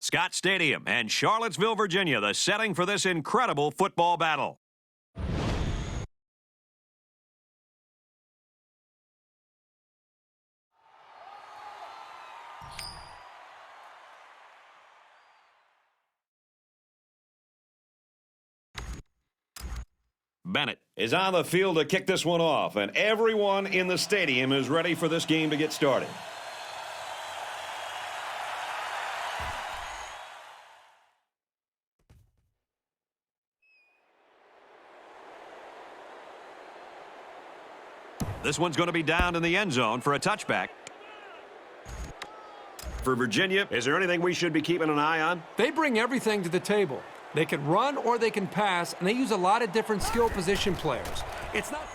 Scott Stadium and Charlottesville, Virginia, the setting for this incredible football battle. Bennett is on the field to kick this one off, and everyone in the stadium is ready for this game to get started. This one's going to be down in the end zone for a touchback. For Virginia, is there anything we should be keeping an eye on? They bring everything to the table. They can run or they can pass, and they use a lot of different skill position players. It's not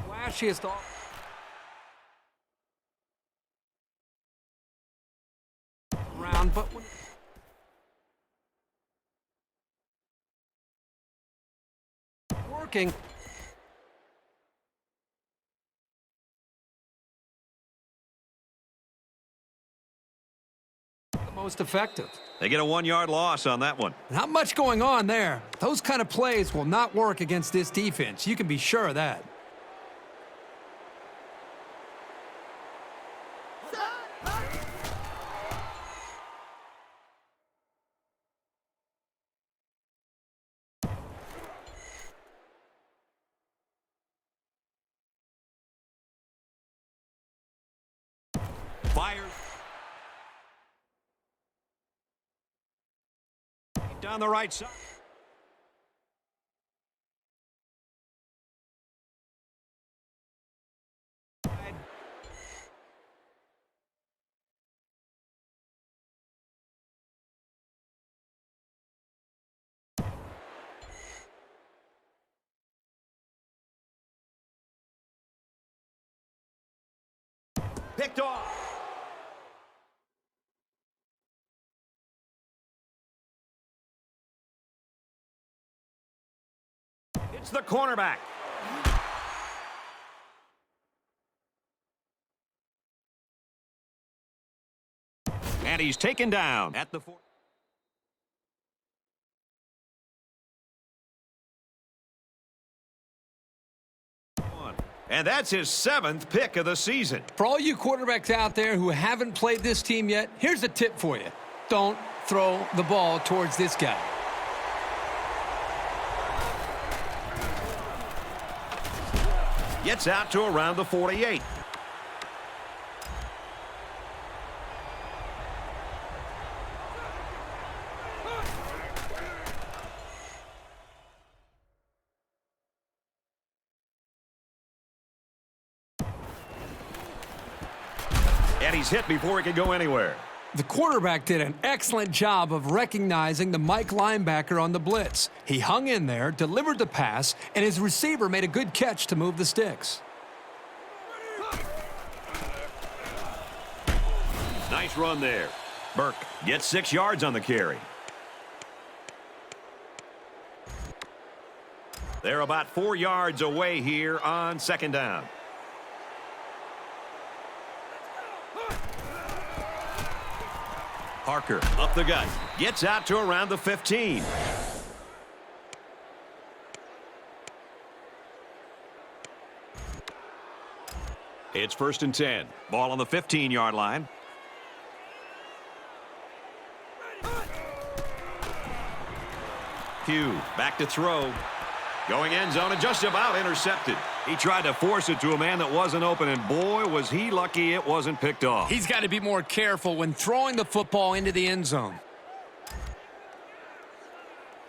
flashiest around, but working. Most effective. They get a 1-yard loss on that one. Not much going on there. Those kind of plays will not work against this defense. You can be sure of that. Fires. Down the right side. Picked off. It's the cornerback. And he's taken down at the 4. And that's his 7th pick of the season. For all you quarterbacks out there who haven't played this team yet, here's a tip for you. Don't throw the ball towards this guy. Gets out to around the 48. And he's hit before he could go anywhere. The quarterback did an excellent job of recognizing the Mike linebacker on the blitz. He hung in there, delivered the pass, and his receiver made a good catch to move the sticks. Nice run there. Burke gets 6 yards on the carry. They're about 4 yards away here on 2nd down. Parker up the gut. Gets out to around the 15. It's 1st and 10. Ball on the 15-yard line. Pugh back to throw. Going end zone and just about intercepted. He tried to force it to a man that wasn't open, and boy, was he lucky it wasn't picked off. He's got to be more careful when throwing the football into the end zone.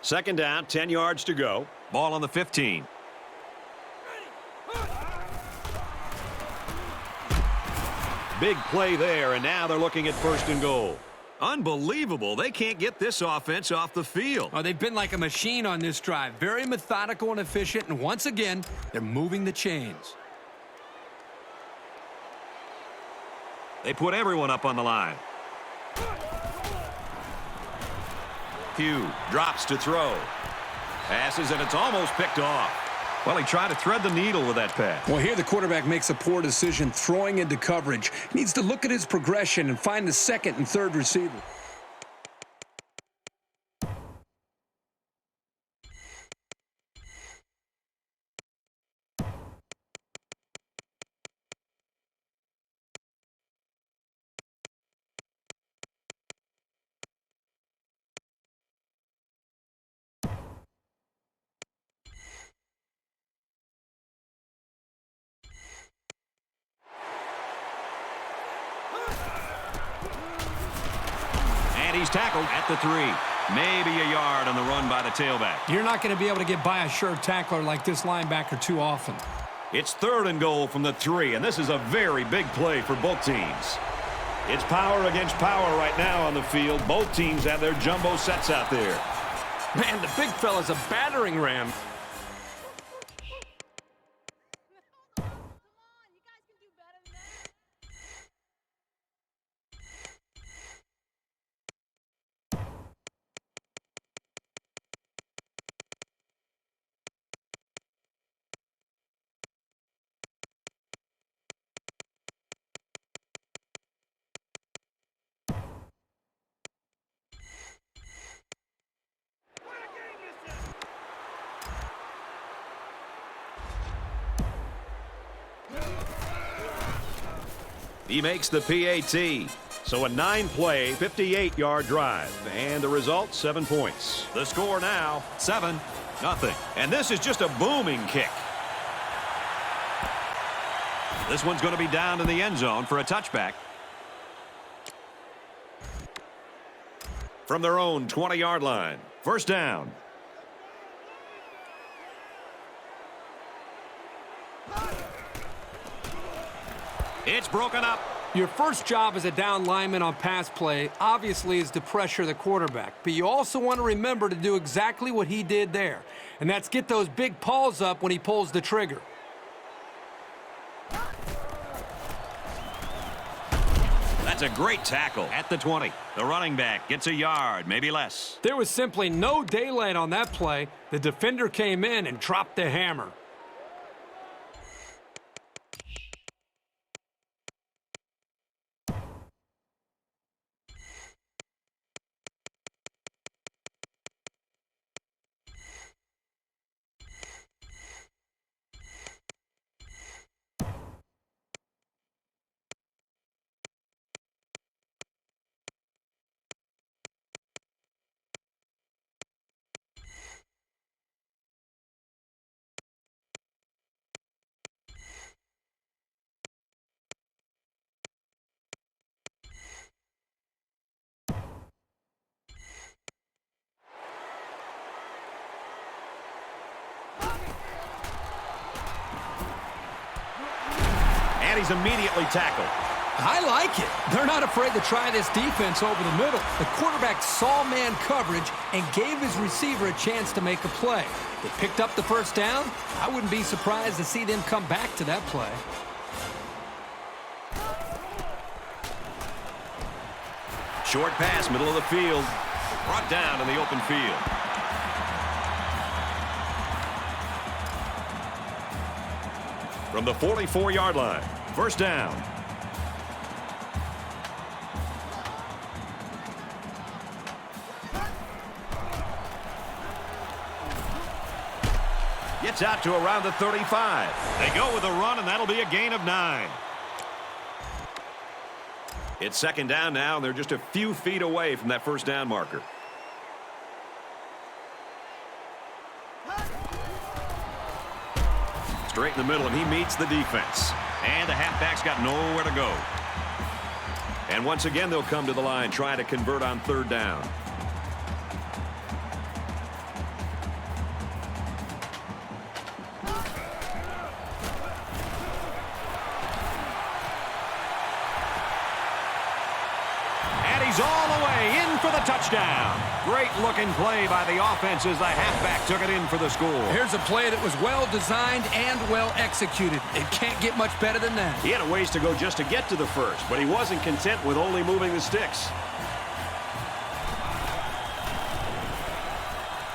2nd down, 10 yards to go. Ball on the 15. Big play there, and now they're looking at 1st and goal. Unbelievable. They can't get this offense off the field. Oh, they've been like a machine on this drive. Very methodical and efficient, and once again, they're moving the chains. They put everyone up on the line. Pugh drops to throw. Passes, and it's almost picked off. Well, he tried to thread the needle with that pass. Well, here the quarterback makes a poor decision throwing into coverage. He needs to look at his progression and find the second and third receiver. And he's tackled at the 3. Maybe a yard on the run by the tailback. You're not going to be able to get by a sure tackler like this linebacker too often. It's 3rd and goal from the 3, and this is a very big play for both teams. It's power against power right now on the field. Both teams have their jumbo sets out there. Man, the big fella's a battering ram. He makes the PAT. So a 9-play, 58-yard drive. And the result, 7 points. The score now, 7-0. And this is just a booming kick. This one's going to be down in the end zone for a touchback. From their own 20-yard line. First down. It's broken up. Your first job as a down lineman on pass play obviously is to pressure the quarterback, but you also want to remember to do exactly what he did there, and that's get those big paws up when he pulls the trigger. That's a great tackle at the 20. The running back gets a yard, maybe less. There was simply no daylight on that play. The defender came in and dropped the hammer. And he's immediately tackled. I like it. They're not afraid to try this defense over the middle. The quarterback saw man coverage and gave his receiver a chance to make a play. They picked up the first down. I wouldn't be surprised to see them come back to that play. Short pass, middle of the field. Brought down in the open field. From the 44-yard line, first down. Gets out to around the 35. They go with a run, and that'll be a gain of 9. It's second down now, and they're just a few feet away from that first down marker. Straight in the middle, and he meets the defense. And the halfback's got nowhere to go. And once again, they'll come to the line, trying to convert on third down. He's all the way in for the touchdown. Great looking play by the offense as the halfback took it in for the score. Here's a play that was well designed and well executed. It can't get much better than that. He had a ways to go just to get to the first, but he wasn't content with only moving the sticks.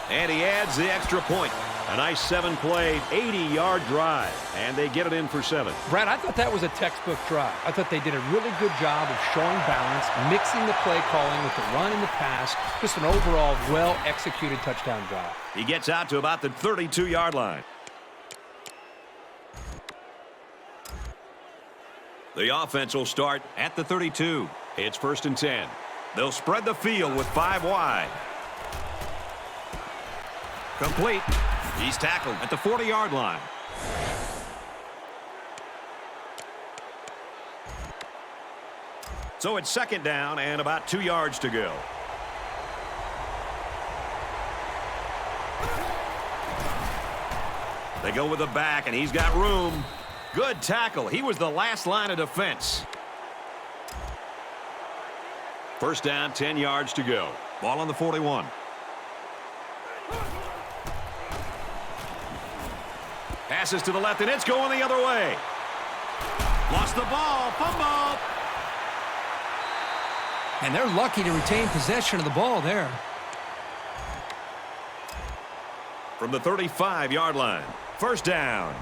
And he adds the extra point. A nice 7-play, 80-yard drive, and they get it in for 7. Brad, I thought that was a textbook drive. I thought they did a really good job of showing balance, mixing the play calling with the run and the pass. Just an overall well-executed touchdown drive. He gets out to about the 32-yard line. The offense will start at the 32. It's 1st and 10. They'll spread the field with 5 wide. Complete. He's tackled at the 40-yard line. So it's 2nd down and about 2 yards to go. They go with the back, and he's got room. Good tackle. He was the last line of defense. 1st down, 10 yards to go. Ball on the 41. Passes to the left, and it's going the other way. Lost the ball. Fumble. And they're lucky to retain possession of the ball there. From the 35-yard line. 1st down.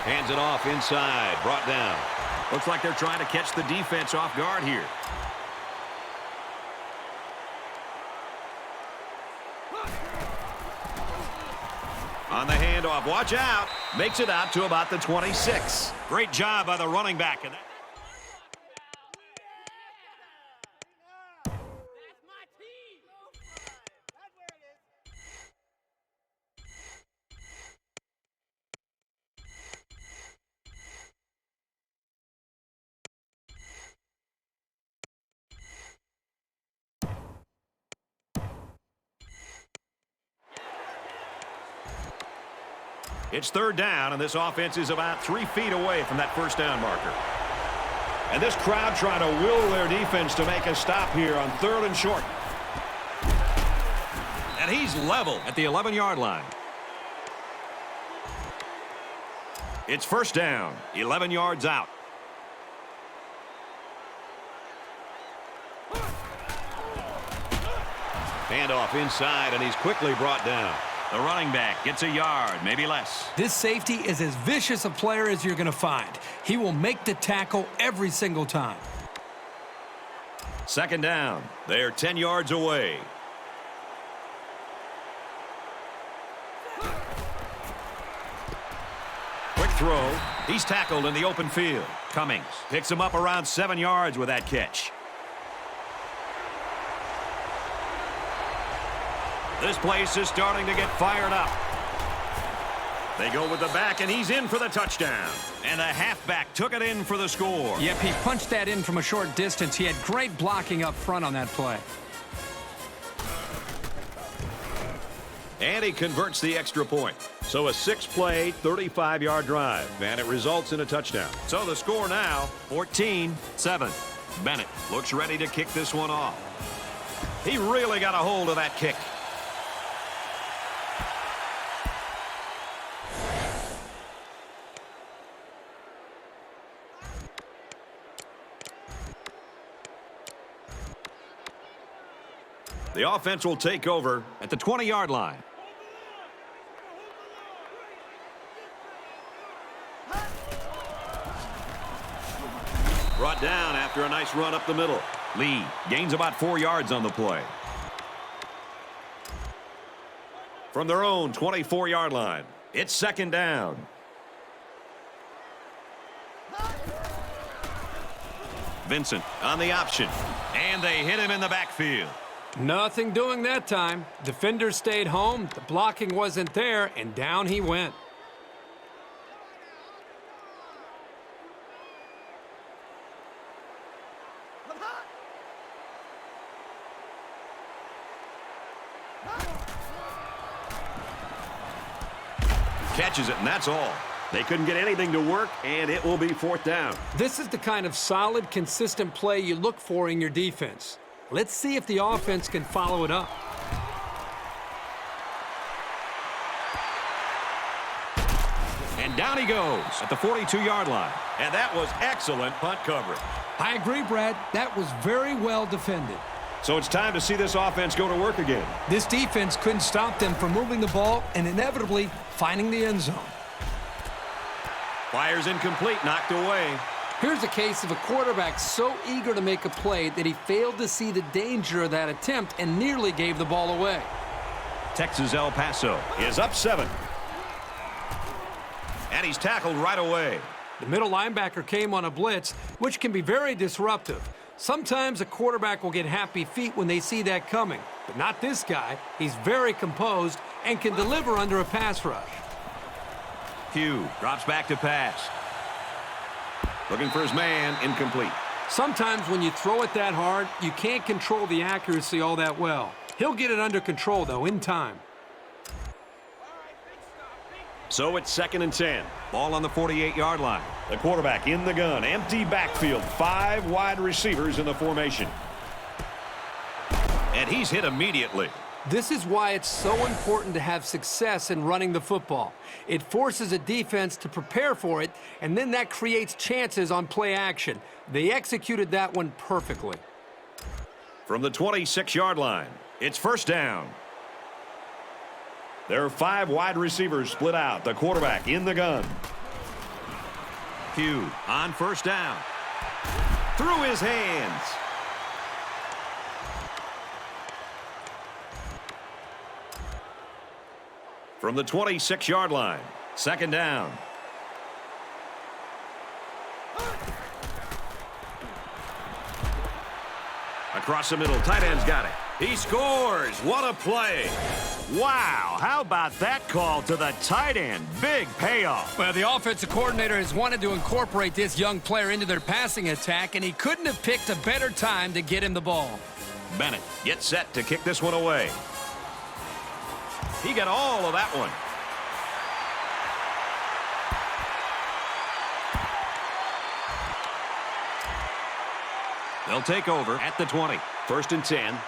Hands it off inside. Brought down. Looks like they're trying to catch the defense off guard here. On the handoff, watch out. Makes it out to about the 26. Great job by the running back. It's 3rd down, and this offense is about 3 feet away from that 1st down marker. And this crowd trying to will their defense to make a stop here on 3rd and short. And he's level at the 11-yard line. It's 1st down, 11 yards out. Handoff inside, and he's quickly brought down. The running back gets a yard, maybe less. This safety is as vicious a player as you're going to find. He will make the tackle every single time. 2nd down. They're 10 yards away. Quick throw. He's tackled in the open field. Cummings picks him up around 7 yards with that catch. This place is starting to get fired up. They go with the back, and he's in for the touchdown. And the halfback took it in for the score. Yep, he punched that in from a short distance. He had great blocking up front on that play. And he converts the extra point. So a 6-play, 35-yard drive, and it results in a touchdown. So the score now, 14-7. Bennett looks ready to kick this one off. He really got a hold of that kick. The offense will take over at the 20-yard line. Brought down after a nice run up the middle. Lee gains about 4 yards on the play. From their own 24-yard line, it's 2nd down. Vincent on the option, and they hit him in the backfield. Nothing doing that time. Defender stayed home, the blocking wasn't there, and down he went. Catches it, and that's all. They couldn't get anything to work, and it will be 4th down. This is the kind of solid, consistent play you look for in your defense. Let's see if the offense can follow it up. And down he goes at the 42-yard line. And that was excellent punt coverage. I agree, Brad. That was very well defended. So it's time to see this offense go to work again. This defense couldn't stop them from moving the ball and inevitably finding the end zone. Fires incomplete, knocked away. Here's a case of a quarterback so eager to make a play that he failed to see the danger of that attempt and nearly gave the ball away. Texas El Paso is up 7. And he's tackled right away. The middle linebacker came on a blitz, which can be very disruptive. Sometimes a quarterback will get happy feet when they see that coming, but not this guy. He's very composed and can deliver under a pass rush. Pugh drops back to pass. Looking for his man, incomplete. Sometimes when you throw it that hard, you can't control the accuracy all that well. He'll get it under control, though, in time. So it's 2nd and 10. Ball on the 48-yard line. The quarterback in the gun. Empty backfield. 5 wide receivers in the formation. And he's hit immediately. This is why it's so important to have success in running the football. It forces a defense to prepare for it, and then that creates chances on play action. They executed that one perfectly. From the 26-yard line, it's 1st down. There are 5 wide receivers split out. The quarterback in the gun. Pugh on 1st down. Through his hands. From the 26-yard line, 2nd down. Across the middle, tight end's got it. He scores. What a play. Wow, how about that call to the tight end? Big payoff. Well, the offensive coordinator has wanted to incorporate this young player into their passing attack, and he couldn't have picked a better time to get him the ball. Bennett gets set to kick this one away. He got all of that one. They'll take over at the 20. 1st and 10.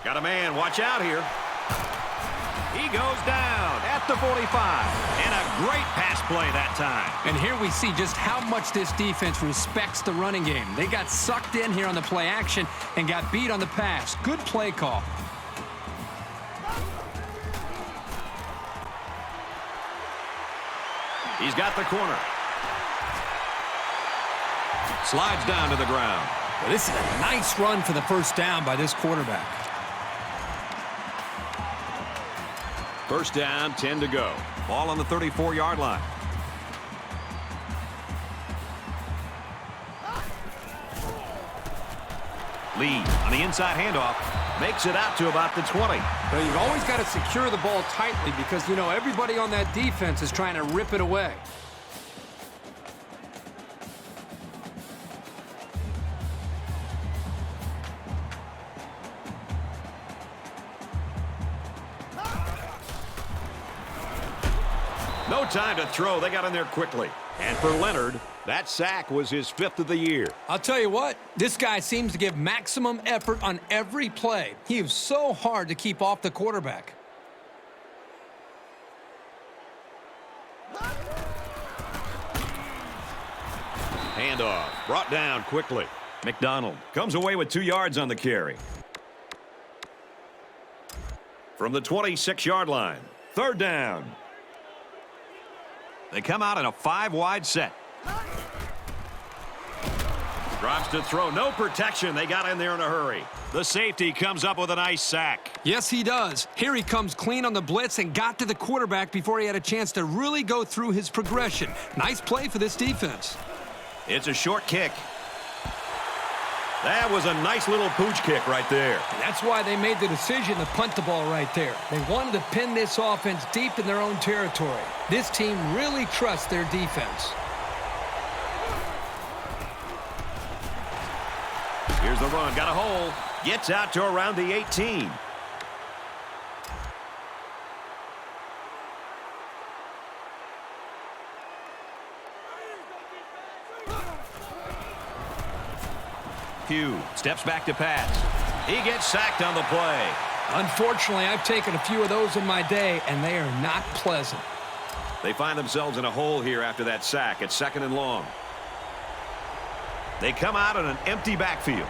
Got a man. Watch out here. He goes down at the 45. And a great pass play that time. And here we see just how much this defense respects the running game. They got sucked in here on the play action and got beat on the pass. Good play call. He's got the corner. Slides down to the ground. Well, this is a nice run for the 1st down by this quarterback. 1st down, 10 to go. Ball on the 34-yard line. Lee on the inside handoff. Makes it out to about the 20. But you've always got to secure the ball tightly because, you know, everybody on that defense is trying to rip it away. No time to throw. They got in there quickly. And for Leonard, that sack was his 5th of the year. I'll tell you what, this guy seems to give maximum effort on every play. He is so hard to keep off the quarterback. Handoff brought down quickly. McDonald comes away with 2 yards on the carry. From the 26-yard line, 3rd down. They come out in a 5-wide set. Drops to throw. No protection. They got in there in a hurry. The safety comes up with a nice sack. Yes, he does. Here he comes clean on the blitz and got to the quarterback before he had a chance to really go through his progression. Nice play for this defense. It's a short kick. That was a nice little pooch kick right there. And that's why they made the decision to punt the ball right there. They wanted to pin this offense deep in their own territory. This team really trusts their defense. Here's the run. Got a hole. Gets out to around the 18. Pugh steps back to pass. He gets sacked on the play. Unfortunately, I've taken a few of those in my day, and they are not pleasant. They find themselves in a hole here after that sack. It's 2nd and long. They come out in an empty backfield.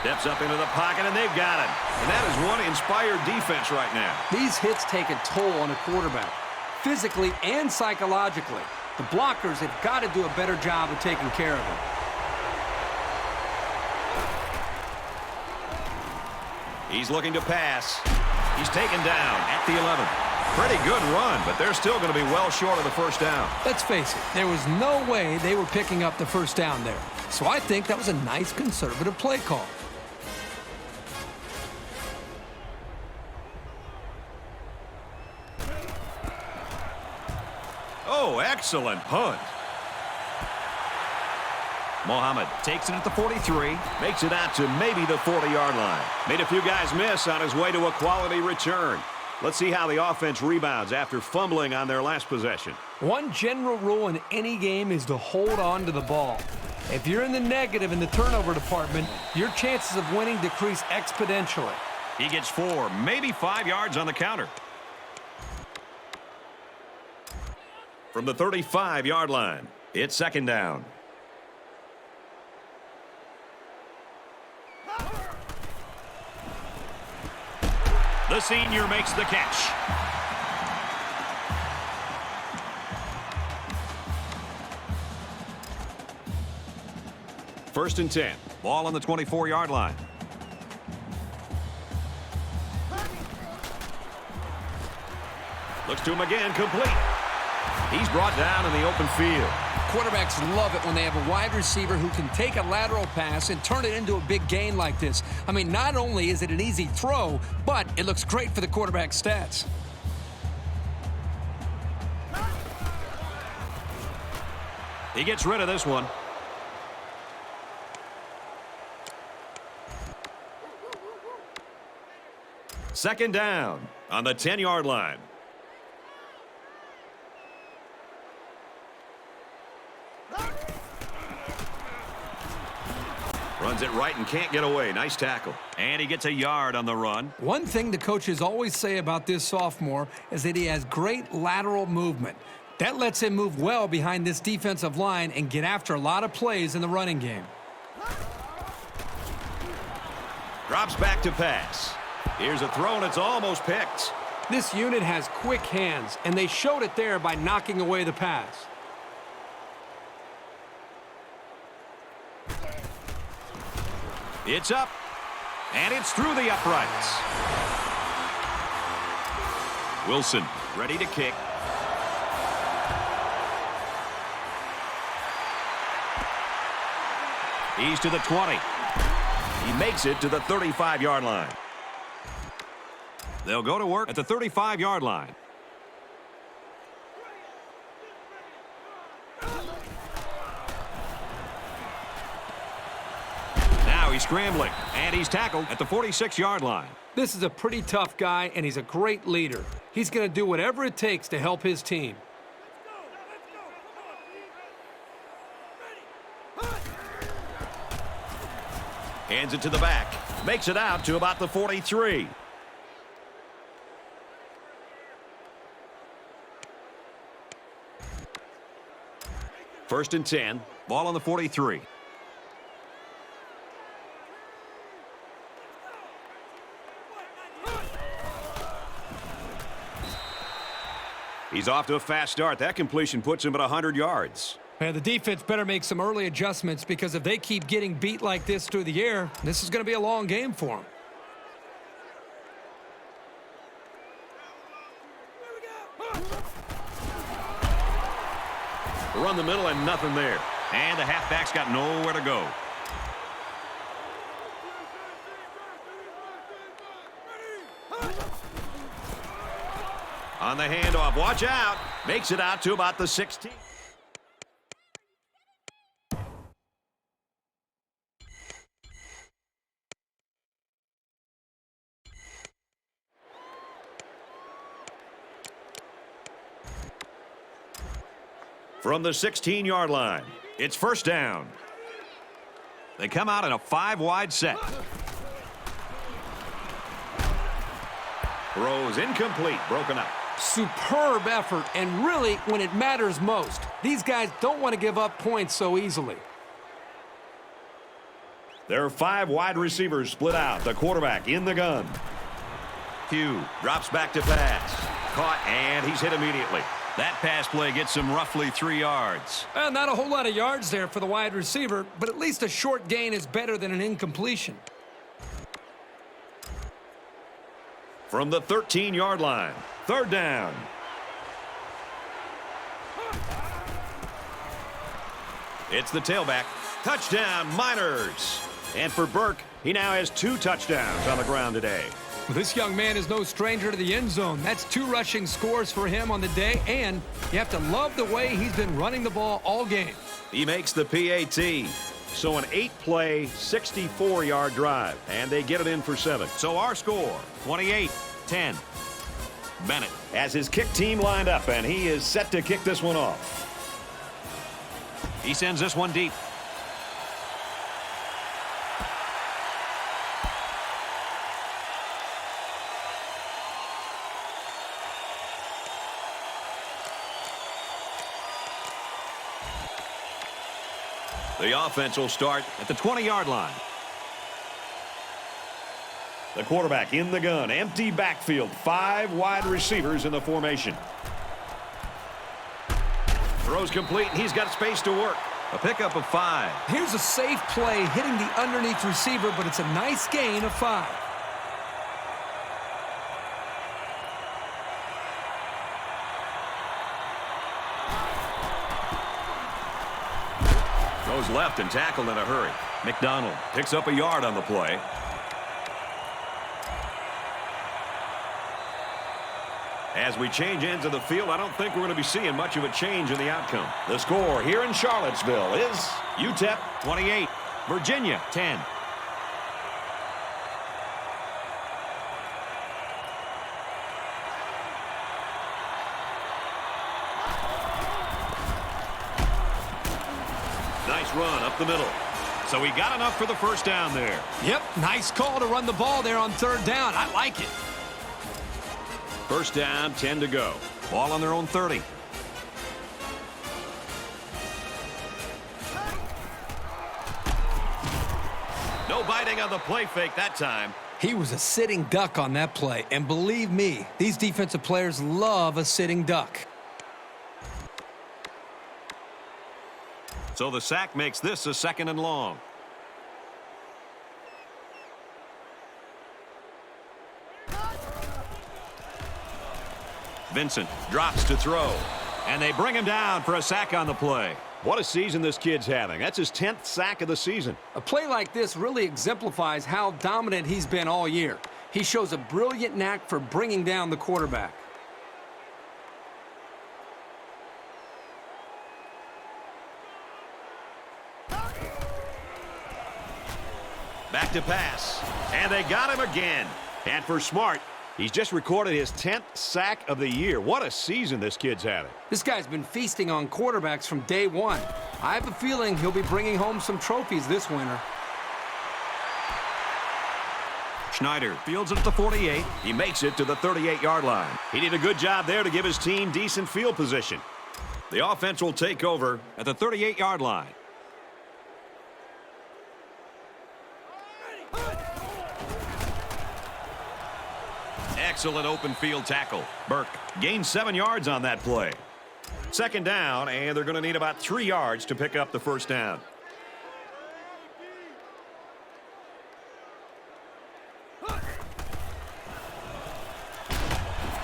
Steps up into the pocket, and they've got him. And that is one inspired defense right now. These hits take a toll on a quarterback, physically and psychologically. The blockers have got to do a better job of taking care of him. He's looking to pass. He's taken down at the 11. Pretty good run, but they're still going to be well short of the first down. Let's face it, there was no way they were picking up the first down there. So I think that was a nice conservative play call. Oh, excellent punt. Mohammed takes it at the 43, makes it out to maybe the 40-yard line. Made a few guys miss on his way to a quality return. Let's see how the offense rebounds after fumbling on their last possession. One general rule in any game is to hold on to the ball. If you're in the negative in the turnover department, your chances of winning decrease exponentially. He gets 4, maybe 5 yards on the counter. From the 35-yard line, it's second down. The senior makes the catch. First and 10. Ball on the 24-yard line. Looks to him again, complete. He's brought down in the open field. Quarterbacks love it when they have a wide receiver who can take a lateral pass and turn it into a big gain like this. I mean, not only is it an easy throw, but it looks great for the quarterback's stats. He gets rid of this one. Second down on the 10-yard line. Runs it right and can't get away. Nice tackle. And he gets a yard on the run. One thing the coaches always say about this sophomore is that he has great lateral movement. That lets him move well behind this defensive line and get after a lot of plays in the running game. Drops back to pass. Here's a throw, and it's almost picked. This unit has quick hands, and they showed it there by knocking away the pass. It's up, and it's through the uprights. Wilson ready to kick. He's to the 20. He makes it to the 35-yard line. They'll go to work at the 35-yard line. Now he's scrambling, and he's tackled at the 46-yard line. This is a pretty tough guy, and he's a great leader. He's going to do whatever it takes to help his team. Hands it to the back. Makes it out to about the 43. First and 10. Ball on the 43. He's off to a fast start. That completion puts him at 100 yards. And the defense better make some early adjustments because if they keep getting beat like this through the air, this is going to be a long game for them. Run the middle and nothing there. And the halfback's got nowhere to go. On the handoff, watch out. Makes it out to about the 16. From the 16-yard line, it's first down. They come out in a 5-wide set. Throws incomplete, broken up. Superb effort, and really when it matters most. These guys don't want to give up points so easily. There are 5 wide receivers split out. The quarterback in the gun. Hugh drops back to pass. Caught, and he's hit immediately. That pass play gets him roughly 3 yards. Not a whole lot of yards there for the wide receiver, but at least a short gain is better than an incompletion. From the 13-yard line, 3rd down. It's the tailback. Touchdown, Miners. And for Burke, he now has 2 touchdowns on the ground today. Well, this young man is no stranger to the end zone. That's 2 rushing scores for him on the day, and you have to love the way he's been running the ball all game. He makes the PAT. So an 8-play, 64-yard drive, and they get it in for 7. So our score, 28-10. Bennett has his kick team lined up, and he is set to kick this one off. He sends this one deep. The offense will start at the 20-yard line. The quarterback in the gun. Empty backfield. 5 wide receivers in the formation. Throws complete, and he's got space to work. A pickup of 5. Here's a safe play hitting the underneath receiver, but it's a nice gain of 5. Goes left and tackled in a hurry. McDonald picks up a yard on the play. As we change ends of the field, I don't think we're going to be seeing much of a change in the outcome. The score here in Charlottesville is UTEP 28, Virginia 10. Nice run up the middle. So he got enough for the first down there. Yep, nice call to run the ball there on 3rd down. I like it. First down, 10 to go. Ball on their own 30. No biting on the play fake that time. He was a sitting duck on that play, and believe me, these defensive players love a sitting duck. So the sack makes this a 2nd and long. Vincent drops to throw, and they bring him down for a sack on the play. What a season this kid's having. That's his 10th sack of the season. A play like this really exemplifies how dominant he's been all year. He shows a brilliant knack for bringing down the quarterback. Back to pass, and they got him again. And for Smart, he's just recorded his 10th sack of the year. What a season this kid's having. This guy's been feasting on quarterbacks from day one. I have a feeling he'll be bringing home some trophies this winter. Schneider fields it at the 48. He makes it to the 38-yard line. He did a good job there to give his team decent field position. The offense will take over at the 38-yard line. Excellent open field tackle. Burke gains 7 yards on that play. 2nd down, and they're going to need about 3 yards to pick up the first down.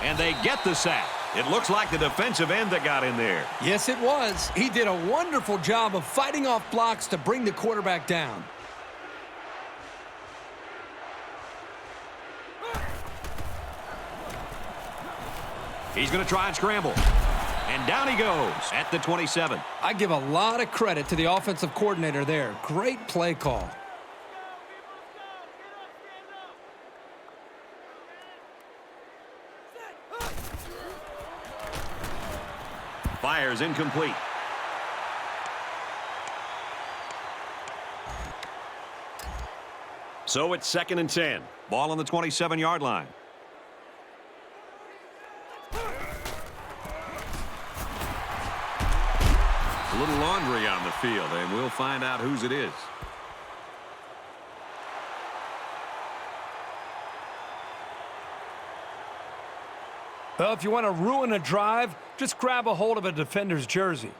And they get the sack. It looks like the defensive end that got in there. Yes, it was. He did a wonderful job of fighting off blocks to bring the quarterback down. He's going to try and scramble. And down he goes at the 27. I give a lot of credit to the offensive coordinator there. Great play call. Fires incomplete. So it's 2nd and 10. Ball on the 27-yard line. hungry on the field, and we'll find out whose it is. Well, if you want to ruin a drive, just grab a hold of a defender's jersey.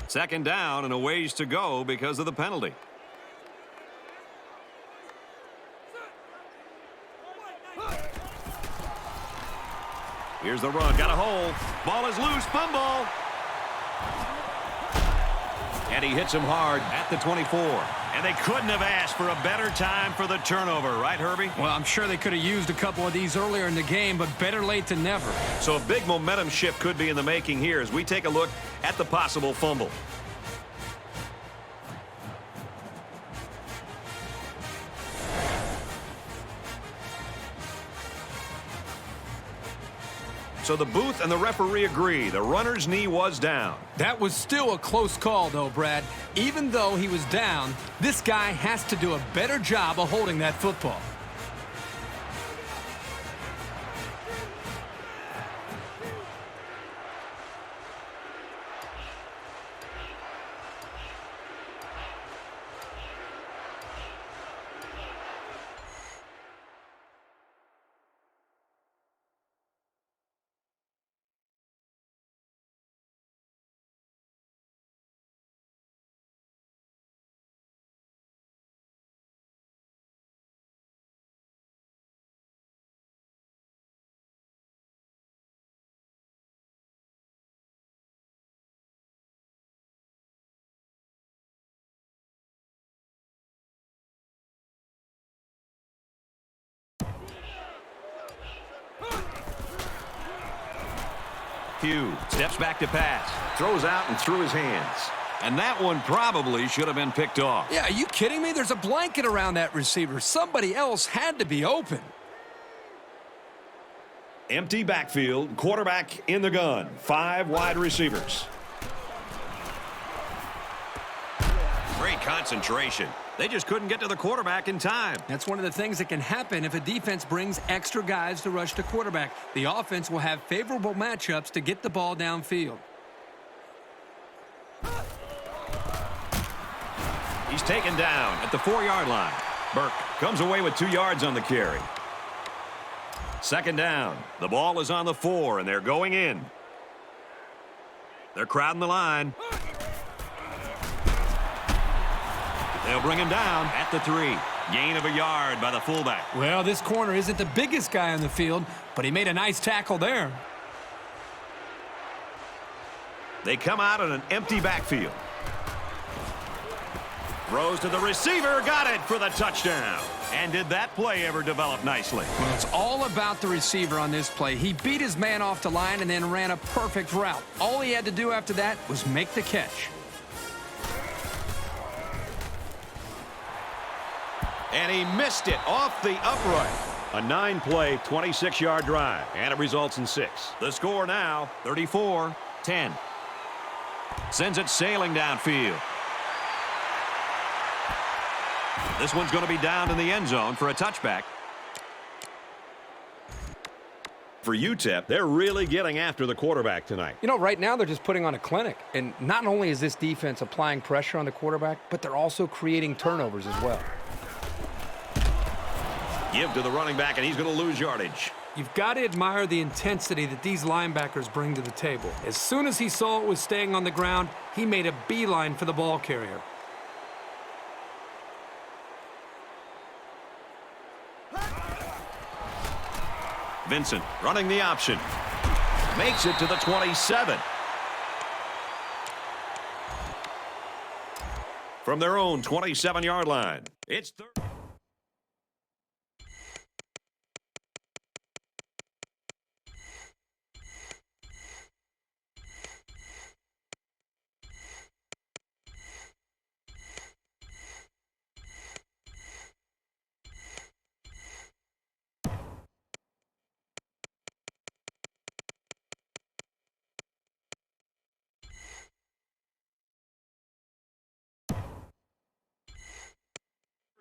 Second down and a ways to go because of the penalty. Here's the run. Got a hole. Ball is loose. Fumble. And he hits him hard at the 24. And they couldn't have asked for a better time for the turnover, right, Herbie? Well, I'm sure they could have used a couple of these earlier in the game, but better late than never. So a big momentum shift could be in the making here as we take a look at the possible fumble. So the booth and the referee agree. The runner's knee was down. That was still a close call, though, Brad. Even though he was down, this guy has to do a better job of holding that football. Hugh steps back to pass, throws out and through his hands. And that one probably should have been picked off. Yeah, are you kidding me? There's a blanket around that receiver. Somebody else had to be open. Empty backfield, quarterback in the gun, 5 wide receivers. Great concentration. They just couldn't get to the quarterback in time. That's one of the things that can happen if a defense brings extra guys to rush the quarterback. The offense will have favorable matchups to get the ball downfield. He's taken down at the 4-yard line. Burke comes away with 2 yards on the carry. Second down. The ball is on the 4, and they're going in. They're crowding the line. They'll bring him down at the 3. Gain of a yard by the fullback. Well, this corner isn't the biggest guy on the field, but he made a nice tackle there. They come out in an empty backfield. Throws to the receiver. Got it for the touchdown. And did that play ever develop nicely? Well, it's all about the receiver on this play. He beat his man off the line and then ran a perfect route. All he had to do after that was make the catch. And he missed it off the upright. A 9-play, 26-yard drive, and it results in 6. The score now, 34-10. Sends it sailing downfield. This one's going to be down in the end zone for a touchback. For UTEP, they're really getting after the quarterback tonight. You know, right now they're just putting on a clinic. And not only is this defense applying pressure on the quarterback, but they're also creating turnovers as well. Give to the running back, and he's going to lose yardage. You've got to admire the intensity that these linebackers bring to the table. As soon as he saw it was staying on the ground, he made a beeline for the ball carrier. Vincent running the option. Makes it to the 27. From their own 27-yard line, it's third.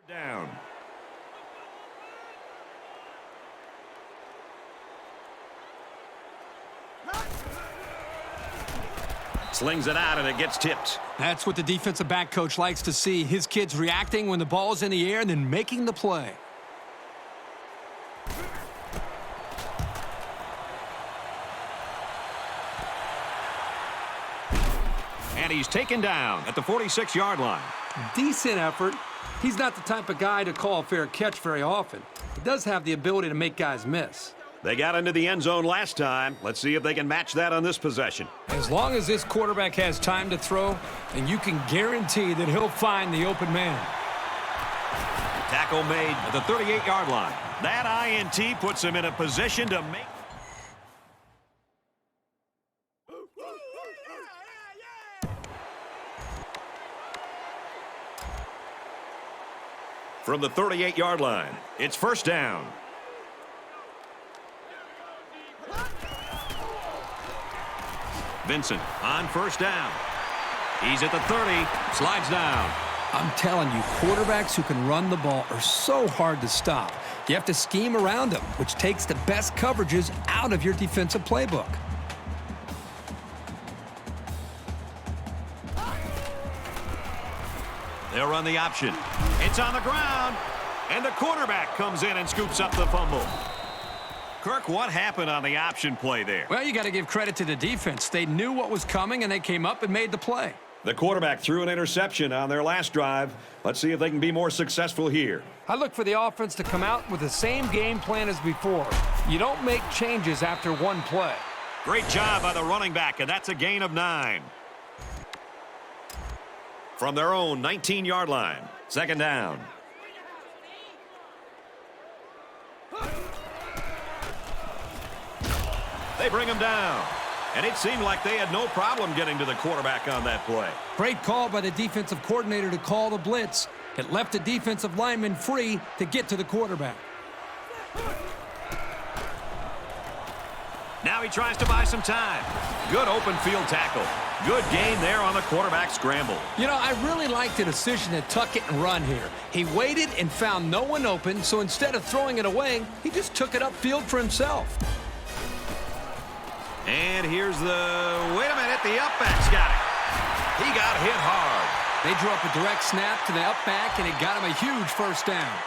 Down. Slings it out and it gets tipped. That's what the defensive back coach likes to see. His kids reacting when the ball's in the air and then making the play. And he's taken down at the 46-yard line. Decent effort. He's not the type of guy to call a fair catch very often. He does have the ability to make guys miss. They got into the end zone last time. Let's see if they can match that on this possession. As long as this quarterback has time to throw, then you can guarantee that he'll find the open man. Tackle made at the 38-yard line. That INT puts him in a position to make. From the 38-yard line, it's first down. Vincent on first down. He's at the 30, slides down. I'm telling you, quarterbacks who can run the ball are so hard to stop. You have to scheme around them, which takes the best coverages out of your defensive playbook. They'll run the option. It's on the ground, and the quarterback comes in and scoops up the fumble. Kirk, what happened on the option play there? Well, you got to give credit to the defense. They knew what was coming, and they came up and made the play. The quarterback threw an interception on their last drive. Let's see if they can be more successful here. I look for the offense to come out with the same game plan as before. You don't make changes after one play. Great job by the running back, and that's a gain of 9. From their own 19-yard line, second down. They bring him down. And it seemed like they had no problem getting to the quarterback on that play. Great call by the defensive coordinator to call the blitz. It left the defensive lineman free to get to the quarterback. Now he tries to buy some time. Good open field tackle. Good gain there on the quarterback scramble. You know, I really like the decision to tuck it and run here. He waited and found no one open, so instead of throwing it away, he just took it upfield for himself. And here's the, wait a minute, the upback's got it. He got hit hard. They drew up a direct snap to the upback, and it got him a huge first down.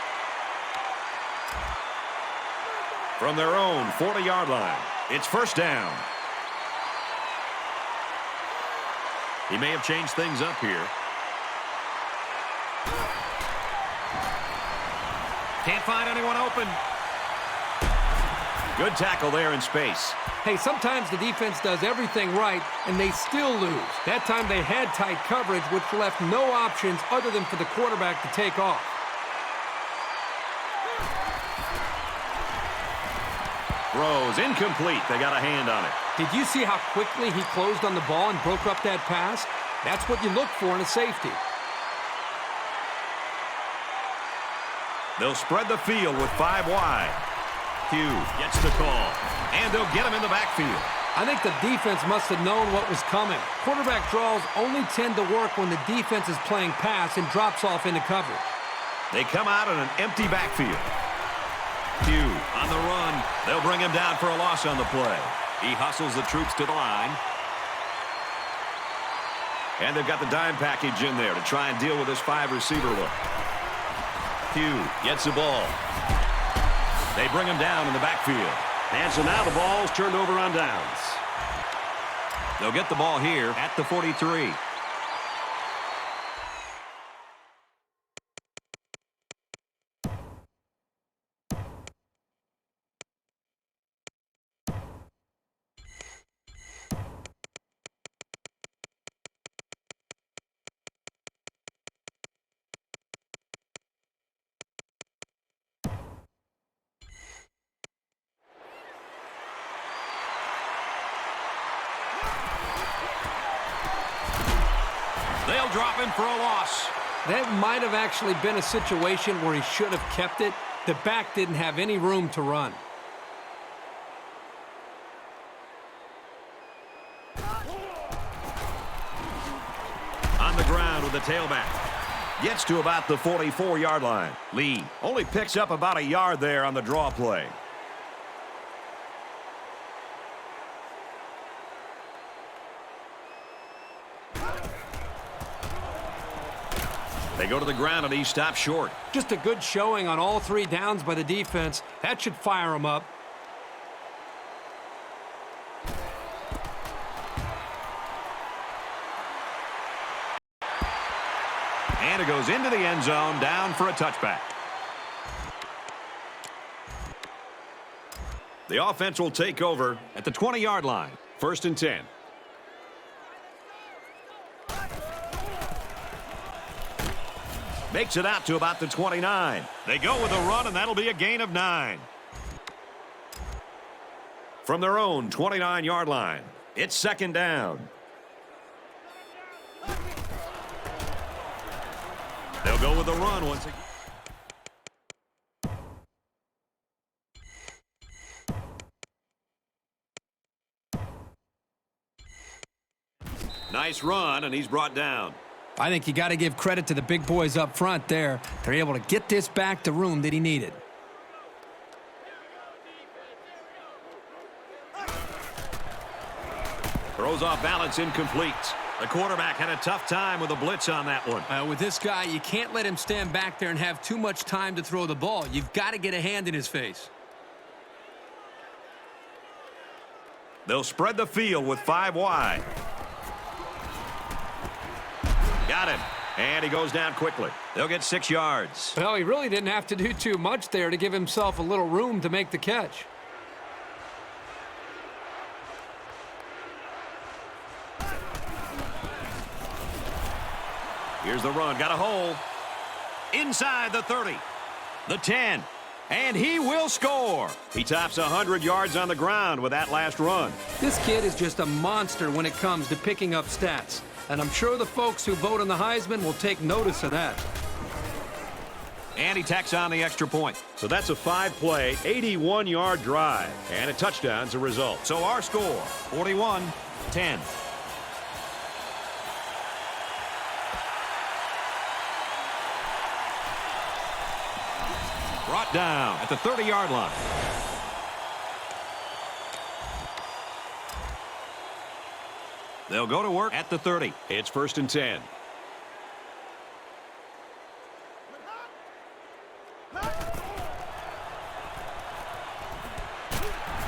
From their own 40-yard line, it's first down. He may have changed things up here. Can't find anyone open. Good tackle there in space. Hey, sometimes the defense does everything right, and they still lose. That time they had tight coverage, which left no options other than for the quarterback to take off. Throws incomplete. They got a hand on it. Did you see how quickly he closed on the ball and broke up that pass? That's what you look for in a safety. They'll spread the field with 5 wide. Hugh gets the call, and they'll get him in the backfield. I think the defense must have known what was coming. Quarterback draws only tend to work when the defense is playing pass and drops off into coverage. They come out in an empty backfield. Hugh on the run. They'll bring him down for a loss on the play. He hustles the troops to the line. And they've got the dime package in there to try and deal with this 5-receiver look. Hugh gets the ball. They bring him down in the backfield. And so now the ball's turned over on downs. They'll get the ball here at the 43. They'll drop him for a loss. That might have actually been a situation where he should have kept it. The back didn't have any room to run. On the ground with the tailback. Gets to about the 44-yard line. Lee only picks up about a yard there on the draw play. They go to the ground and he stops short. Just a good showing on all 3 downs by the defense. That should fire him up. And it goes into the end zone, down for a touchback. The offense will take over at the 20-yard line. 1st and 10. Makes it out to about the 29. They go with a run, and that'll be a gain of 9. From their own 29-yard line, it's 2nd down. They'll go with a run once again. Nice run, and he's brought down. I think you got to give credit to the big boys up front there. They're able to get this back to room that he needed. Throws off balance, incomplete. The quarterback had a tough time with a blitz on that one. With this guy, you can't let him stand back there and have too much time to throw the ball. You've got to get a hand in his face. They'll spread the field with 5 wide. Got him. And he goes down quickly. They'll get 6 yards. Well, he really didn't have to do too much there to give himself a little room to make the catch. Here's the run. Got a hole. Inside the 30. The 10. And he will score. He tops 100 yards on the ground with that last run. This kid is just a monster when it comes to picking up stats. And I'm sure the folks who vote on the Heisman will take notice of that. And he tacks on the extra point. So that's a 5-play, 81-yard drive. And a touchdown's a result. So our score, 41-10. Brought down at the 30-yard line. They'll go to work at the 30. It's 1st and 10.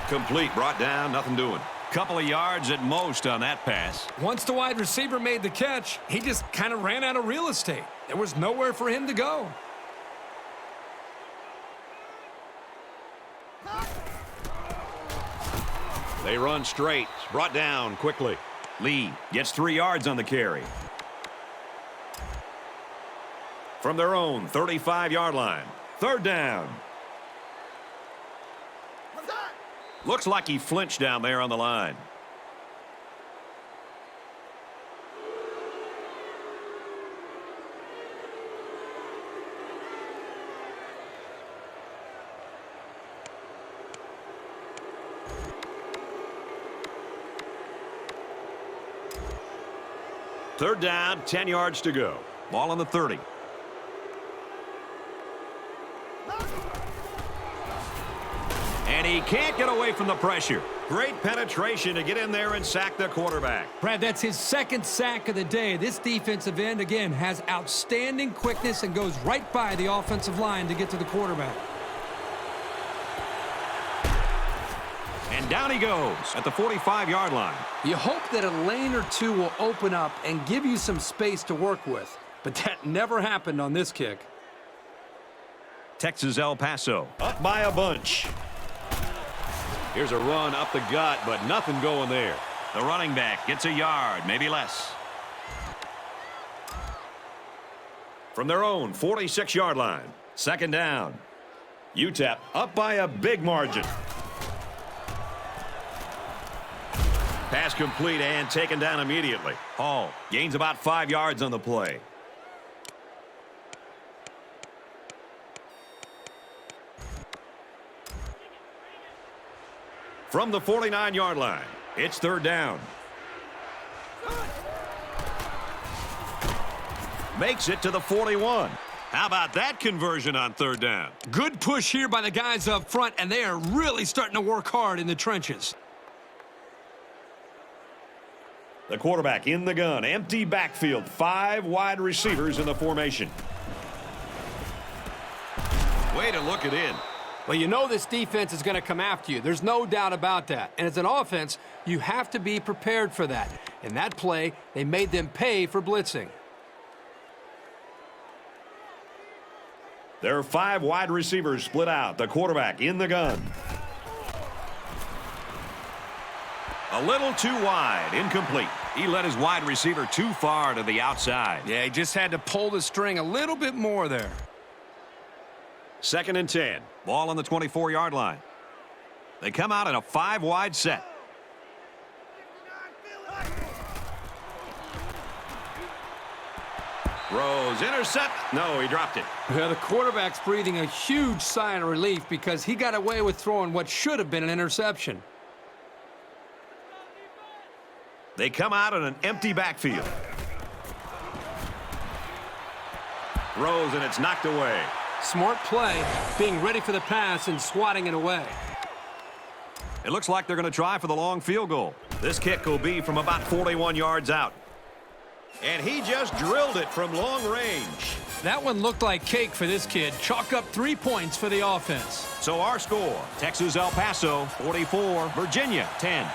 Complete, brought down, nothing doing. Couple of yards at most on that pass. Once the wide receiver made the catch, he just kind of ran out of real estate. There was nowhere for him to go. They run straight, brought down quickly. Lee gets 3 yards on the carry. From their own 35-yard line, 3rd down. Looks like he flinched down there on the line. Third down, 10 yards to go. Ball on the 30. And he can't get away from the pressure. Great penetration to get in there and sack the quarterback. Brad, that's his 2nd sack of the day. This defensive end, again, has outstanding quickness and goes right by the offensive line to get to the quarterback. And down he goes at the 45-yard line. You hope that a lane or two will open up and give you some space to work with. But that never happened on this kick. Texas El Paso up by a bunch. Here's a run up the gut, but nothing going there. The running back gets a yard, maybe less. From their own 46-yard line, 2nd down. UTEP up by a big margin. Pass complete and taken down immediately. Hall gains about 5 yards on the play. From the 49-yard line, it's third down. Makes it to the 41. How about that conversion on third down? Good push here by the guys up front, and they are really starting to work hard in the trenches. The quarterback in the gun. Empty backfield. 5 wide receivers in the formation. Way to look it in. Well, you know this defense is going to come after you. There's no doubt about that. And as an offense, you have to be prepared for that. In that play, they made them pay for blitzing. There are 5 wide receivers split out. The quarterback in the gun. A little too wide. Incomplete. He led his wide receiver too far to the outside. Yeah, he just had to pull the string a little bit more there. 2nd and 10. Ball on the 24-yard line. They come out in a 5-wide set. Rose, intercept. No, he dropped it. Well, the quarterback's breathing a huge sigh of relief because he got away with throwing what should have been an interception. They come out in an empty backfield. Rose, and it's knocked away. Smart play, being ready for the pass and swatting it away. It looks like they're going to try for the long field goal. This kick will be from about 41 yards out. And he just drilled it from long range. That one looked like cake for this kid. Chalk up 3 points for the offense. So our score, Texas El Paso 44, Virginia 10.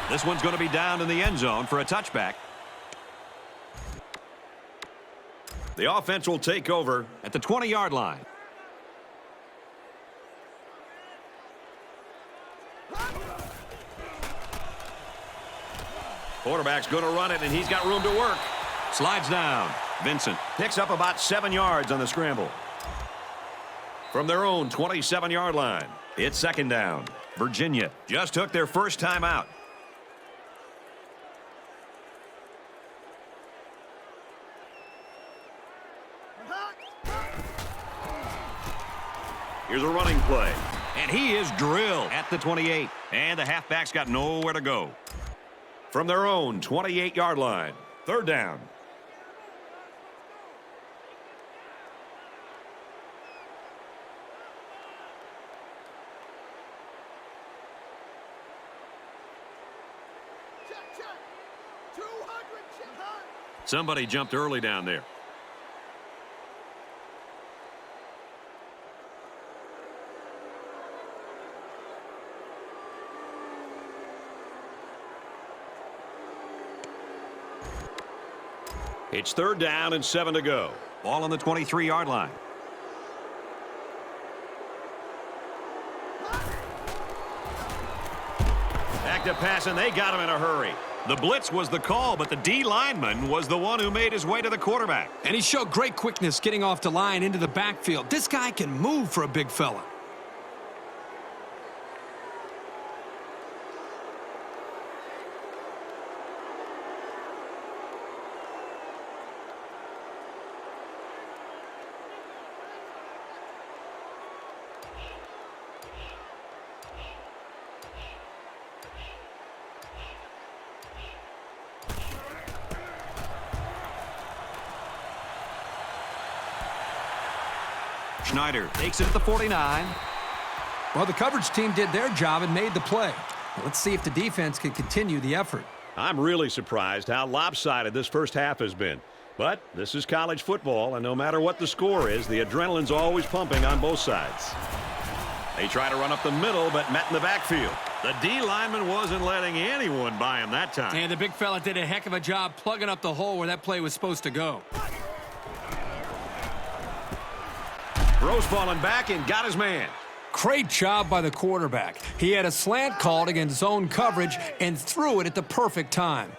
This one's going to be down in the end zone for a touchback. The offense will take over at the 20-yard line. Quarterback's going to run it, and he's got room to work. Slides down. Vincent picks up about 7 yards on the scramble. From their own 27-yard line, it's 2nd down. Virginia just took their first time out. Here's a running play. And he is drilled at the 28. And the halfback's got nowhere to go. From their own 28-yard line, 3rd down. Somebody jumped early down there. It's 3rd down and 7 to go. Ball on the 23-yard line. Active pass, and they got him in a hurry. The blitz was the call, but the D lineman was the one who made his way to the quarterback. And he showed great quickness getting off the line into the backfield. This guy can move for a big fella. Schneider takes it at the 49. Well, the coverage team did their job and made the play. Let's see if the defense can continue the effort. I'm really surprised how lopsided this first half has been. But this is college football, and no matter what the score is, the adrenaline's always pumping on both sides. They try to run up the middle, but met in the backfield. The D lineman wasn't letting anyone by him that time. And the big fella did a heck of a job plugging up the hole where that play was supposed to go. Rose falling back and got his man. Great job by the quarterback. He had a slant called against zone coverage and threw it at the perfect time.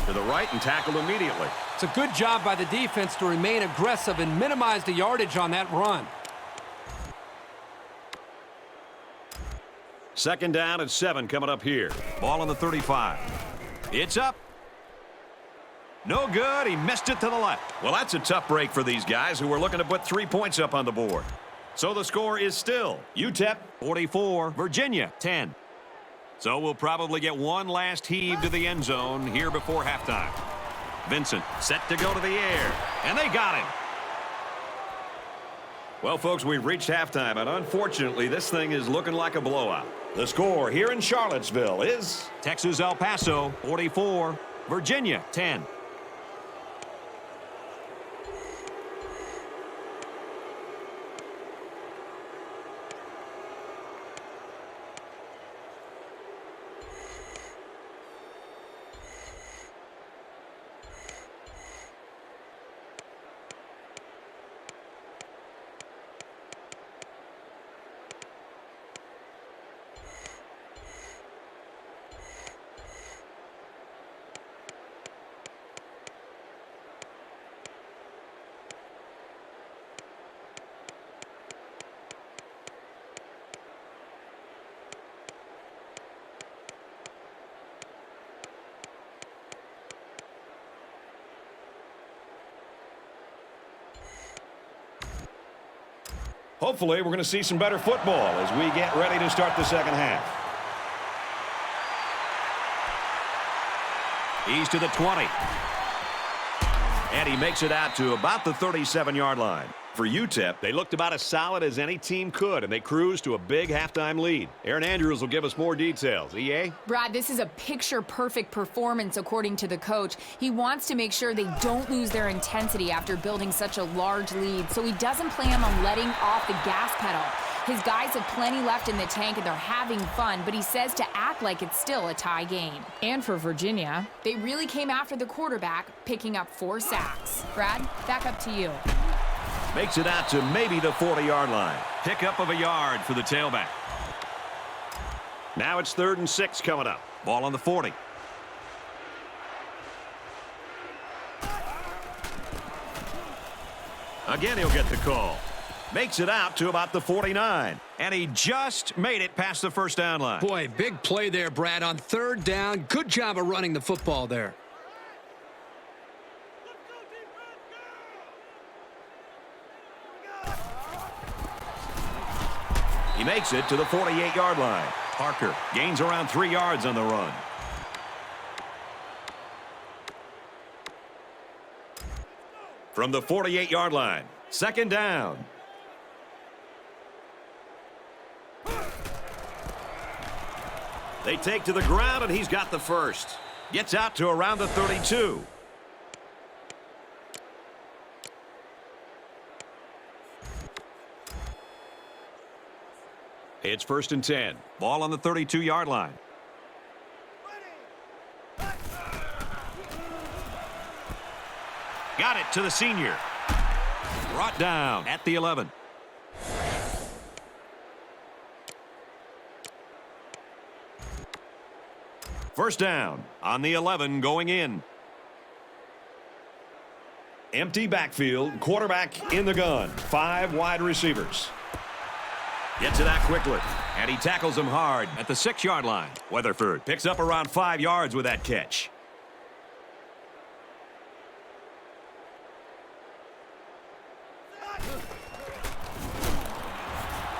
To the the right and tackled immediately. It's a good job by the defense to remain aggressive and minimize the yardage on that run. Second down and 7 coming up here. Ball on the 35. It's up. No good. He missed it to the left. Well, that's a tough break for these guys who were looking to put 3 points up on the board. So the score is still UTEP 44, Virginia 10. So we'll probably get one last heave to the end zone here before halftime. Vincent set to go to the air, and they got him. Well, folks, we've reached halftime, and unfortunately, this thing is looking like a blowout. The score here in Charlottesville is Texas El Paso 44, Virginia 10. Hopefully, we're going to see some better football as we get ready to start the second half. He's to the 20. And he makes it out to about the 37-yard line. For UTEP, they looked about as solid as any team could, and they cruised to a big halftime lead. Aaron Andrews will give us more details. EA? Brad, this is a picture-perfect performance, according to the coach. He wants to make sure they don't lose their intensity after building such a large lead, so he doesn't plan on letting off the gas pedal. His guys have plenty left in the tank, and they're having fun, but he says to act like it's still a tie game. And for Virginia, they really came after the quarterback, picking up 4 sacks. Brad, back up to you. Makes it out to maybe the 40-yard line. Pickup of a yard for the tailback. Now it's 3rd and 6 coming up. Ball on the 40. Again, he'll get the call. Makes it out to about the 49. And he just made it past the first down line. Boy, big play there, Brad, on 3rd down. Good job of running the football there. He makes it to the 48-yard line. Parker gains around 3 yards on the run. From the 48-yard line, 2nd down. They take to the ground, and he's got the first. Gets out to around the 32. It's 1st and 10. Ball on the 32-yard line. Got it to the senior. Brought down at the 11. First down on the 11 going in. Empty backfield, quarterback in the gun. 5 wide receivers. Gets it out quickly, and he tackles him hard at the 6-yard line. Weatherford picks up around 5 yards with that catch.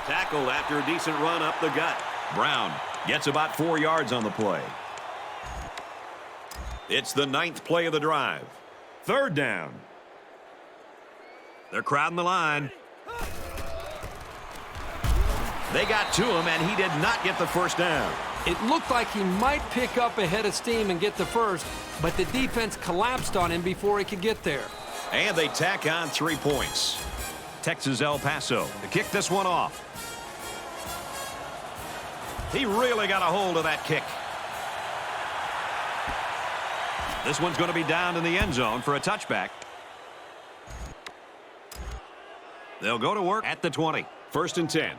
Tackled after a decent run up the gut. Brown gets about 4 yards on the play. It's the 9th play of the drive. 3rd down. They're crowding the line. They got to him, and he did not get the first down. It looked like he might pick up a head of steam and get the first, but the defense collapsed on him before he could get there. And they tack on 3 points. Texas El Paso to kick this one off. He really got a hold of that kick. This one's going to be down in the end zone for a touchback. They'll go to work at the 20. 1st and 10.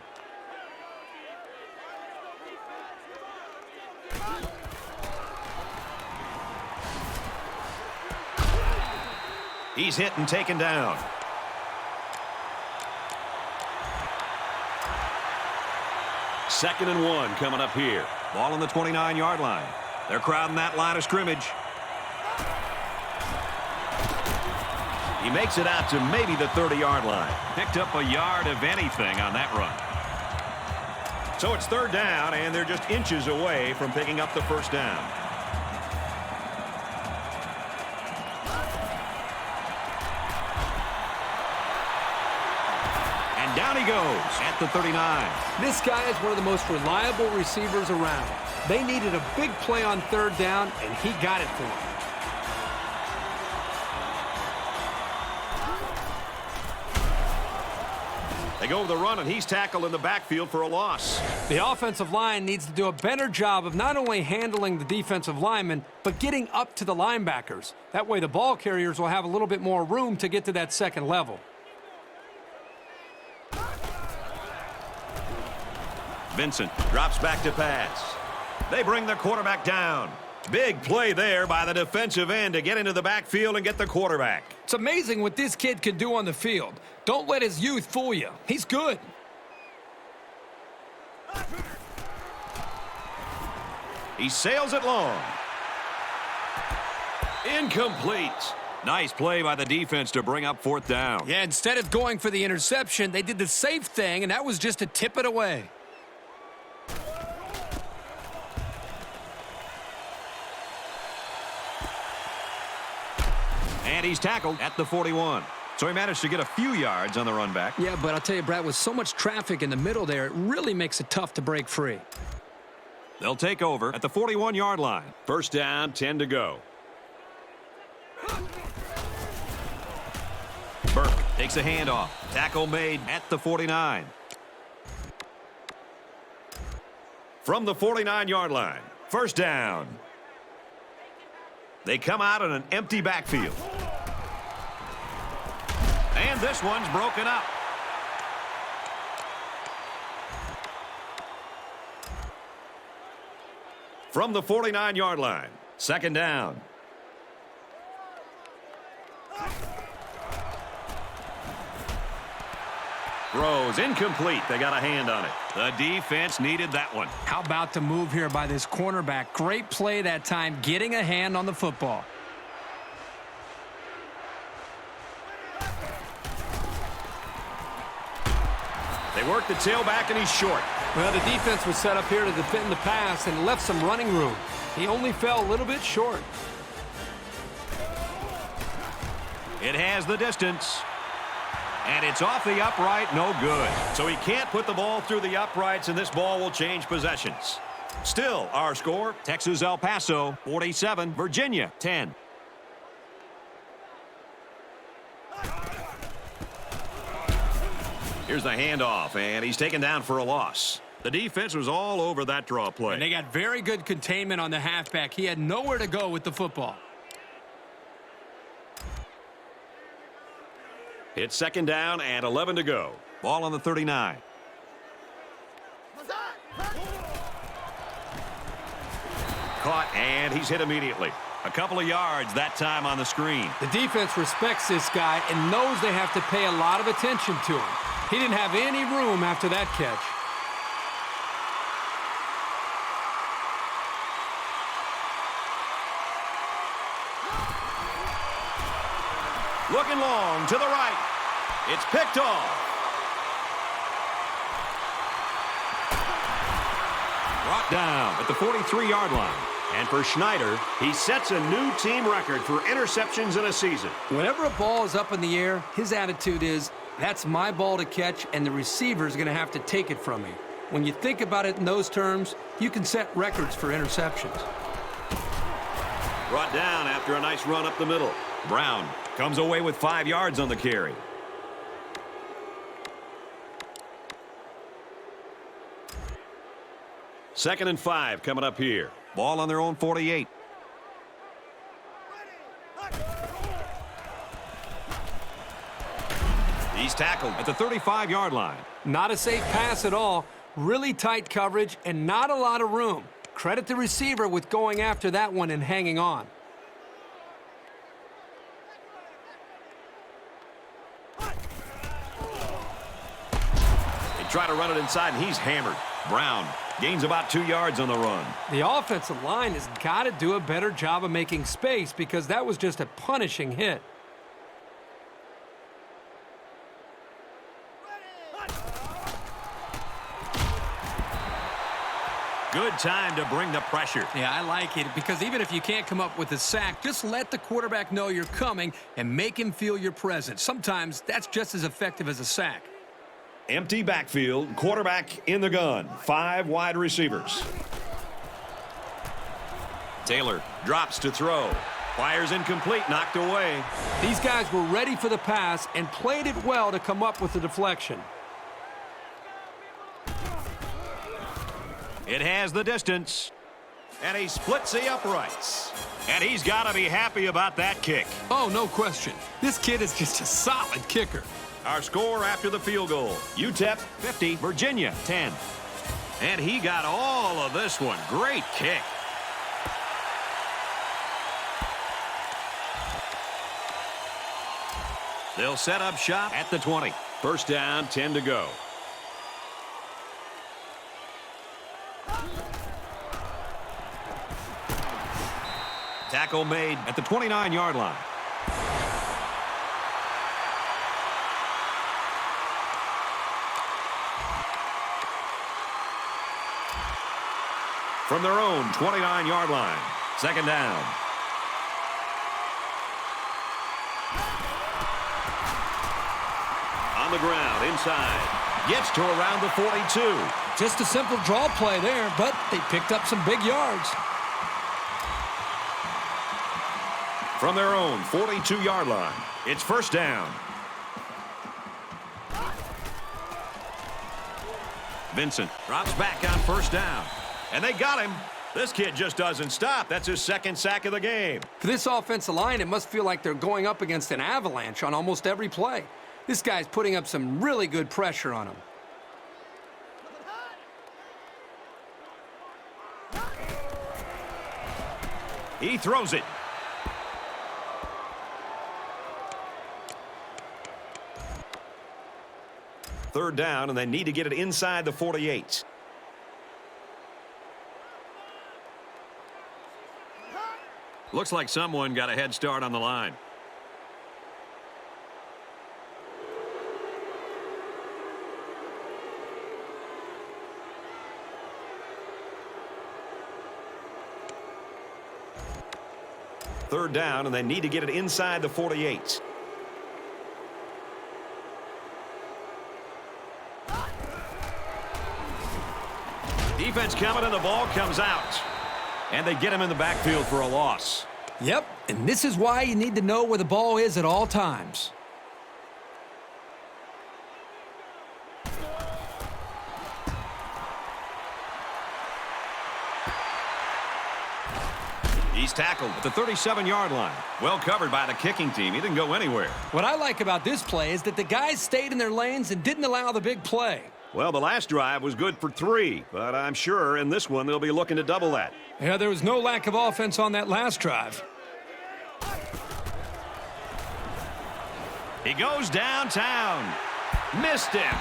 He's hit and taken down. Second and 1 coming up here. Ball on the 29-yard line. They're crowding that line of scrimmage. He makes it out to maybe the 30-yard line. Picked up a yard of anything on that run. So it's third down, and they're just inches away from picking up the first down. And down he goes at the 39. This guy is one of the most reliable receivers around. They needed a big play on third down, and he got it for them. They go with the run, and he's tackled in the backfield for a loss. The offensive line needs to do a better job of not only handling the defensive linemen, but getting up to the linebackers. That way the ball carriers will have a little bit more room to get to that second level. Vincent drops back to pass. They bring the quarterback down. Big play there by the defensive end to get into the backfield and get the quarterback. It's amazing what this kid can do on the field. Don't let his youth fool you. He's good. He sails it long. Incomplete. Nice play by the defense to bring up fourth down. Yeah, instead of going for the interception, they did the safe thing, and that was just to tip it away. And he's tackled at the 41. So he managed to get a few yards on the run back. Yeah, but I'll tell you, Brad, with so much traffic in the middle there, it really makes it tough to break free. They'll take over at the 41-yard line. First down, 10 to go. Burke takes a handoff. Tackle made at the 49. From the 49-yard line, first down. They come out in an empty backfield. And this one's broken up. From the 49-yard line, second down. Throws incomplete. They got a hand on it. The defense needed that one. How about the move here by this cornerback? Great play that time, getting a hand on the football. They work the tailback, and he's short. Well, the defense was set up here to defend the pass and left some running room. He only fell a little bit short. It has the distance. And it's off the upright, no good. So he can't put the ball through the uprights, and this ball will change possessions. Still, our score, Texas El Paso, 47, Virginia, 10. Here's the handoff, and he's taken down for a loss. The defense was all over that draw play. And they got very good containment on the halfback. He had nowhere to go with the football. It's second down and 11 to go. Ball on the 39. Caught, and he's hit immediately. A couple of yards that time on the screen. The defense respects this guy and knows they have to pay a lot of attention to him. He didn't have any room after that catch. Looking long to the right. It's picked off. Brought down at the 43-yard line. And for Schneider, he sets a new team record for interceptions in a season. Whenever a ball is up in the air, his attitude is, that's my ball to catch, and the receiver's going to have to take it from me. When you think about it in those terms, you can set records for interceptions. Brought down after a nice run up the middle. Brown comes away with 5 yards on the carry. Second and 5 coming up here. Ball on their own 48. He's tackled at the 35-yard line. Not a safe pass at all. Really tight coverage and not a lot of room. Credit the receiver with going after that one and hanging on. Try to run it inside, and he's hammered. Brown gains about 2 yards on the run. The offensive line has got to do a better job of making space because that was just a punishing hit. Good time to bring the pressure. Yeah, I like it because even if you can't come up with a sack, just let the quarterback know you're coming and make him feel your presence. Sometimes that's just as effective as a sack. Empty backfield, quarterback in the gun. 5 wide receivers. Taylor drops to throw. Fires incomplete, knocked away. These guys were ready for the pass and played it well to come up with the deflection. It has the distance. And he splits the uprights. And he's got to be happy about that kick. Oh, no question. This kid is just a solid kicker. Our score after the field goal. UTEP 50, Virginia 10. And he got all of this one. Great kick. They'll set up shop at the 20. First down, 10 to go. Tackle made at the 29-yard line. From their own 29-yard line. Second down. On the ground, inside. Gets to around the 42. Just a simple draw play there, but they picked up some big yards. From their own 42-yard line, it's first down. Vincent drops back on first down. And they got him. This kid just doesn't stop. That's his second sack of the game. For this offensive line, it must feel like they're going up against an avalanche on almost every play. This guy's putting up some really good pressure on him. He throws it. Third down, and they need to get it inside the 48. Looks like someone got a head start on the line. Third down, and they need to get it inside the 48. Defense coming, and the ball comes out. And they get him in the backfield for a loss. Yep, and this is why you need to know where the ball is at all times. He's tackled at the 37-yard line. Well covered by the kicking team. He didn't go anywhere. What I like about this play is that the guys stayed in their lanes and didn't allow the big play. Well, the last drive was good for 3, but I'm sure in this one they'll be looking to double that. Yeah, there was no lack of offense on that last drive. He goes downtown. Missed him.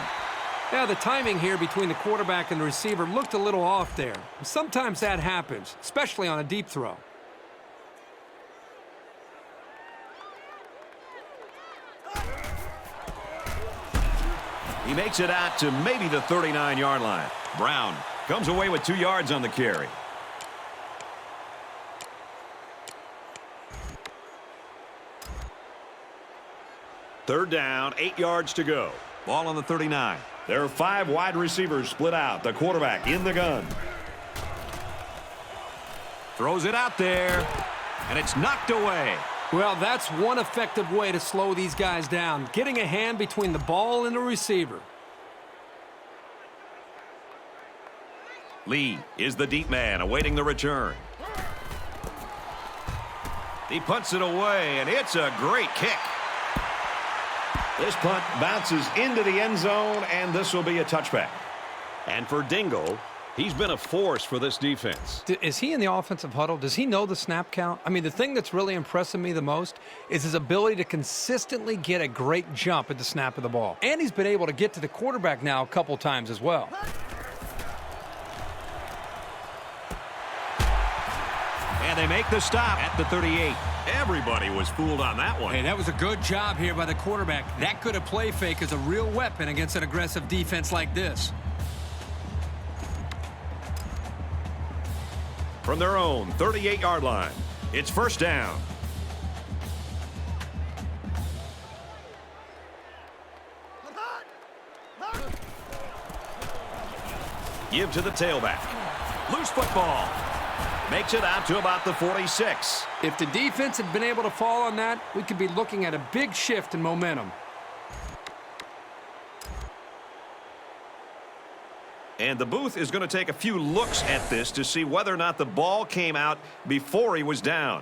Yeah, the timing here between the quarterback and the receiver looked a little off there. Sometimes that happens, especially on a deep throw. He makes it out to maybe the 39-yard line. Brown comes away with 2 yards on the carry. Third down, 8 yards to go. Ball on the 39. There are 5 wide receivers split out. The quarterback in the gun. Throws it out there, and it's knocked away. Well, that's one effective way to slow these guys down, getting a hand between the ball and the receiver. Lee is the deep man awaiting the return. He punts it away, and it's a great kick. This punt bounces into the end zone, and this will be a touchback. And for Dingle, He's been a force for this defense. Is he in the offensive huddle? Does he know the snap count? I mean, the thing that's really impressing me the most is his ability to consistently get a great jump at the snap of the ball. And he's been able to get to the quarterback now a couple times as well. And they make the stop at the 38. Everybody was fooled on that one. Hey, that was a good job here by the quarterback. That could have play fake as a real weapon against an aggressive defense like this. From their own 38-yard line, it's first down. Give to the tailback. Loose football. Makes it out to about the 46. If the defense had been able to fall on that, we could be looking at a big shift in momentum. And the booth is going to take a few looks at this to see whether or not the ball came out before he was down.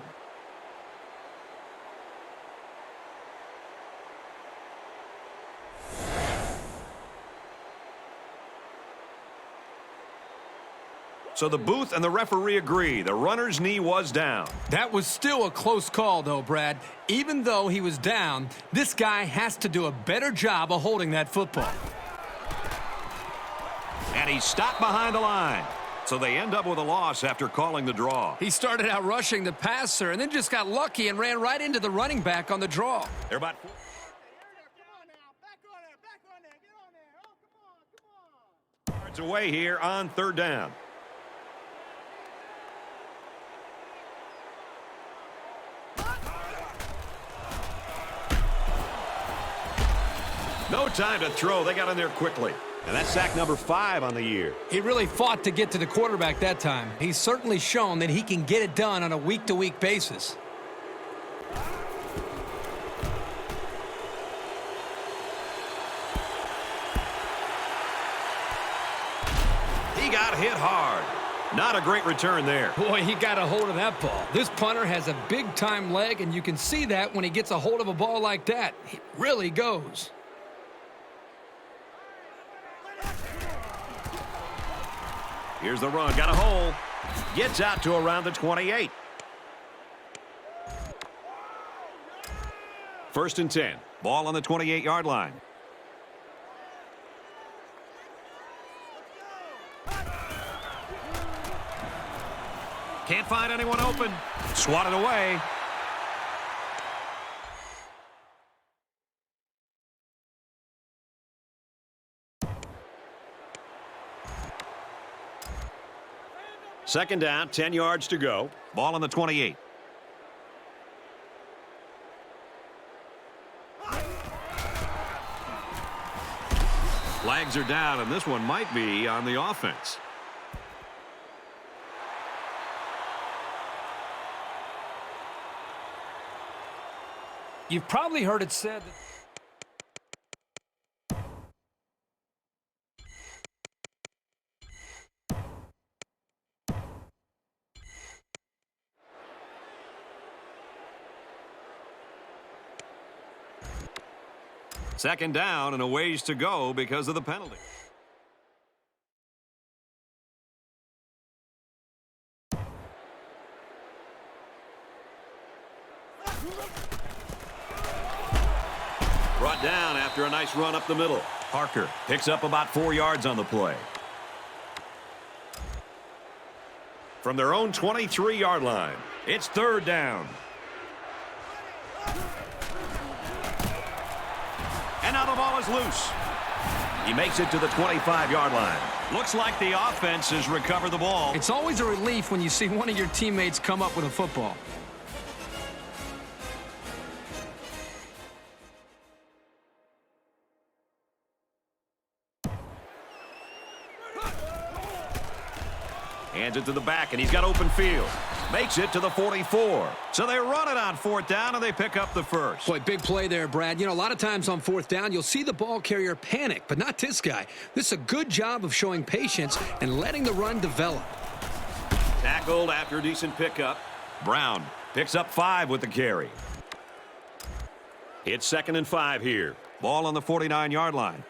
So the booth and the referee agree. The runner's knee was down. That was still a close call, though, Brad. Even though he was down, this guy has to do a better job of holding that football. And he's stopped behind the line. So they end up with a loss after calling the draw. He started out rushing the passer and then just got lucky and ran right into the running back on the draw. They're about yards away here on third down. No time to throw. They got in there quickly. And that's sack number 5 on the year. He really fought to get to the quarterback that time. He's certainly shown that he can get it done on a week-to-week basis. He got hit hard. Not a great return there. Boy, he got a hold of that ball. This punter has a big-time leg, and you can see that when he gets a hold of a ball like that. He really goes. Here's the run. Got a hole. Gets out to around the 28. First and 10. Ball on the 28-yard line. Can't find anyone open. Swatted away. Second down, 10 yards to go. Ball on the 28. Flags are down, and this one might be on the offense. You've probably heard it said that second down and a ways to go because of the penalty. Brought down after a nice run up the middle. Parker picks up about 4 yards on the play. From their own 23-yard line, it's third down. And now the ball is loose. He makes it to the 25-yard line. Looks like the offense has recovered the ball. it's always a relief when you see one of your teammates come up with a football. Hands it to the back, and he's got open field. Makes it to the 44. So they run it on fourth down, and they pick up the first. Boy, big play there, Brad. You know, a lot of times on fourth down, you'll see the ball carrier panic, but not this guy. This is a good job of showing patience and letting the run develop. Tackled after a decent pickup. Brown picks up 5 with the carry. It's second and 5 here. Ball on the 49-yard line.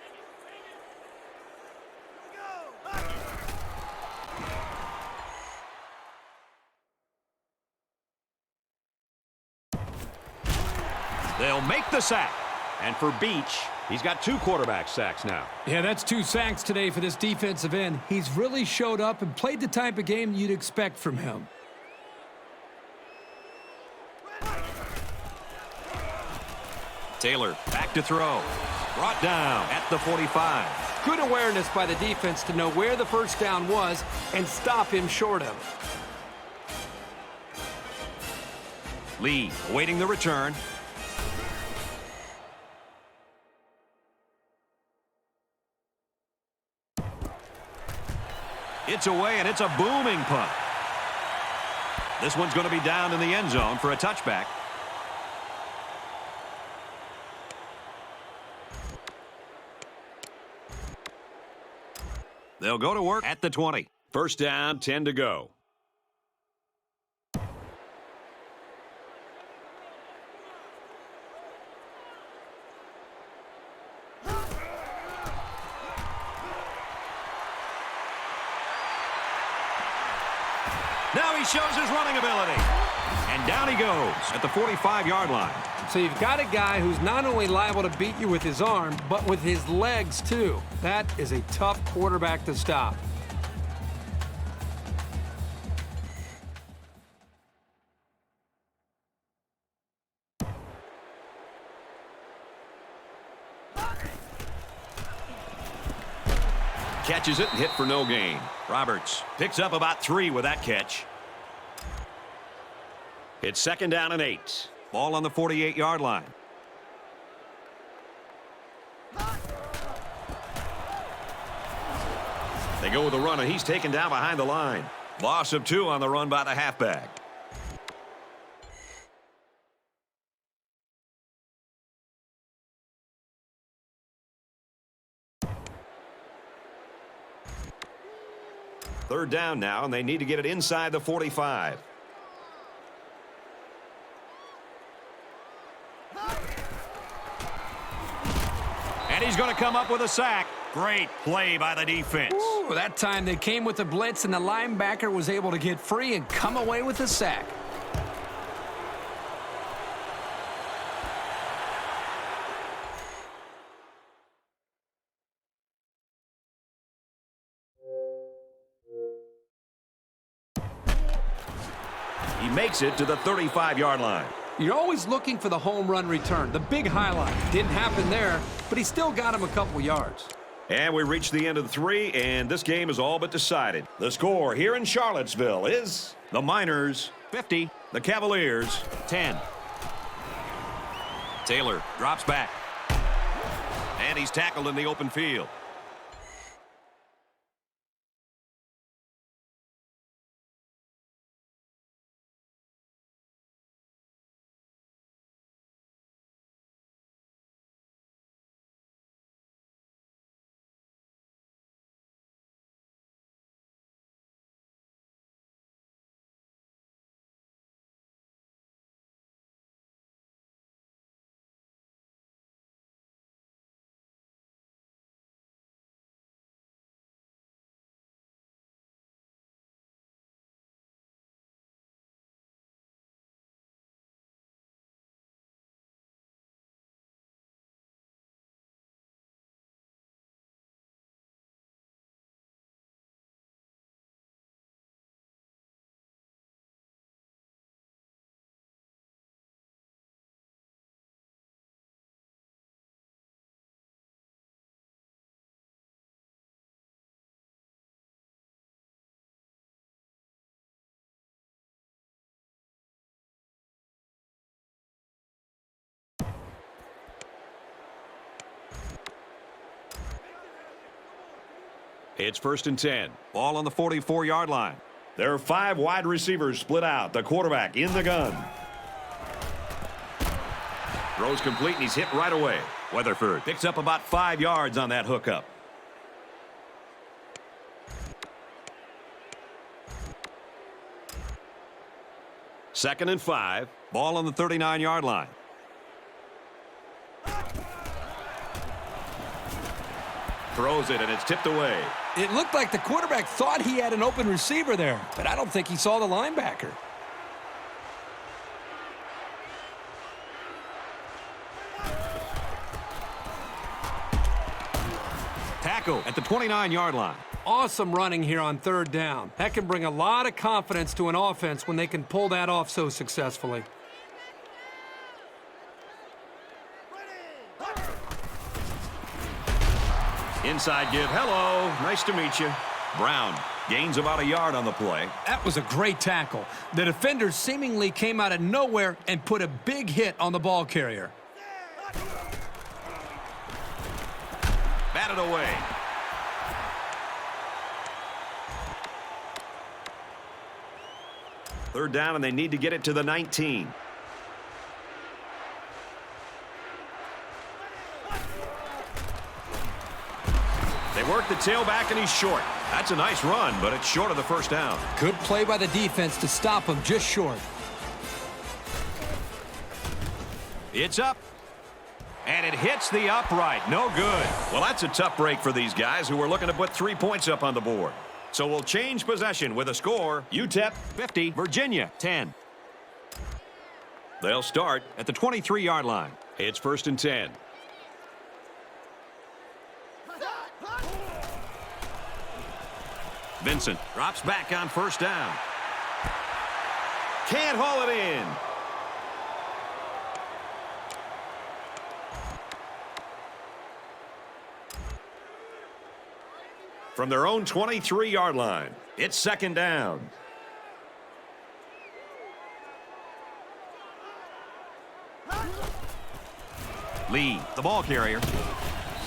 make the sack. And for Beach, he's got 2 quarterback sacks now. Yeah, that's 2 sacks today for this defensive end. He's really showed up and played the type of game you'd expect from him. Taylor back to throw. Brought down at the 45. Good awareness by the defense to know where the first down was and stop him short of it. Lee awaiting the return. It's away, and it's a booming punt. This one's going to be down in the end zone for a touchback. They'll go to work at the 20. First down, 10 to go. Now he shows his running ability. And down he goes at the 45-yard line. So you've got a guy who's not only liable to beat you with his arm, but with his legs, too. That is a tough quarterback to stop. Catches it and hit for no gain. Roberts picks up about 3 with that catch. It's second down and 8. Ball on the 48-yard line. They go with the run, and he's taken down behind the line. Loss of 2 on the run by the halfback. Third down now, and they need to get it inside the 45. And he's going to come up with a sack. Great play by the defense. Ooh, that time they came with the blitz, and the linebacker was able to get free and come away with a sack. He makes it to the 35-yard line. You're always looking for the home run return, the big highlight. Didn't happen there, but he still got him a couple yards. And we reach the end of the 3, and this game is all but decided. The score here in Charlottesville is the Miners 50, the Cavaliers 10. Taylor drops back. And he's tackled in the open field. It's first and 10. Ball on the 44-yard line. There are 5 wide receivers split out. The quarterback in the gun. Throws complete, and he's hit right away. Weatherford picks up about 5 yards on that hookup. Second and 5. Ball on the 39-yard line. Throws it, and it's tipped away. It looked like the quarterback thought he had an open receiver there, but I don't think he saw the linebacker. Tackle at the 29-yard line. Awesome running here on third down. That can bring a lot of confidence to an offense when they can pull that off so successfully. Inside give. Hello. Nice to meet you. Brown gains about a yard on the play. That was a great tackle. The defender seemingly came out of nowhere and put a big hit on the ball carrier. Batted away. Third down, and they need to get it to the 19. They work the tailback, and he's short. That's a nice run, but it's short of the first down. Good play by the defense to stop him just short. It's up. And it hits the upright. No good. Well, that's a tough break for these guys who are looking to put 3 points up on the board. So we'll change possession with a score. UTEP 50, Virginia 10. They'll start at the 23-yard line. It's 1st and 10. Vincent drops back on 1st down. Can't haul it in. From their own 23-yard line, it's 2nd down. Lee, the ball carrier.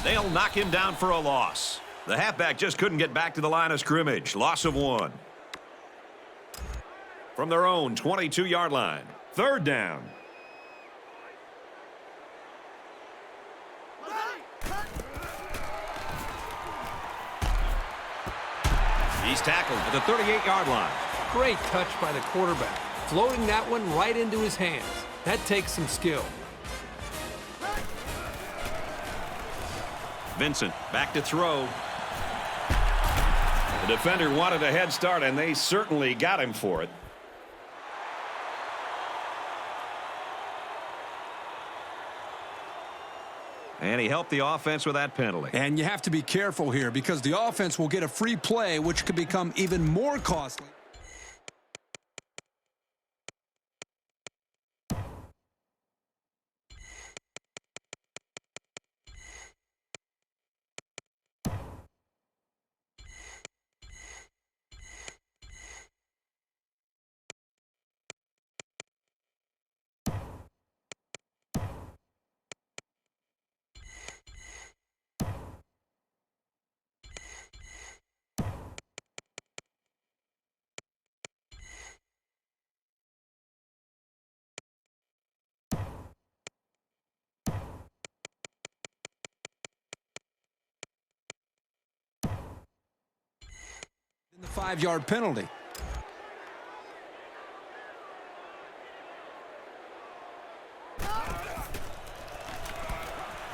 They'll knock him down for a loss. The halfback just couldn't get back to the line of scrimmage. Loss of 1. From their own 22-yard line, 3rd down. He's tackled at the 38-yard line. Great touch by the quarterback, floating that one right into his hands. That takes some skill. Vincent back to throw. The defender wanted a head start, and they certainly got him for it. And he helped the offense with that penalty. And you have to be careful here because the offense will get a free play, which could become even more costly. The 5-yard penalty.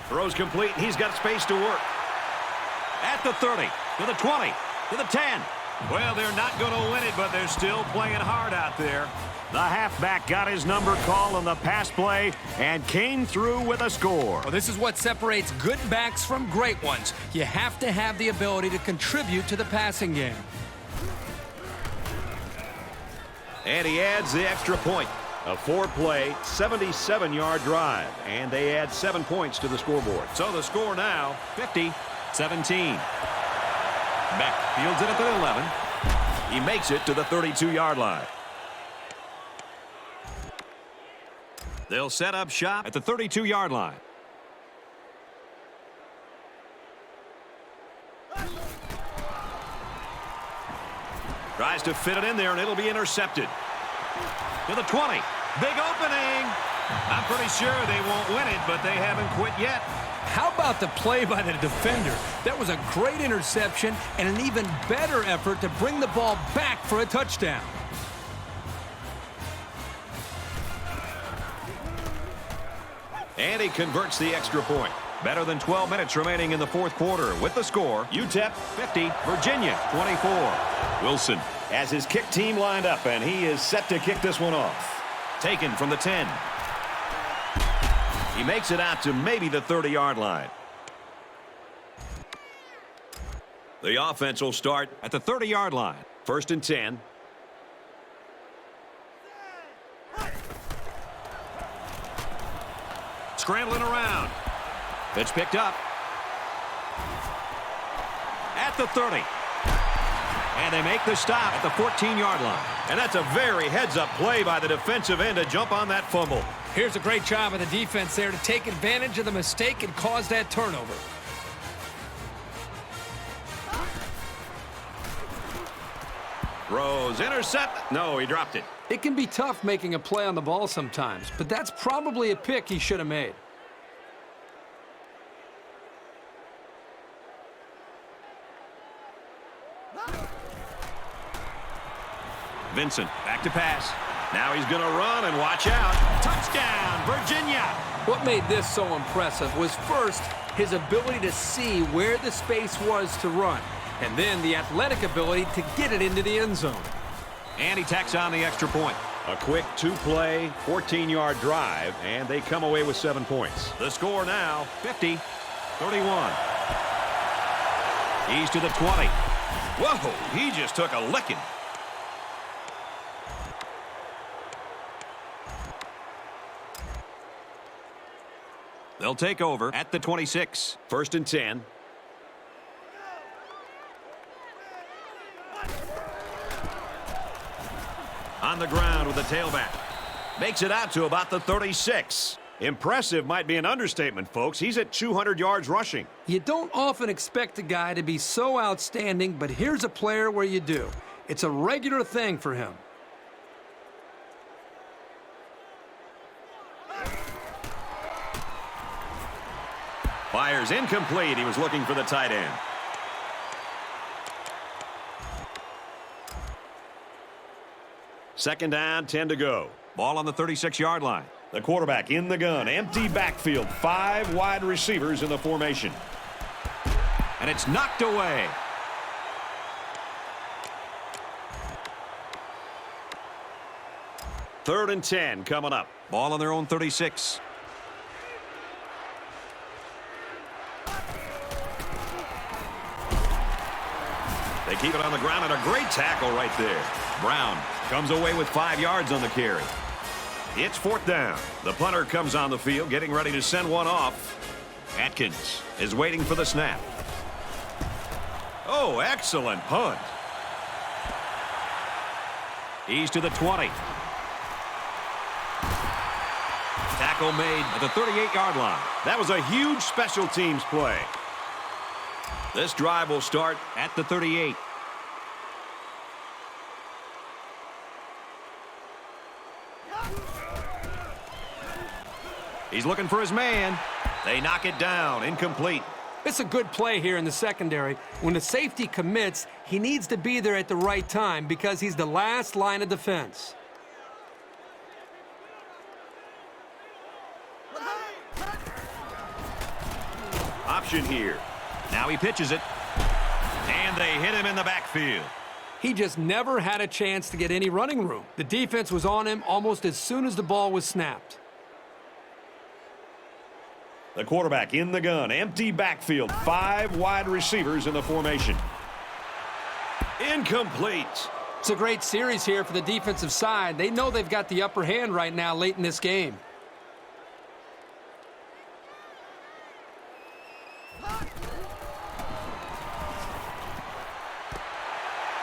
Throws complete. He's got space to work. At the 30, to the 20, to the 10. Well, they're not going to win it, but they're still playing hard out there. The halfback got his number called on the pass play and came through with a score. Well, this is what separates good backs from great ones. You have to have the ability to contribute to the passing game. And he adds the extra point. A 4-play, 77-yard drive. And they add 7 points to the scoreboard. So the score now, 50-17. Beck fields it at the 11. He makes it to the 32-yard line. They'll set up shop at the 32-yard line. Tries to fit it in there, and it'll be intercepted. To the 20. Big opening. I'm pretty sure they won't win it, but they haven't quit yet. How about the play by the defender? That was a great interception and an even better effort to bring the ball back for a touchdown. And he converts the extra point. Better than 12 minutes remaining in the 4th quarter with the score. UTEP 50, Virginia 24. Wilson has his kick team lined up, and he is set to kick this one off. Taken from the 10. He makes it out to maybe the 30-yard line. The offense will start at the 30-yard line. 1st and 10. Scrambling around. It's picked up. At the 30. And they make the stop at the 14-yard line. And that's a very heads-up play by the defensive end to jump on that fumble. Here's a great job of the defense there to take advantage of the mistake and cause that turnover. Throws, intercept. No, he dropped it. It can be tough making a play on the ball sometimes, but that's probably a pick he should have made. Vincent, back to pass. Now he's going to run and watch out. Touchdown, Virginia. What made this so impressive was first, his ability to see where the space was to run, and then the athletic ability to get it into the end zone. And he tacks on the extra point. A quick 2-play, 14-yard drive, and they come away with 7 points. The score now, 50-31. He's to the 20. Whoa, he just took a licking. They'll take over at the 26. 1st and 10. On the ground with the tailback. Makes it out to about the 36. Impressive might be an understatement, folks. He's at 200 yards rushing. You don't often expect a guy to be so outstanding, but here's a player where you do. It's a regular thing for him. Fires incomplete. He was looking for the tight end. Second down, 10 to go. Ball on the 36-yard line. The quarterback in the gun. Empty backfield. 5 wide receivers in the formation. And it's knocked away. Third and 10 coming up. Ball on their own 36. They keep it on the ground, and a great tackle right there. Brown comes away with 5 yards on the carry. It's 4th down. The punter comes on the field, getting ready to send one off. Atkins is waiting for the snap. Oh, excellent punt. He's to the 20. Tackle made at the 38-yard line. That was a huge special teams play. This drive will start at the 38. He's looking for his man. They knock it down. Incomplete. It's a good play here in the secondary. When the safety commits, he needs to be there at the right time because he's the last line of defense. Option here. Now he pitches it. And they hit him in the backfield. He just never had a chance to get any running room. The defense was on him almost as soon as the ball was snapped. The quarterback in the gun. Empty backfield. 5 wide receivers in the formation. Incomplete. It's a great series here for the defensive side. They know they've got the upper hand right now late in this game.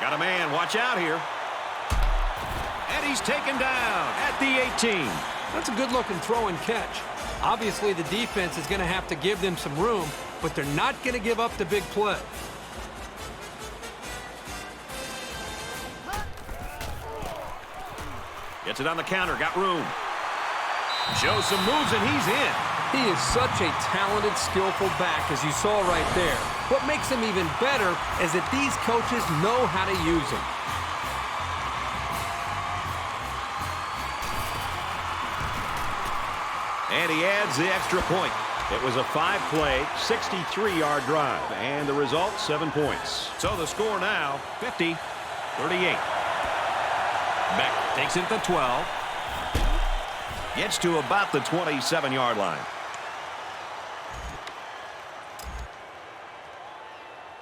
Got a man. Watch out here. And he's taken down at the 18. That's a good-looking throw and catch. Obviously, the defense is going to have to give them some room, but they're not going to give up the big play. Gets it on the counter. Got room. Shows some moves, and he's in. He is such a talented, skillful back, as you saw right there. What makes him even better is that these coaches know how to use him. And he adds the extra point. It was a 5-play, 63-yard drive, and the result, 7 points. So the score now, 50-38. Beck takes it to 12. Gets to about the 27-yard line.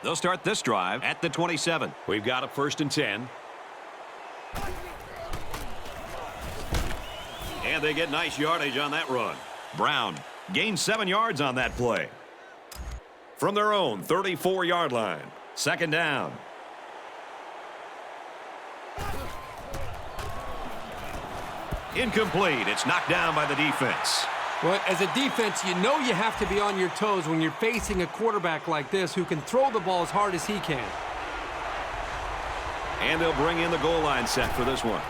They'll start this drive at the 27. We've got a 1st and 10. And they get nice yardage on that run. Brown gains 7 yards on that play. From their own 34-yard line. 2nd down. Incomplete. It's knocked down by the defense. Well, as a defense, you know you have to be on your toes when you're facing a quarterback like this who can throw the ball as hard as he can. And they'll bring in the goal line set for this one.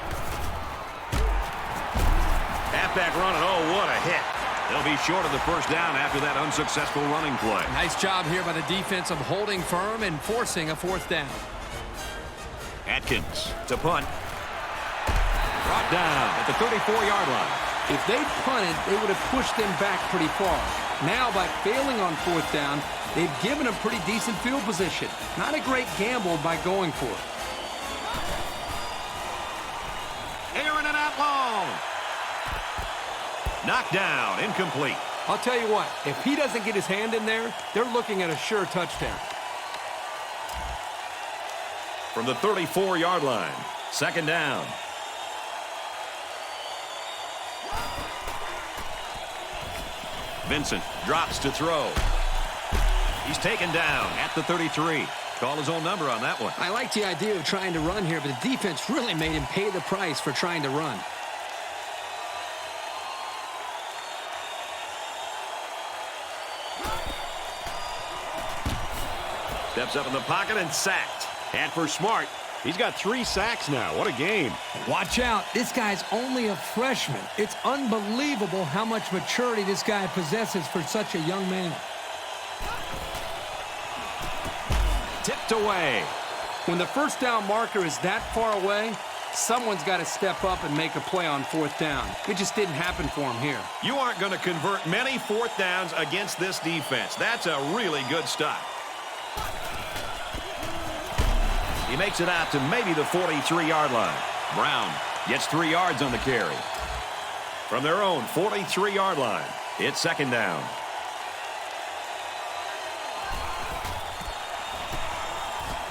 Halfback run, and oh, what a hit. They'll be short of the 1st down after that unsuccessful running play. Nice job here by the defense of holding firm and forcing a 4th down. Atkins to punt. Brought down at the 34-yard line. If they punted, they would have pushed them back pretty far. Now, by failing on 4th down, they've given them pretty decent field position. Not a great gamble by going for it. Airing it out long. Knocked down, incomplete. I'll tell you what, if he doesn't get his hand in there, they're looking at a sure touchdown. From the 34-yard line, 2nd down. Vincent drops to throw. He's taken down at the 33. Call his own number on that one. I like the idea of trying to run here, but the defense really made him pay the price for trying to run. Steps up in the pocket and sacked. And for Smart, he's got 3 sacks now. What a game. Watch out. This guy's only a freshman. It's unbelievable how much maturity this guy possesses for such a young man. Tipped away. When the 1st down marker is that far away, someone's got to step up and make a play on 4th down. It just didn't happen for him here. You aren't going to convert many 4th downs against this defense. That's a really good stop. He makes it out to maybe the 43-yard line. Brown gets 3 yards on the carry. From their own 43-yard line, it's 2nd down.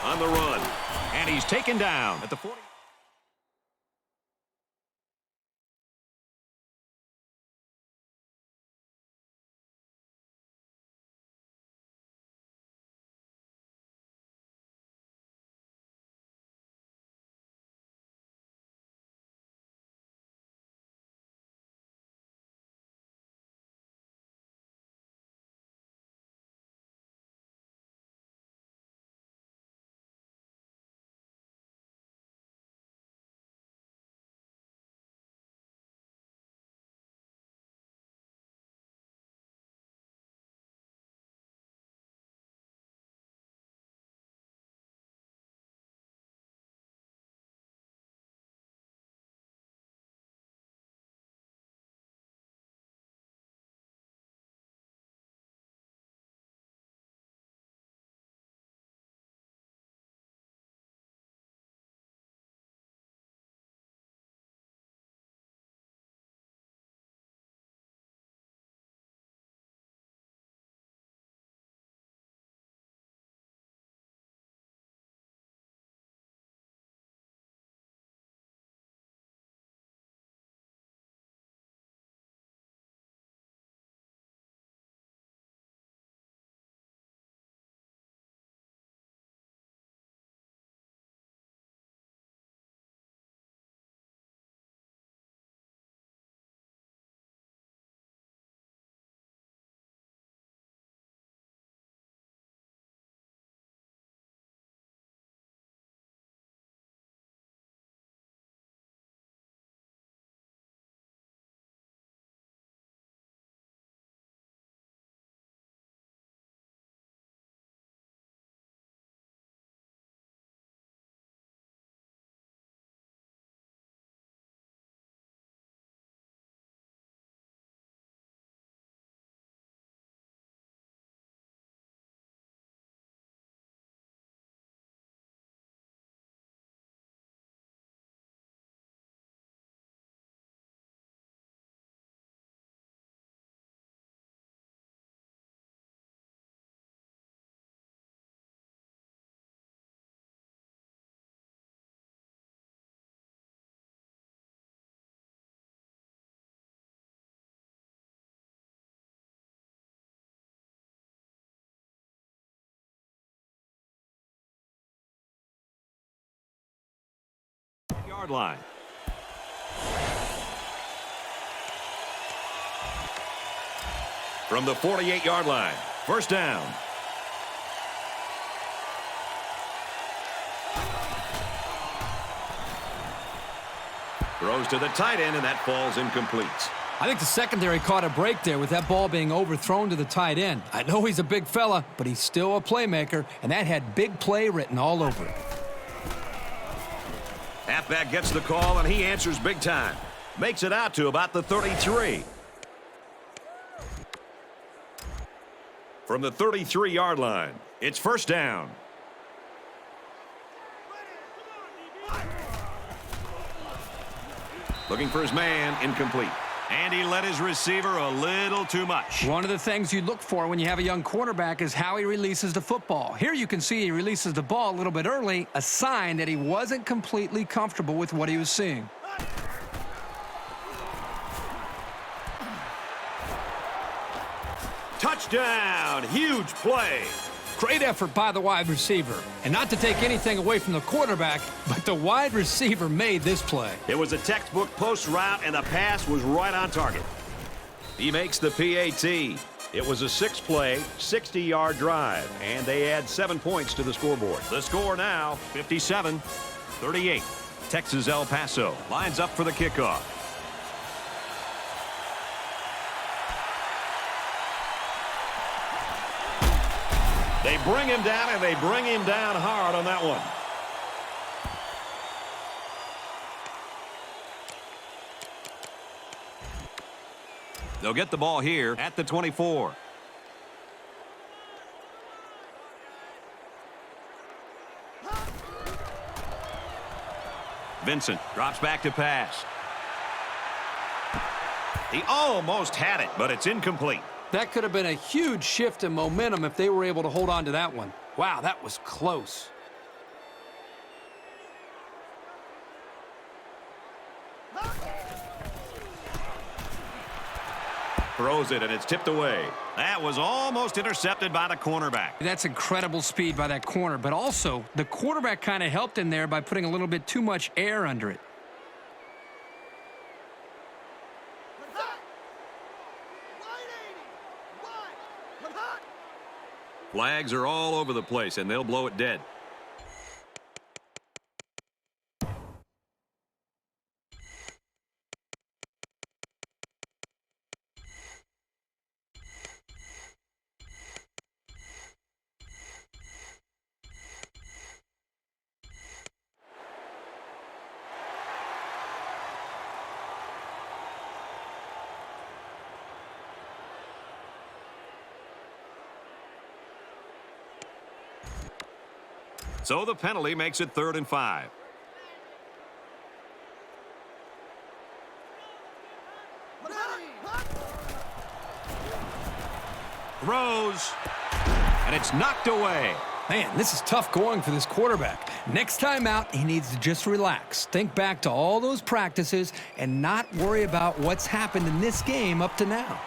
On the run, and he's taken down at the 40. Yard line. From the 48-yard line, first down. Throws to the tight end, and that falls incomplete. I think the secondary caught a break there with that ball being overthrown to the tight end. I know he's a big fella, but he's still a playmaker, and that had big play written all over it. Halfback gets the call, and he answers big time. Makes it out to about the 33. From the 33-yard line, it's first down. Looking for his man, incomplete. And he led his receiver a little too much. One of the things you look for when you have a young quarterback is how he releases the football. Here you can see he releases the ball a little bit early, a sign that he wasn't completely comfortable with what he was seeing. Touchdown! Huge play. Great effort by the wide receiver. And not to take anything away from the quarterback, but the wide receiver made this play. It was a textbook post route, and the pass was right on target. He makes the PAT. It was a 6-play, 60-yard drive, and they add 7 points to the scoreboard. The score now, 57-38. Texas El Paso lines up for the kickoff. They bring him down, and they bring him down hard on that one. They'll get the ball here at the 24. Vincent drops back to pass. He almost had it, but it's incomplete. That could have been a huge shift in momentum if they were able to hold on to that one. Wow, that was close. Throws it, and it's tipped away. That was almost intercepted by the cornerback. That's incredible speed by that corner, but also the quarterback kind of helped in there by putting a little bit too much air under it. Flags are all over the place, and they'll blow it dead. So the penalty makes it 3rd and 5. Throws, and it's knocked away. Man, this is tough going for this quarterback. Next time out, he needs to just relax. Think back to all those practices and not worry about what's happened in this game up to now.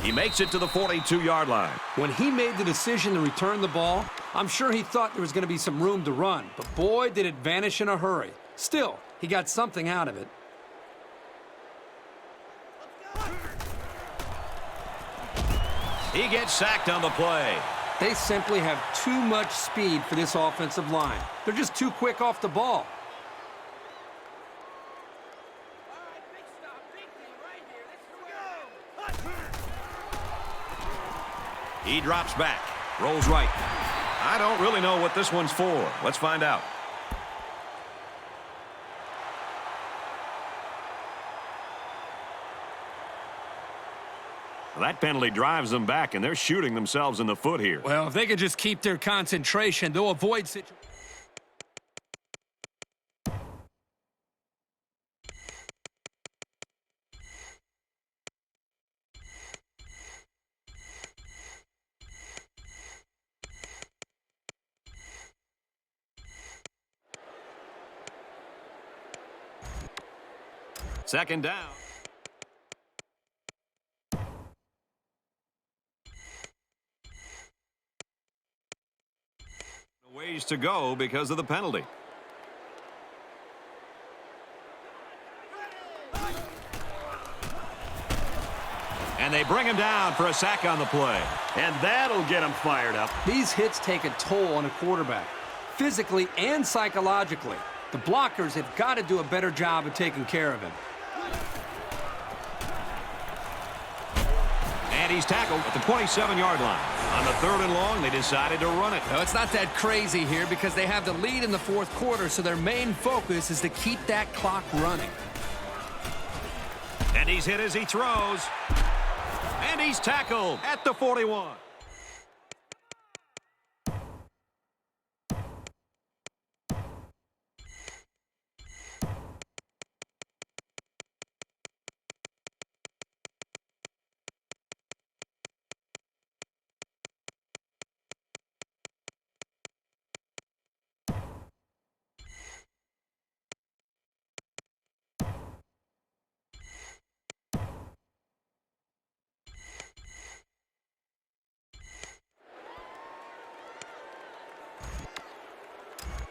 He makes it to the 42-yard line. When he made the decision to return the ball, I'm sure he thought there was going to be some room to run, but boy, did it vanish in a hurry. Still, he got something out of it. He gets sacked on the play. They simply have too much speed for this offensive line. They're just too quick off the ball. He drops back, rolls right. I don't really know what this one's for. Let's find out. Well, that penalty drives them back, and they're shooting themselves in the foot here. Well, if they could just keep their concentration, they'll avoid situations. Second down. Away ways to go because of the penalty. And they bring him down for a sack on the play. And that'll get him fired up. These hits take a toll on a quarterback, physically and psychologically. The blockers have got to do a better job of taking care of him. And he's tackled at the 27-yard line. On the 3rd and long, they decided to run it. No, it's not that crazy here because they have the lead in the 4th quarter, so their main focus is to keep that clock running. And he's hit as he throws. And he's tackled at the 41.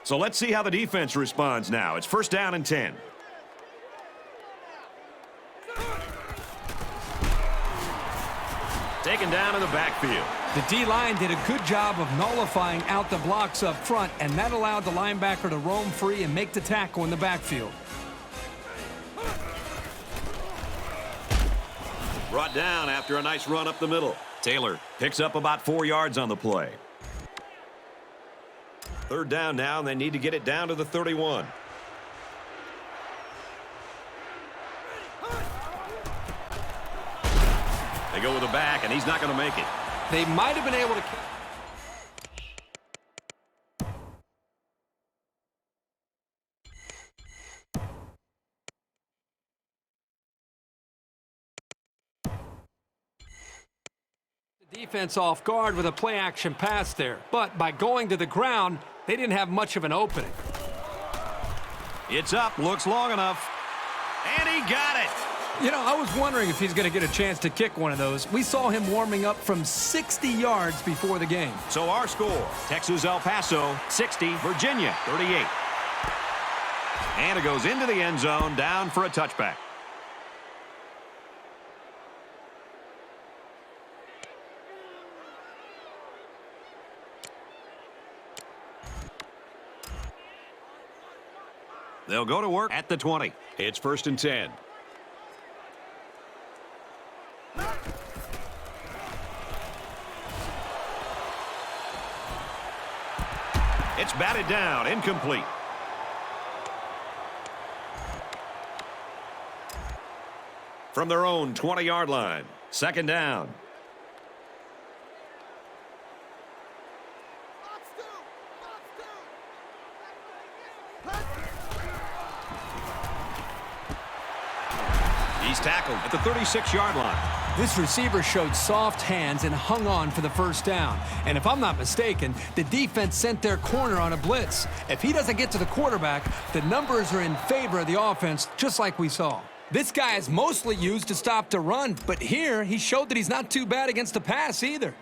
So let's see how the defense responds now. It's 1st down and 10. Taken down in the backfield. The D-line did a good job of nullifying out the blocks up front, and that allowed the linebacker to roam free and make the tackle in the backfield. Brought down after a nice run up the middle. Taylor picks up about 4 yards on the play. 3rd down now, and they need to get it down to the 31. They go with the back, and he's not going to make it. They might have been able to... defense off guard with a play-action pass there. But by going to the ground, they didn't have much of an opening. It's up, looks long enough, and he got it. You know, I was wondering if he's going to get a chance to kick one of those. We saw him warming up from 60 yards before the game. So our score, Texas El Paso, 60, Virginia, 38. And it goes into the end zone, down for a touchback. They'll go to work at the 20. It's 1st and 10. It's batted down, incomplete. From their own 20-yard line, 2nd down. He's tackled at the 36-yard line. This receiver showed soft hands and hung on for the 1st down. And if I'm not mistaken, the defense sent their corner on a blitz. If he doesn't get to the quarterback, the numbers are in favor of the offense, just like we saw. This guy is mostly used to stop the run, but here he showed that he's not too bad against the pass either.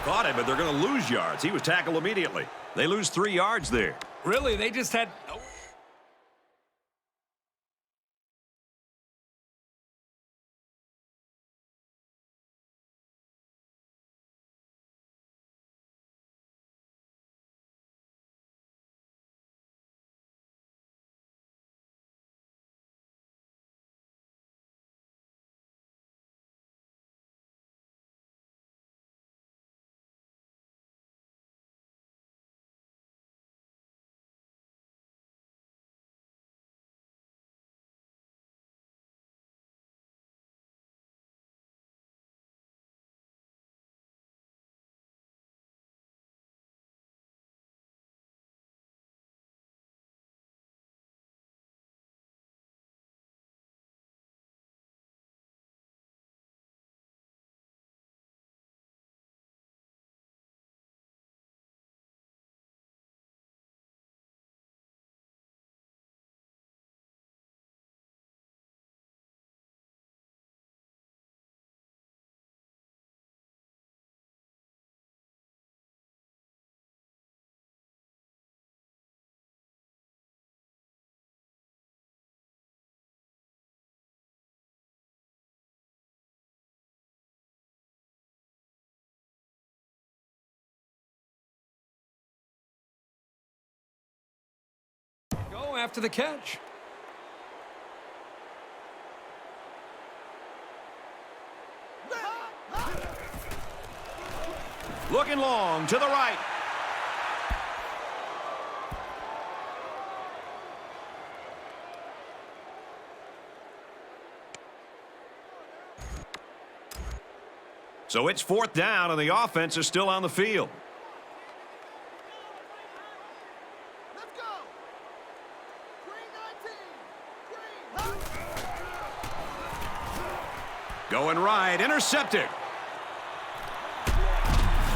Caught him, but they're going to lose yards. He was tackled immediately. They lose 3 yards there. Really, they just had... after the catch. Looking long to the right. So it's 4th down, and the offense is still on the field. Let's go. Green 19. Green. Going right, intercepted.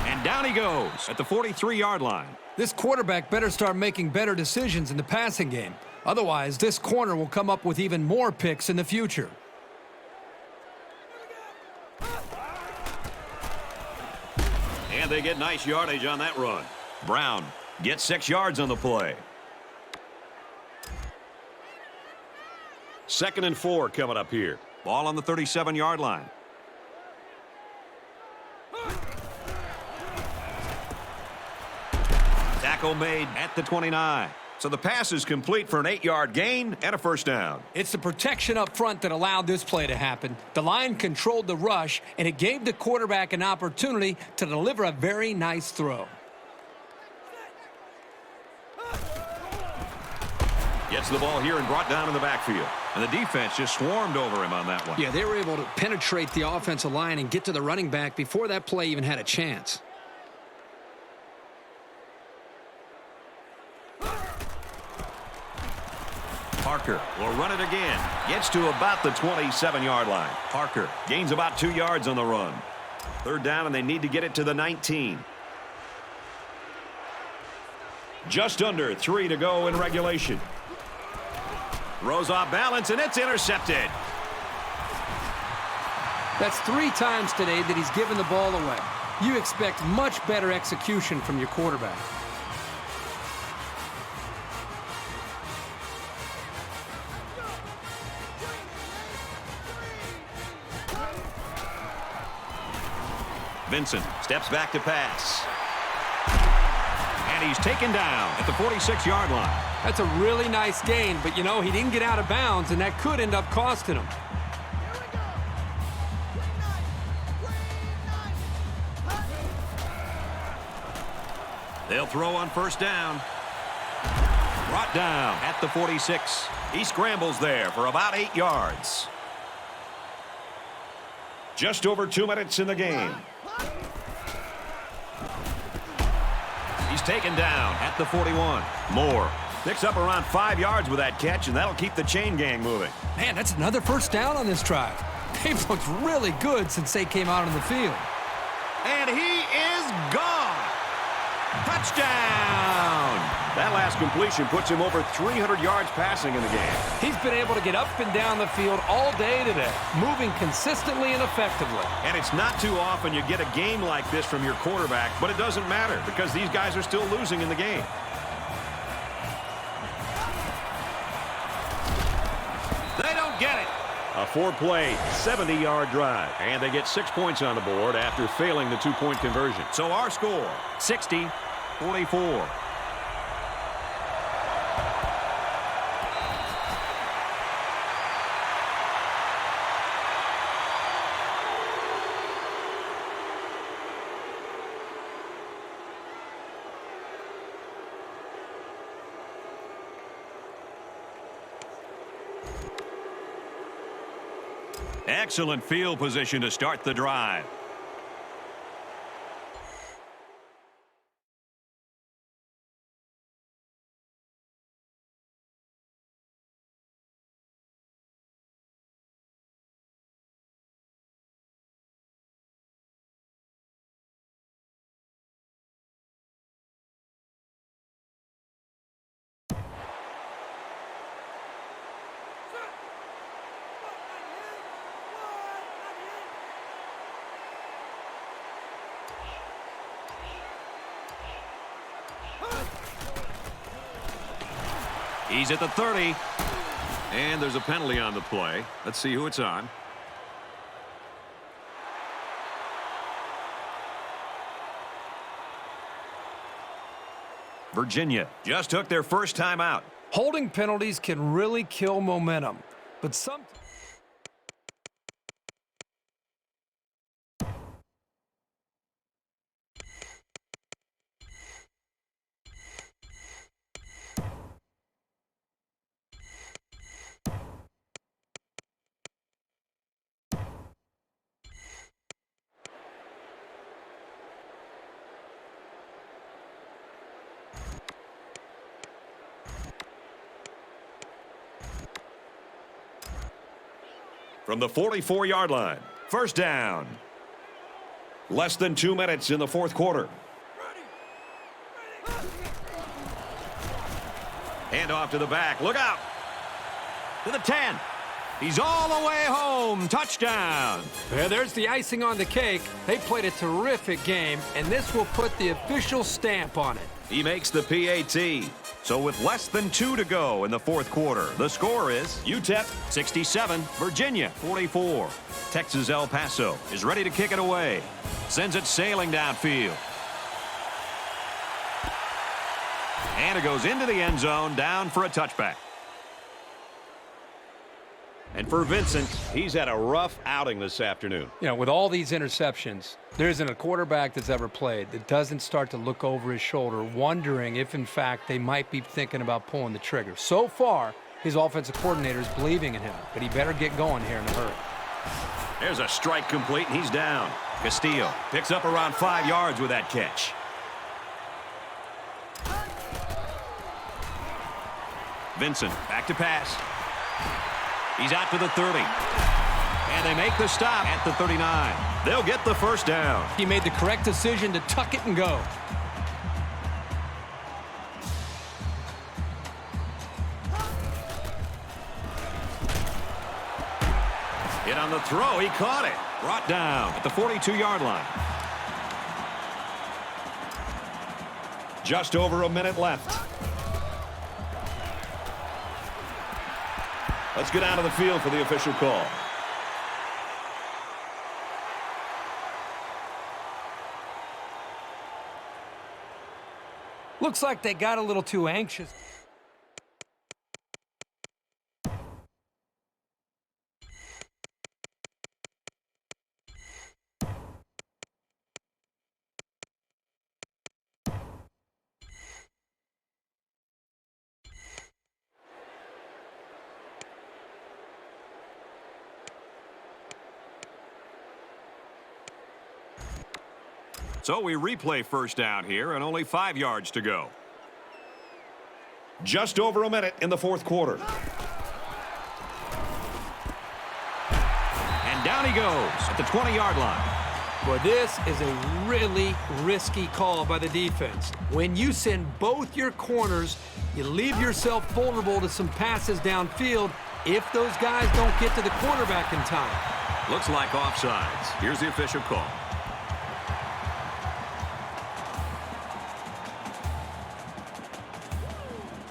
And down he goes at the 43-yard line. This quarterback better start making better decisions in the passing game. Otherwise, this corner will come up with even more picks in the future. And they get nice yardage on that run. Brown gets 6 yards on the play. 2nd and 4 coming up here. Ball on the 37-yard line. Tackle made at the 29. So the pass is complete for an 8-yard gain and a 1st down. It's the protection up front that allowed this play to happen. The line controlled the rush, and it gave the quarterback an opportunity to deliver a very nice throw. Gets the ball here and brought down in the backfield. And the defense just swarmed over him on that one. Yeah, they were able to penetrate the offensive line and get to the running back before that play even had a chance. Parker will run it again. Gets to about the 27-yard line. Parker gains about 2 yards on the run. 3rd down, and they need to get it to the 19. Just under 3 to go in regulation. Throws off balance, and it's intercepted. That's 3 times today that he's given the ball away. You expect much better execution from your quarterback. Vincent steps back to pass. And he's taken down at the 46-yard line. That's a really nice gain, but, you know, he didn't get out of bounds, and that could end up costing him. They'll throw on 1st down. Brought down at the 46. He scrambles there for about 8 yards. Just over 2 minutes in the game. He's taken down at the 41. Moore picks up around 5 yards with that catch, and that'll keep the chain gang moving. Man, that's another 1st down on this drive. They've looked really good since they came out on the field. And he is gone. Touchdown! That last completion puts him over 300 yards passing in the game. He's been able to get up and down the field all day today, moving consistently and effectively. And it's not too often you get a game like this from your quarterback, but it doesn't matter because these guys are still losing in the game. They don't get it. A 4-play, 70-yard drive. And they get 6 points on the board after failing the 2-point conversion. So our score, 60-44. Excellent field position to start the drive. He's at the 30. And there's a penalty on the play. Let's see who it's on. Virginia just took their first time out. Holding penalties can really kill momentum, but sometimes... From the 44-yard line, first down. Less than 2 minutes in the fourth quarter. Hand off to the back. Look out. To the 10. He's all the way home. Touchdown. Yeah, there's the icing on the cake. They played a terrific game, and this will put the official stamp on it. He makes the PAT. So with less than 2 to go in the fourth quarter, the score is UTEP 67, Virginia 44. Texas El Paso is ready to kick it away. Sends it sailing downfield. And it goes into the end zone, down for a touchback. And for Vincent, he's had a rough outing this afternoon. You know, with all these interceptions, there isn't a quarterback that's ever played that doesn't start to look over his shoulder, wondering if, in fact, they might be thinking about pulling the trigger. So far, his offensive coordinator is believing in him, but he better get going here in a hurry. There's a strike complete, and he's down. Castillo picks up around 5 yards with that catch. Vincent back to pass. He's out to the 30. And they make the stop at the 39. They'll get the first down. He made the correct decision to tuck it and go. Hit on the throw. He caught it. Brought down at the 42-yard line. Just over a minute left. Let's get out of the field for the official call. Looks like they got a little too anxious. So we replay first down here and only 5 yards to go. Just over a minute in the fourth quarter. And down he goes at the 20-yard line. Well, this is a really risky call by the defense. When you send both your corners, you leave yourself vulnerable to some passes downfield if those guys don't get to the quarterback in time. Looks like offsides. Here's the official call.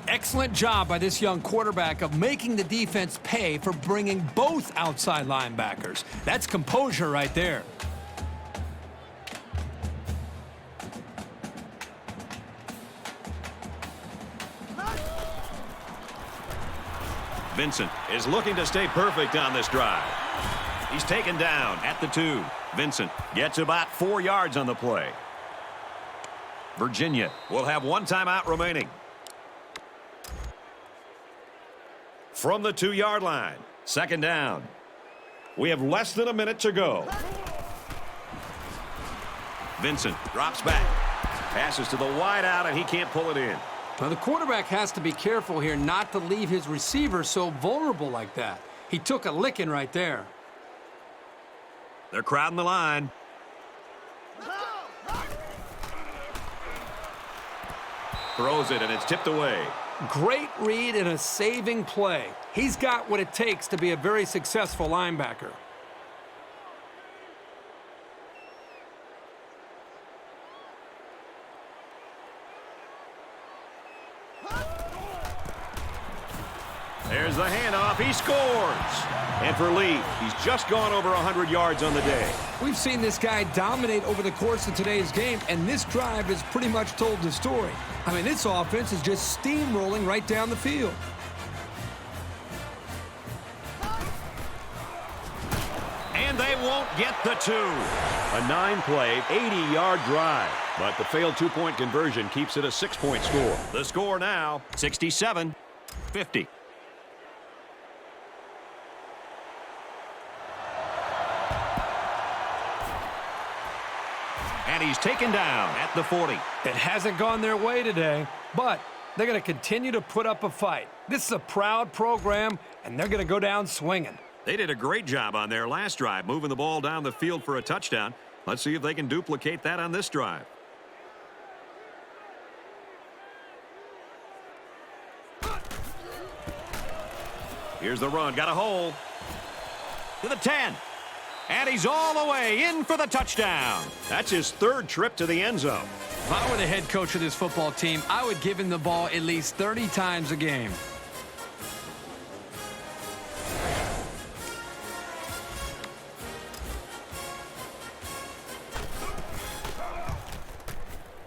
Excellent job by this young quarterback of making the defense pay for bringing both outside linebackers. That's composure right there. Vincent is looking to stay perfect on this drive. He's taken down at the 2. Vincent gets about 4 yards on the play. Virginia will have 1 timeout remaining. From the 2-yard line, second down. We have less than a minute to go. Vincent drops back. Passes to the wide out, and he can't pull it in. Now, the quarterback has to be careful here not to leave his receiver so vulnerable like that. He took a licking right there. They're crowding the line. Throws it, and it's tipped away. Great read and a saving play. He's got what it takes to be a very successful linebacker. There's Here's the handoff. He scores. And for Lee, he's just gone over 100 yards on the day. We've seen this guy dominate over the course of today's game, and this drive has pretty much told the story. I mean, this offense is just steamrolling right down the field. And they won't get the two. A 9-play, 80-yard drive. But the failed two-point conversion keeps it a 6-point score. The score now, 67-50. And he's taken down at the 40. It hasn't gone their way today, but they're going to continue to put up a fight. This is a proud program, and they're going to go down swinging. They did a great job on their last drive, moving the ball down the field for a touchdown. Let's see if they can duplicate that on this drive. Here's the run. Got a hole. To the 10. And he's all the way in for the touchdown. That's his third trip to the end zone. If I were the head coach of this football team, I would give him the ball at least 30 times a game.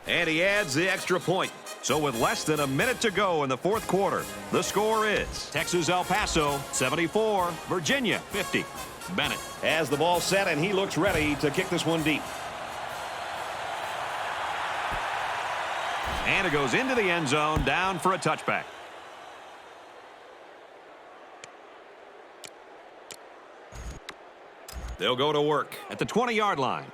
And he adds the extra point. So with less than a minute to go in the fourth quarter, the score is Texas-El Paso 74, Virginia 50. Bennett has the ball set, and he looks ready to kick this one deep. And it goes into the end zone, down for a touchback. They'll go to work at the 20-yard line.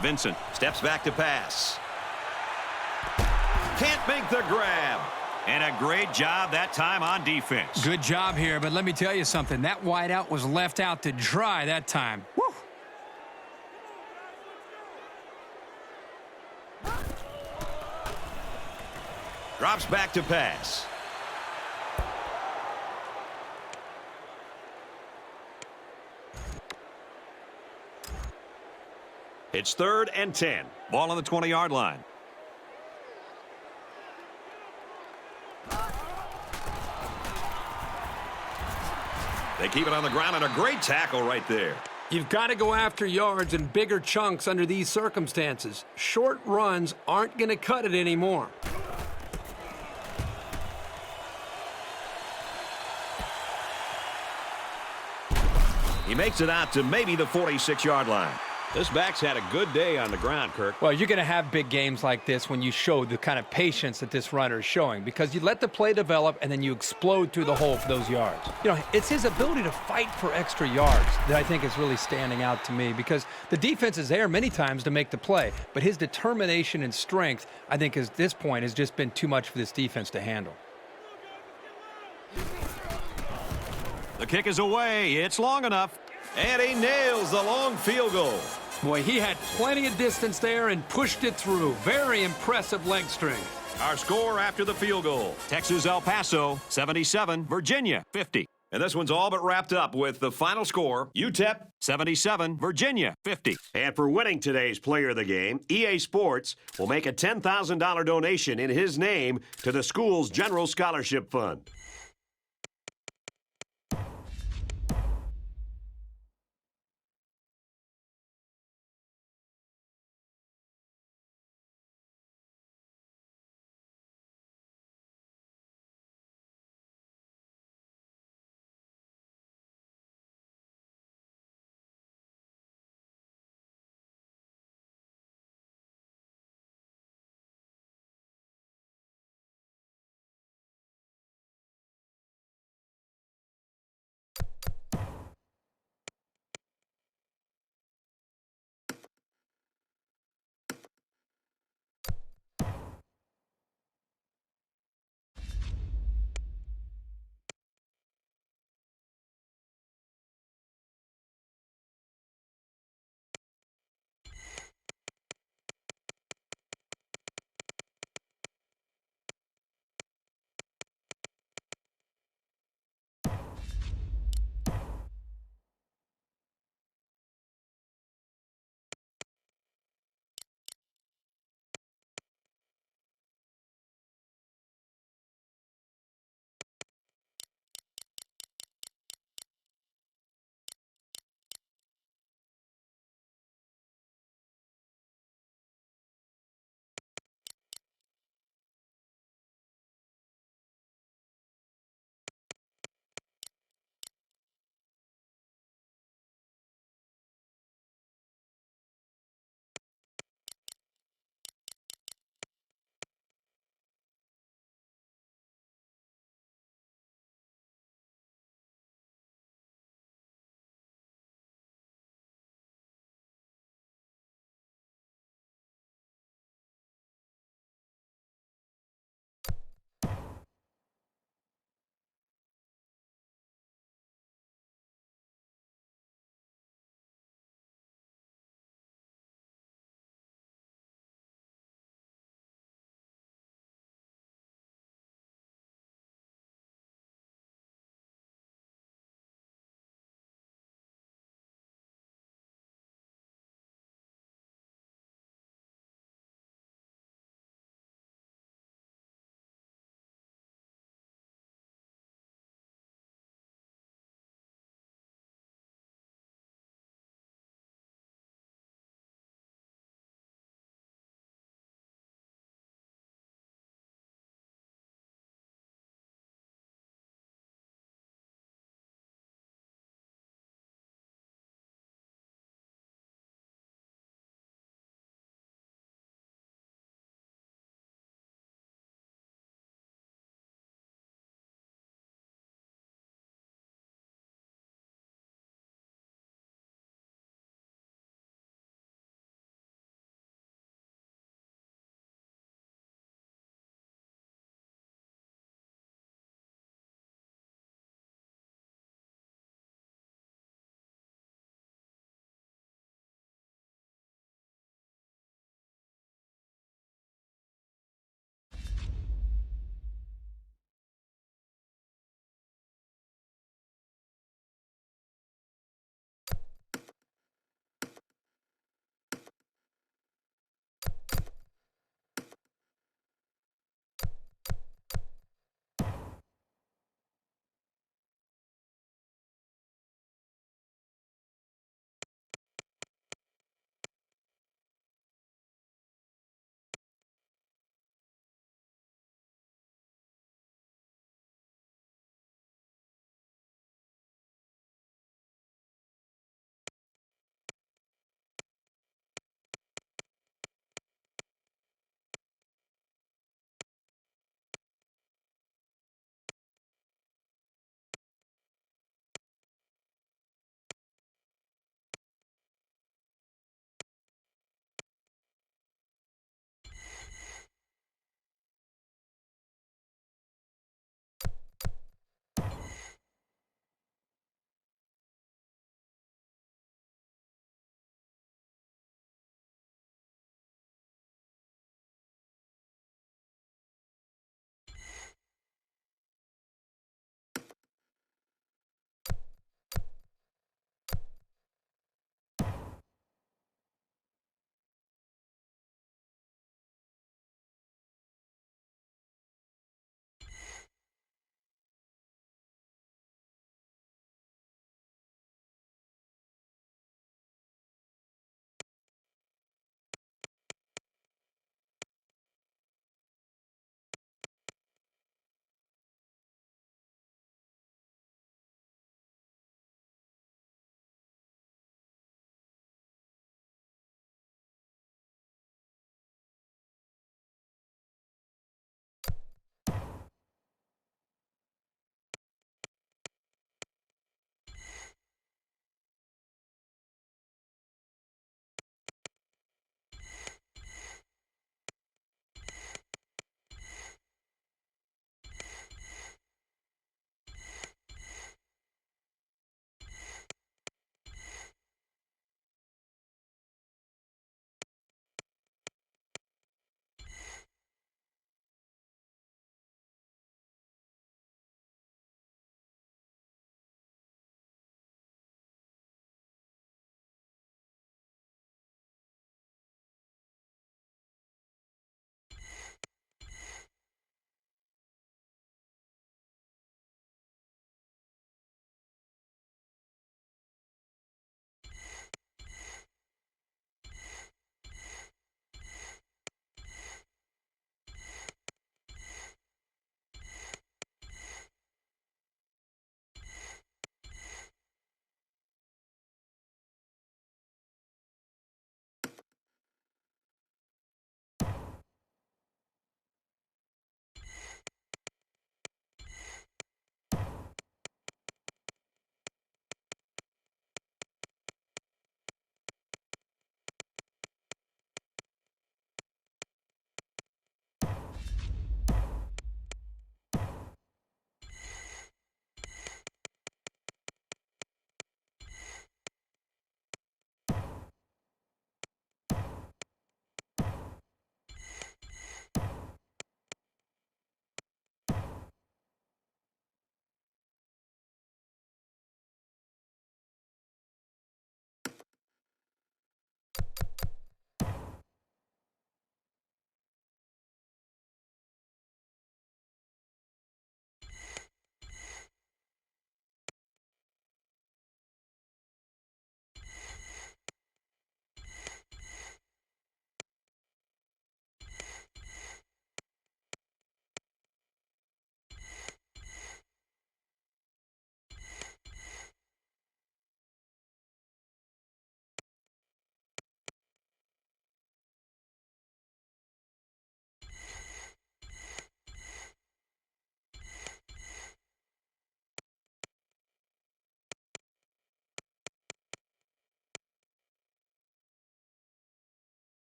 Vincent steps back to pass. Can't make the grab. And a great job that time on defense. Good job here, but let me tell you something. That wideout was left out to dry that time. Woo! Drops back to pass. It's 3rd and 10. Ball on the 20-yard line. They keep it on the ground, and a great tackle right there. You've got to go after yards in bigger chunks under these circumstances. Short runs aren't going to cut it anymore. He makes it out to maybe the 46-yard line. This back's had a good day on the ground, Kirk. Well, you're going to have big games like this when you show the kind of patience that this runner is showing, because you let the play develop and then you explode through the hole for those yards. You know, it's his ability to fight for extra yards that I think is really standing out to me, because the defense is there many times to make the play, but his determination and strength, I think, at this point has just been too much for this defense to handle. The kick is away. It's long enough. And he nails the long field goal. Boy, he had plenty of distance there and pushed it through. Very impressive leg strength. Our score after the field goal. Texas-El Paso 77, Virginia 50. And this one's all but wrapped up with the final score. UTEP 77, Virginia 50. And for winning today's Player of the Game, EA Sports will make a $10,000 donation in his name to the school's General Scholarship Fund.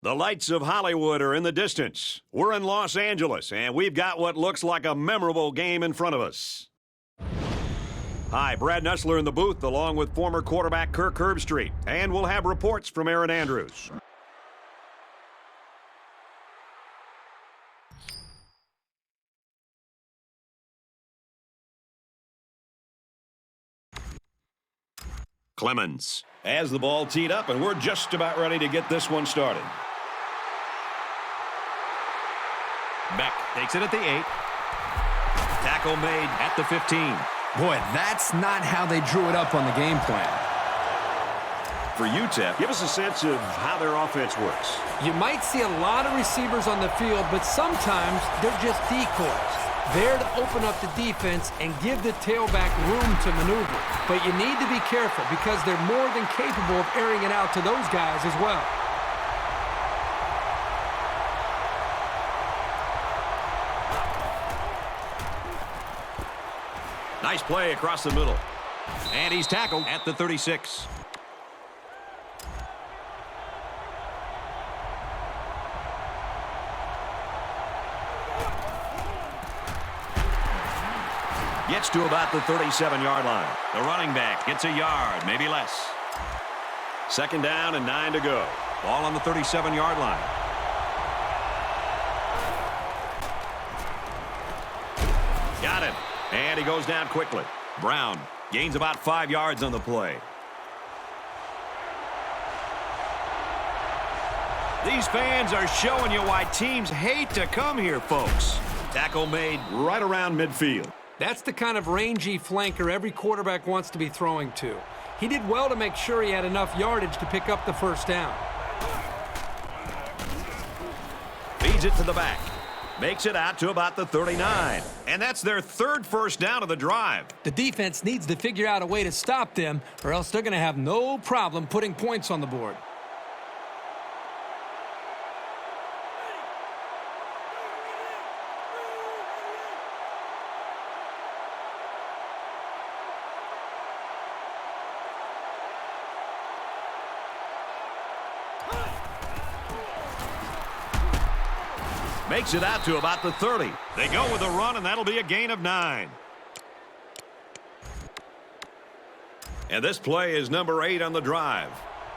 The lights of Hollywood are in the distance. We're in Los Angeles, and we've got what looks like a memorable game in front of us. Hi, Brad Nussler in the booth, along with former quarterback Kirk Herbstreit, and we'll have reports from Aaron Andrews. Clemens has the ball teed up, and we're just about ready to get this one started. Beck takes it at the 8. Tackle made at the 15. Boy, that's not how they drew it up on the game plan. For UTEP, give us a sense of how their offense works. You might see a lot of receivers on the field, but sometimes they're just decoys. There to open up the defense and give the tailback room to maneuver. But you need to be careful because they're more than capable of airing it out to those guys as well. Nice play across the middle. And he's tackled at the 36. Gets to about the 37-yard line. The running back gets a yard, maybe less. Second down and 9 to go. Ball on the 37-yard line. Got it. And he goes down quickly. Brown gains about 5 yards on the play. These fans are showing you why teams hate to come here, folks. Tackle made right around midfield. That's the kind of rangy flanker every quarterback wants to be throwing to. He did well to make sure he had enough yardage to pick up the first down. Feeds it to the back. Makes it out to about the 39. And that's their third first down of the drive. The defense needs to figure out a way to stop them, or else they're going to have no problem putting points on the board. Makes it out to about the 30. They go with a run, and that'll be a gain of 9. And this play is number 8 on the drive.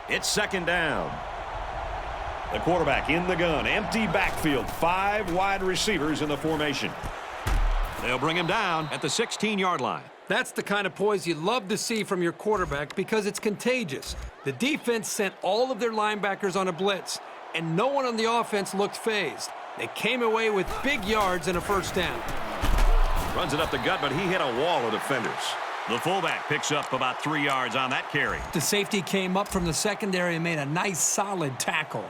It's second down. The quarterback in the gun. Empty backfield. 5 wide receivers in the formation. They'll bring him down at the 16-yard line. That's the kind of poise you love to see from your quarterback because it's contagious. The defense sent all of their linebackers on a blitz, and no one on the offense looked phased. They came away with big yards and a first down. Runs it up the gut, but he hit a wall of defenders. The fullback picks up about 3 yards on that carry. The safety came up from the secondary and made a nice, solid tackle.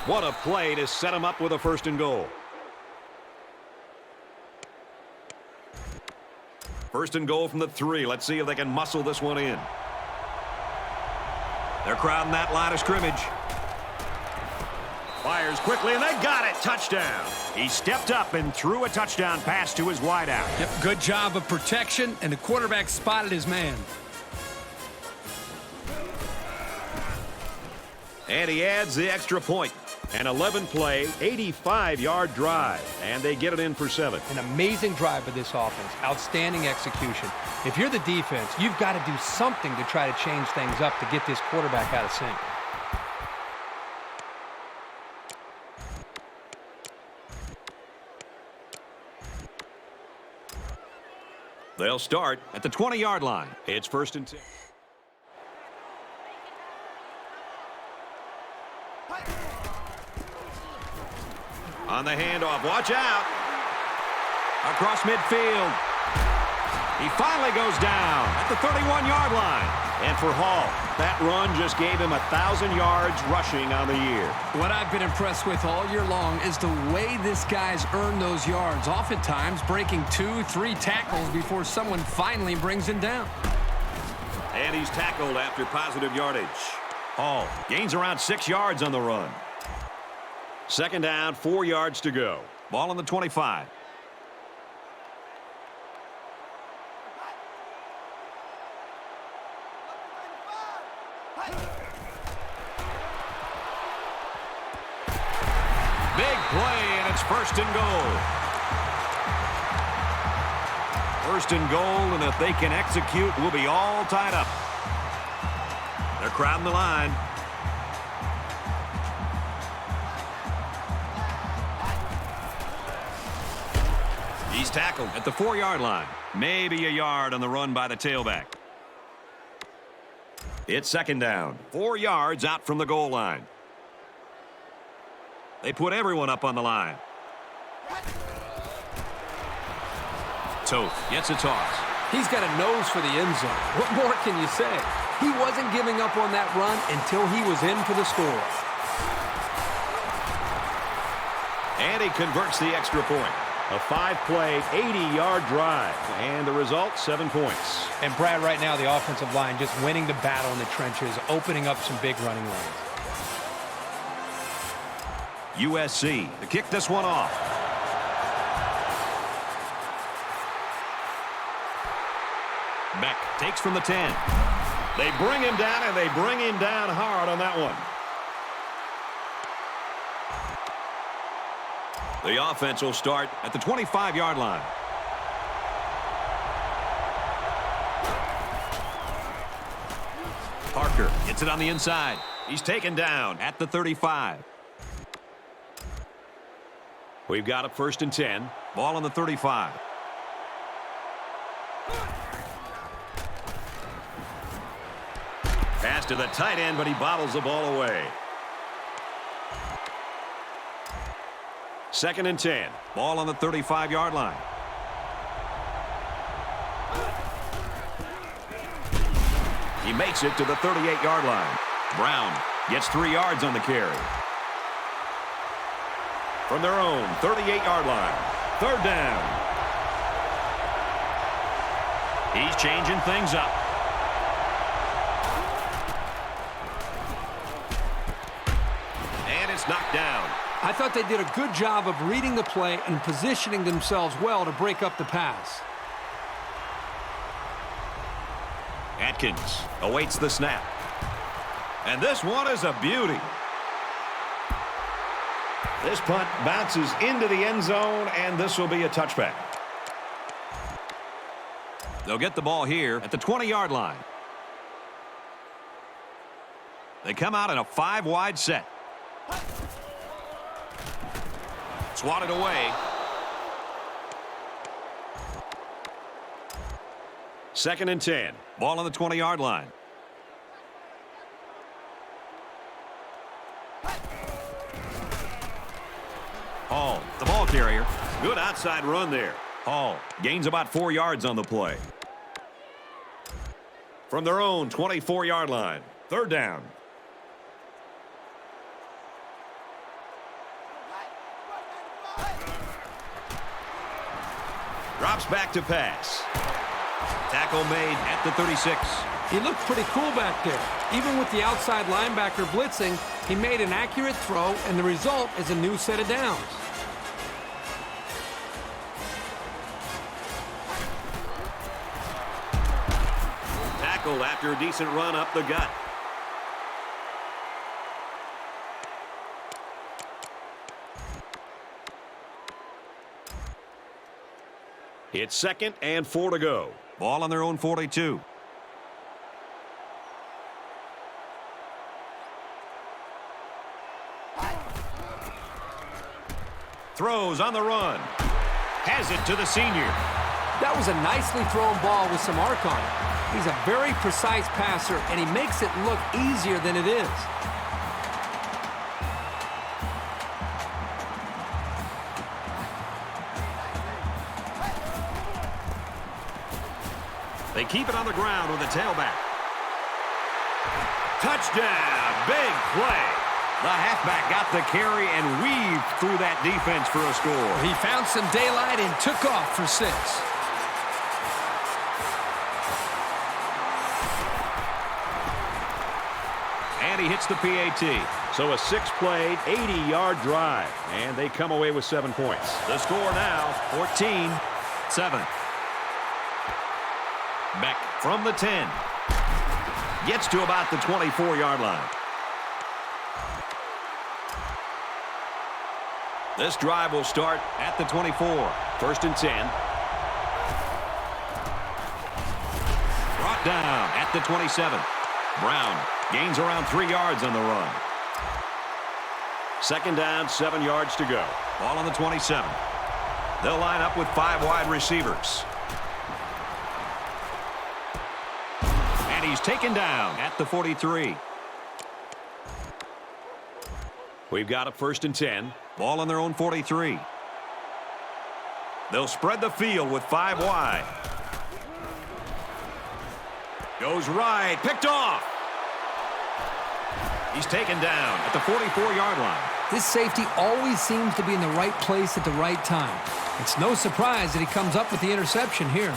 What a play to set him up with a first and goal. First and goal from the 3. Let's see if they can muscle this one in. They're crowding that line of scrimmage. Fires quickly, and they got it. Touchdown. He stepped up and threw a touchdown pass to his wideout. Yep, good job of protection, and the quarterback spotted his man. And he adds the extra point. An 11-play, 85-yard drive, and they get it in for 7. An amazing drive by this offense. Outstanding execution. If you're the defense, you've got to do something to try to change things up to get this quarterback out of sync. They'll start at the 20-yard line. It's first and 10. On the handoff, watch out. Across midfield. He finally goes down at the 31-yard line. And for Hall, that run just gave him 1,000 yards rushing on the year. What I've been impressed with all year long is the way this guy's earned those yards, oftentimes breaking 2-3 tackles before someone finally brings him down. And he's tackled after positive yardage. Hall gains around 6 yards on the run. Second down, 4 yards to go. Ball on the 25. Big play, and it's first and goal. First and goal, and if they can execute, we'll be all tied up. They're crowding the line. He's tackled at the 4-yard line. Maybe a yard on the run by the tailback. It's second down. 4 yards out from the goal line. They put everyone up on the line. Toth gets a toss. He's got a nose for the end zone. What more can you say? He wasn't giving up on that run until he was in for the score. And he converts the extra point. A 5-play, 80-yard drive. And the result, 7 points. And Brad, right now, the offensive line just winning the battle in the trenches, opening up some big running lanes. USC to kick this one off. Beck takes from the 10. They bring him down, and they bring him down hard on that one. The offense will start at the 25-yard line. Parker gets it on the inside. He's taken down at the 35. We've got a first and 10. Ball on the 35. Pass to the tight end, but he bottles the ball away. Second and 10. Ball on the 35-yard line. He makes it to the 38-yard line. Brown gets 3 yards on the carry. From their own 38-yard line. Third down. He's changing things up. And it's knocked down. I thought they did a good job of reading the play and positioning themselves well to break up the pass. Atkins awaits the snap. And this one is a beauty. This punt bounces into the end zone, and this will be a touchback. They'll get the ball here at the 20-yard line. They come out in a 5-wide set. Swatted away. Second and 10. Ball on the 20-yard line. Hall, the ball carrier. Good outside run there. Hall gains about 4 yards on the play. From their own 24-yard line. Third down. Drops back to pass. Tackle made at the 36. He looked pretty cool back there. Even with the outside linebacker blitzing, he made an accurate throw, and the result is a new set of downs. Tackled after a decent run up the gut. It's second and 4 to go. Ball on their own 42. Throws on the run. Has it to the senior. That was a nicely thrown ball with some arc on it. He's a very precise passer, and he makes it look easier than it is. They keep it on the ground with the tailback. Touchdown. Big play. The halfback got the carry and weaved through that defense for a score. He found some daylight and took off for 6. And he hits the PAT. So a 6-play, 80-yard drive. And they come away with 7 points. The score now, 14-7. Beck from the 10. Gets to about the 24-yard line. This drive will start at the 24. 1st and 10. Brought down at the 27. Brown gains around 3 yards on the run. 2nd down, 7 yards to go. Ball on the 27. They'll line up with 5 wide receivers. And he's taken down at the 43. We've got a 1st and 10. Ball on their own 43. They'll spread the field with 5 wide. Goes right, picked off. He's taken down at the 44-yard line. This safety always seems to be in the right place at the right time. It's no surprise that he comes up with the interception here.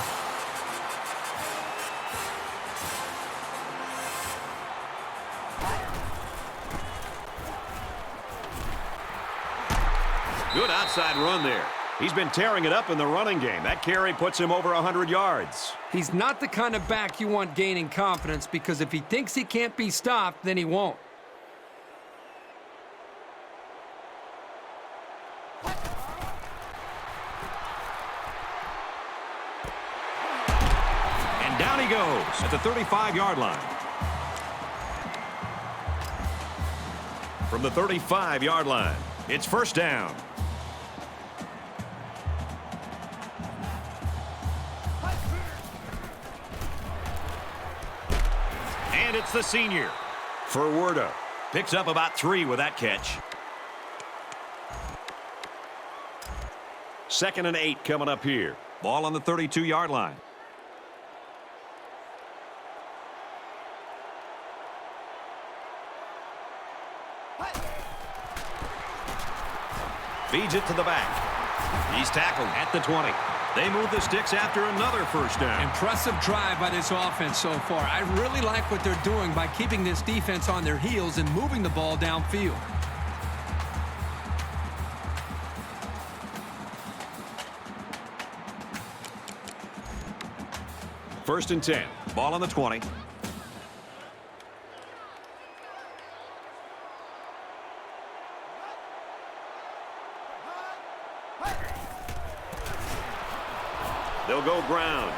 Good outside run there. He's been tearing it up in the running game. That carry puts him over 100 yards. He's not the kind of back you want gaining confidence, because if he thinks he can't be stopped, then he won't. And down he goes at the 35-yard line. From the 35-yard line, it's 1st down. And it's the senior. Furwerda Picks up about 3 with that catch. 2nd and 8 coming up here. Ball on the 32-yard line. Feeds it to the back. He's tackled at the 20. They move the sticks after another 1st down. Impressive drive by this offense so far. I really like what they're doing by keeping this defense on their heels and moving the ball downfield. 1st and 10. Ball on the 20. They'll go ground.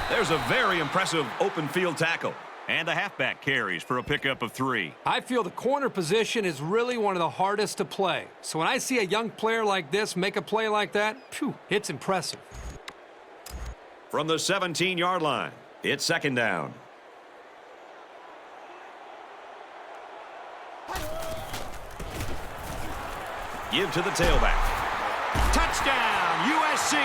There's a very impressive open field tackle. And the halfback carries for a pickup of 3. I feel the corner position is really one of the hardest to play. So when I see a young player like this make a play like that, phew, it's impressive. From the 17-yard line, it's 2nd down. Give to the tailback. Touchdown, USC!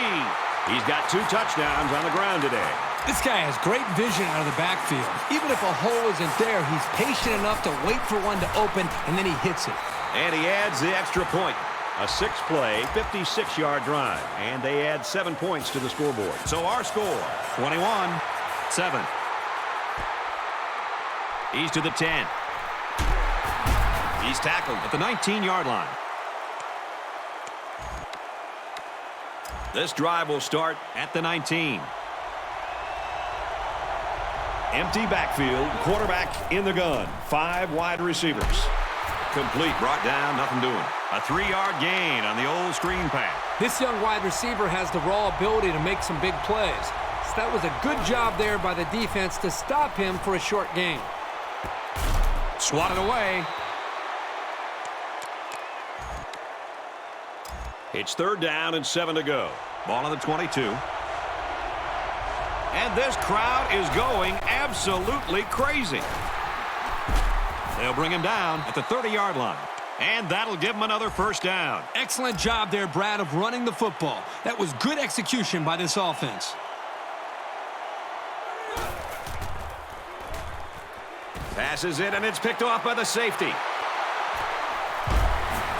He's got 2 touchdowns on the ground today. This guy has great vision out of the backfield. Even if a hole isn't there, he's patient enough to wait for one to open, and then he hits it. And he adds the extra point. A 6-play, 56-yard drive, and they add 7 points to the scoreboard. So our score, 21-7. He's to the 10. He's tackled at the 19-yard line. This drive will start at the 19. Empty backfield, quarterback in the gun. 5 wide receivers. Complete, brought down, nothing doing. A 3-yard gain on the old screen pass. This young wide receiver has the raw ability to make some big plays. So that was a good job there by the defense to stop him for a short gain. Swatted away. It's 3rd down and 7 to go. Ball on the 22. And this crowd is going absolutely crazy. They'll bring him down at the 30-yard line. And that'll give him another 1st down. Excellent job there, Brad, of running the football. That was good execution by this offense. Passes it, and it's picked off by the safety.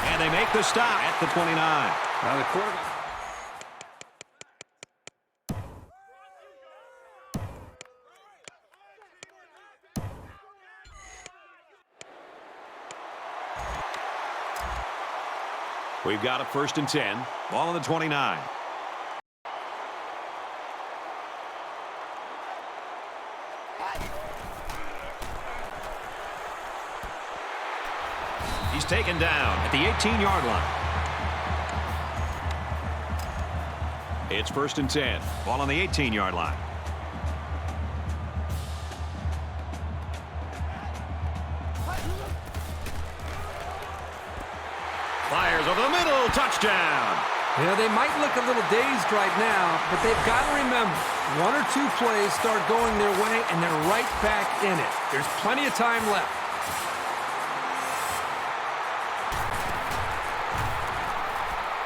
And they make the stop at the 29. Now the quarterback. We've got a 1st and 10. Ball on the 29. He's taken down at the 18-yard line. It's 1st and 10. Ball on the 18-yard line. Fires over the middle. Touchdown. Yeah, they might look a little dazed right now, but they've got to remember, 1 or 2 plays start going their way, and they're right back in it. There's plenty of time left.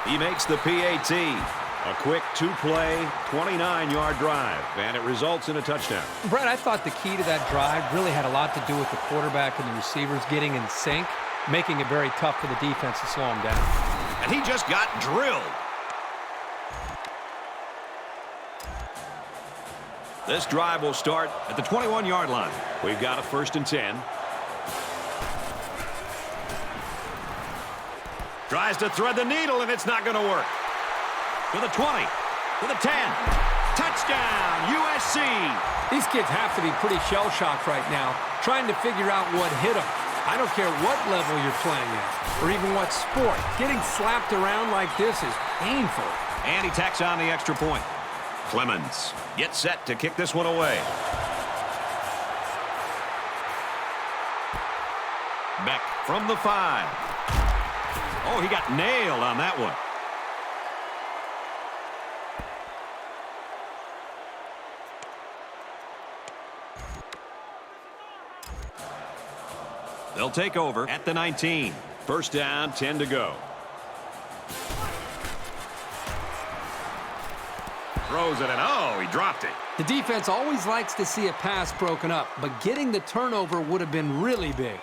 He makes the PAT. A quick 2-play, 29-yard drive, and it results in a touchdown. Brett, I thought the key to that drive really had a lot to do with the quarterback and the receivers getting in sync, making it very tough for the defense to slow him down. And he just got drilled. This drive will start at the 21-yard line. We've got a 1st and 10. Tries to thread the needle, and it's not going to work. To the 20, to the 10. Touchdown, USC. These kids have to be pretty shell-shocked right now, trying to figure out what hit them. I don't care what level you're playing at, or even what sport. Getting slapped around like this is painful. And he tacks on the extra point. Clemens gets set to kick this one away. Beck from the 5. Oh, he got nailed on that one. They'll take over at the 19. 1st down, 10 to go. Throws it, and oh, he dropped it. The defense always likes to see a pass broken up, but getting the turnover would have been really big.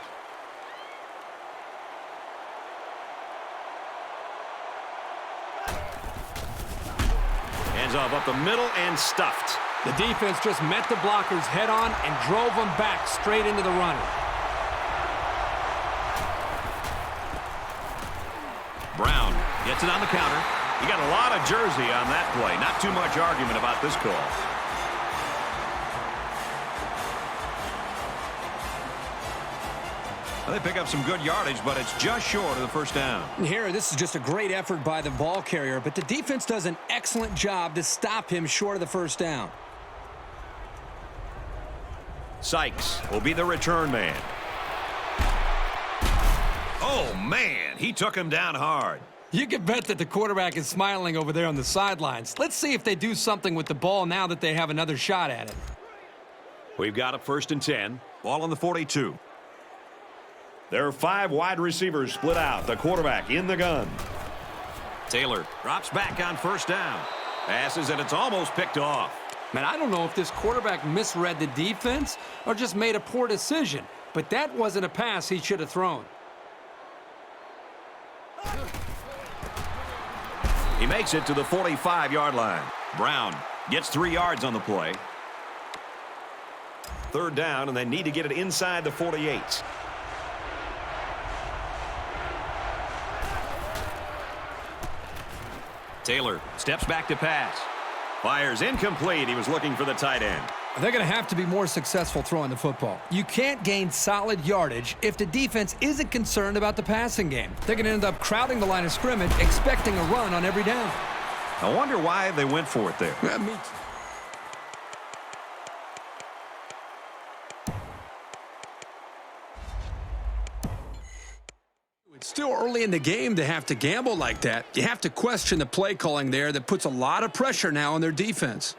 Hands off up the middle and stuffed. The defense just met the blockers head on and drove them back straight into the runner. Brown gets it on the counter. He got a lot of jersey on that play. Not too much argument about this call. Well, they pick up some good yardage, but it's just short of the 1st down. Here, this is just a great effort by the ball carrier, but the defense does an excellent job to stop him short of the 1st down. Sykes will be the return man. Oh, man, he took him down hard. You can bet that the quarterback is smiling over there on the sidelines. Let's see if they do something with the ball now that they have another shot at it. We've got a 1st and 10. Ball on the 42. There are 5 wide receivers split out. The quarterback in the gun. Taylor drops back on 1st down. Passes, and it's almost picked off. Man, I don't know if this quarterback misread the defense or just made a poor decision, but that wasn't a pass he should have thrown. He makes it to the 45-yard line. Brown gets 3 yards on the play. 3rd down, and they need to get it inside the 48. Taylor steps back to pass. Fires incomplete. He was looking for the tight end. They're going to have to be more successful throwing the football. You can't gain solid yardage if the defense isn't concerned about the passing game. They're going to end up crowding the line of scrimmage, expecting a run on every down. I wonder why they went for it there. It's still early in the game to have to gamble like that. You have to question the play calling there that puts a lot of pressure now on their defense.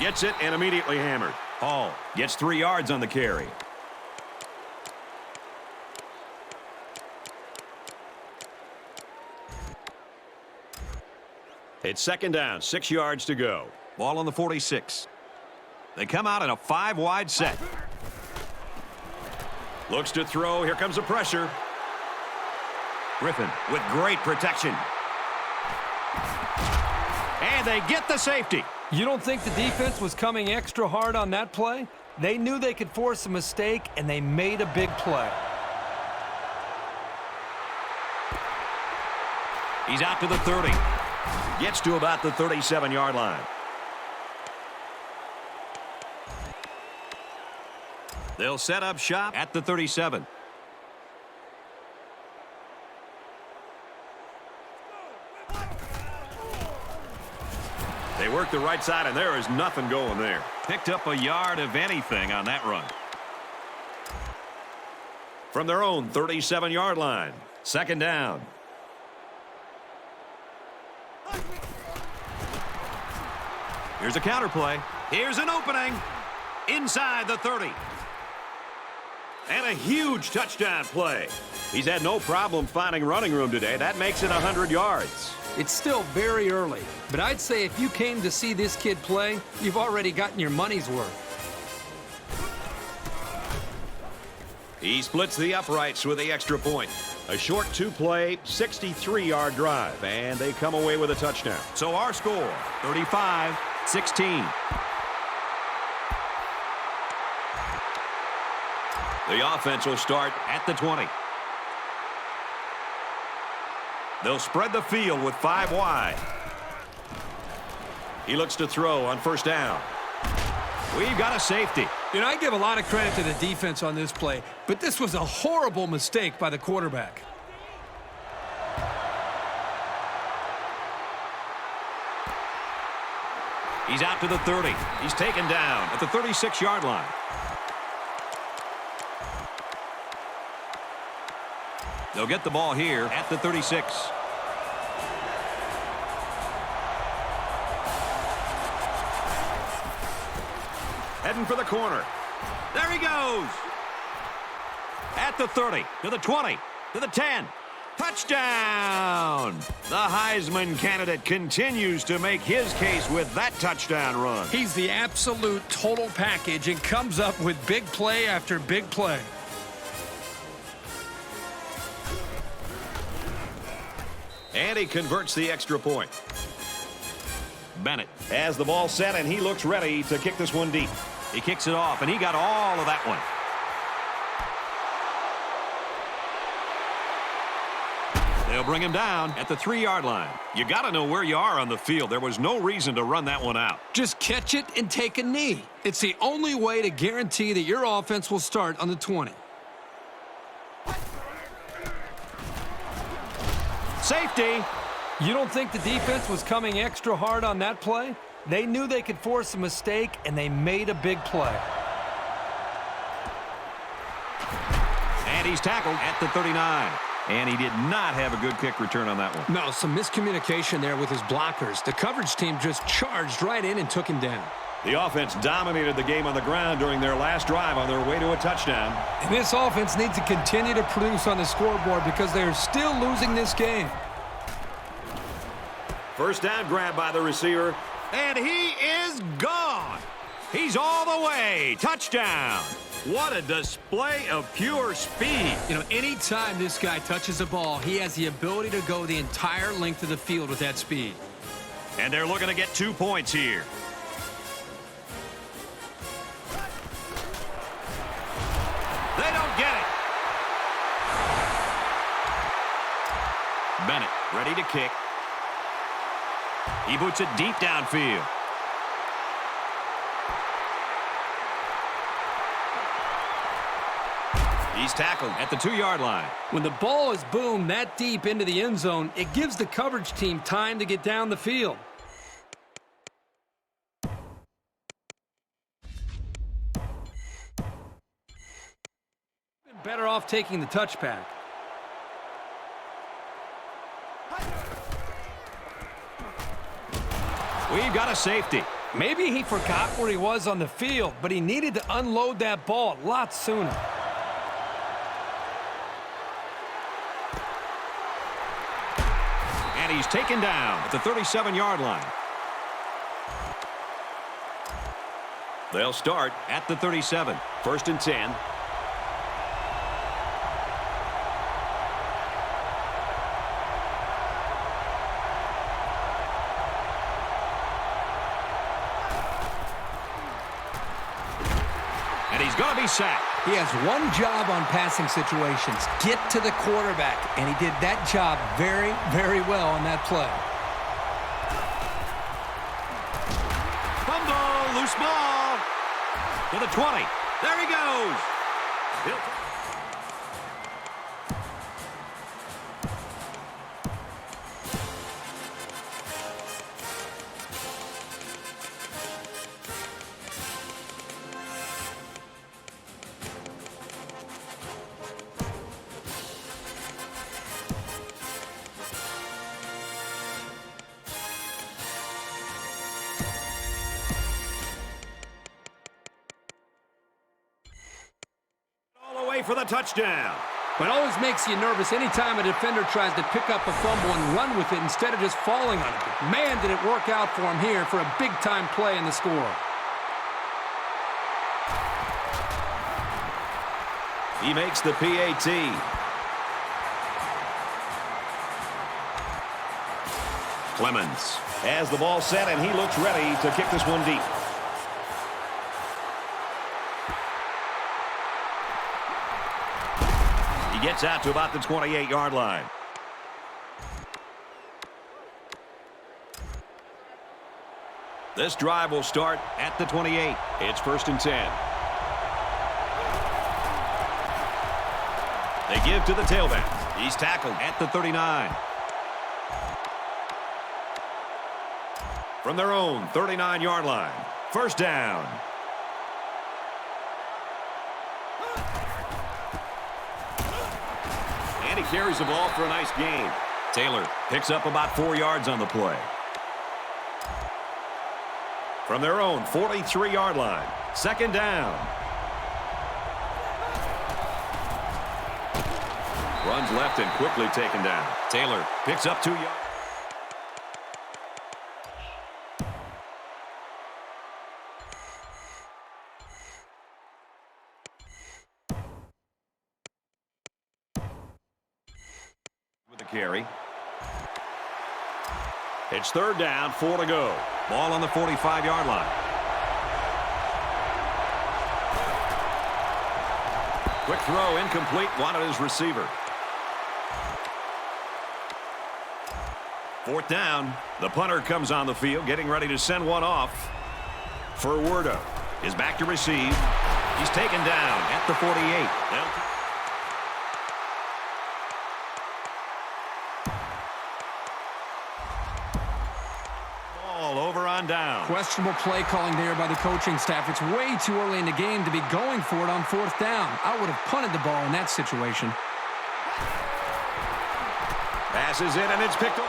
Gets it and immediately hammered. Hall gets 3 yards on the carry. It's 2nd down, 6 yards to go. Ball on the 46. They come out in a 5-wide set. Looks to throw. Here comes the pressure. Griffin with great protection. And they get the safety. You don't think the defense was coming extra hard on that play? They knew they could force a mistake, and they made a big play. He's out to the 30. Gets to about the 37-yard line. They'll set up shop at the 37. They work the right side, and there is nothing going there. Picked up a yard of anything on that run. From their own 37-yard line, second down. Here's a counter play. Here's an opening inside the 30. And a huge touchdown play. He's had no problem finding running room today. That makes it 100 yards. It's still very early, but I'd say if you came to see this kid play, you've already gotten your money's worth. He splits the uprights with the extra point. A short two-play, 63-yard drive, and they come away with a touchdown. So our score, 35-16. The offense will start at the 20. They'll spread the field with 5 wide. He looks to throw on first down. We've got a safety. You know, I give a lot of credit to the defense on this play, but this was a horrible mistake by the quarterback. He's out to the 30. He's taken down at the 36-yard line. They'll get the ball here at the 36. Heading for the corner. There he goes. At the 30, to the 20, to the 10. Touchdown! The Heisman candidate continues to make his case with that touchdown run. He's the absolute total package and comes up with big play after big play. And he converts the extra point. Bennett has the ball set, and he looks ready to kick this one deep. He kicks it off, and he got all of that one. They'll bring him down at the 3-yard line. You got to know where you are on the field. There was no reason to run that one out. Just catch it and take a knee. It's the only way to guarantee that your offense will start on the 20. Safety. You don't think the defense was coming extra hard on that play? They knew they could force a mistake, and they made a big play. And he's tackled at the 39. And he did not have a good kick return on that one. No, some miscommunication there with his blockers. The coverage team just charged right in and took him down. The offense dominated the game on the ground during their last drive on their way to a touchdown. And this offense needs to continue to produce on the scoreboard because they're still losing this game. First down grab by the receiver. And he is gone. He's all the way. Touchdown. What a display of pure speed. You know, anytime this guy touches the ball, he has the ability to go the entire length of the field with that speed. And they're looking to get 2 points here. They don't get it. Bennett ready to kick. He boots it deep downfield. He's tackled at the 2-yard line. When the ball is boomed that deep into the end zone, it gives the coverage team time to get down the field. Better off taking the touchback. We've got a safety. Maybe he forgot where he was on the field, but he needed to unload that ball a lot sooner. And he's taken down at the 37-yard line. They'll start at the 37. First and 10. And he's going to be sacked. He has one job on passing situations, get to the quarterback, and he did that job very, very well on that play. Fumble, loose ball to the 20. There he goes. For the touchdown. It always makes you nervous anytime a defender tries to pick up a fumble and run with it instead of just falling on it. But man, did it work out for him here for a big-time play in the score. He makes the PAT. Clemens has the ball set, and he looks ready to kick this one deep. Gets out to about the 28-yard line. This drive will start at the 28. It's 1st and 10. They give to the tailback. He's tackled at the 39. From their own 39-yard line. 1st down. And he carries the ball for a nice gain. Taylor picks up about 4 yards on the play. From their own 43-yard line. 2nd down. Runs left and quickly taken down. Taylor picks up 2 yards. Carry. It's 3rd down, 4 to go. Ball on the 45-yard line. Quick throw, incomplete, wanted his receiver. 4th down. The punter comes on the field, getting ready to send one off. Furwerdo is back to receive. He's taken down at the 48. Over on down. Questionable play calling there by the coaching staff. It's way too early in the game to be going for it on 4th down. I would have punted the ball in that situation. Passes it, and it's picked up.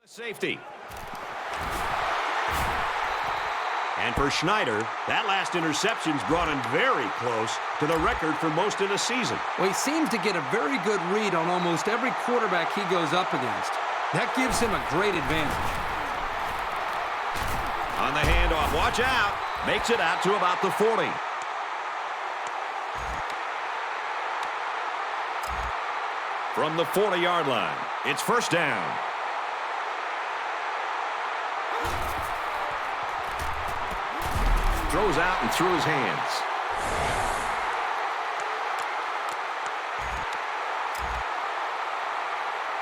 Safety. And for Schneider, that last interception's brought him very close to the record for most in a season. Well, he seems to get a very good read on almost every quarterback he goes up against. That gives him a great advantage. On the handoff, watch out. Makes it out to about the 40. From the 40-yard line, it's 1st down. Throws out and through his hands.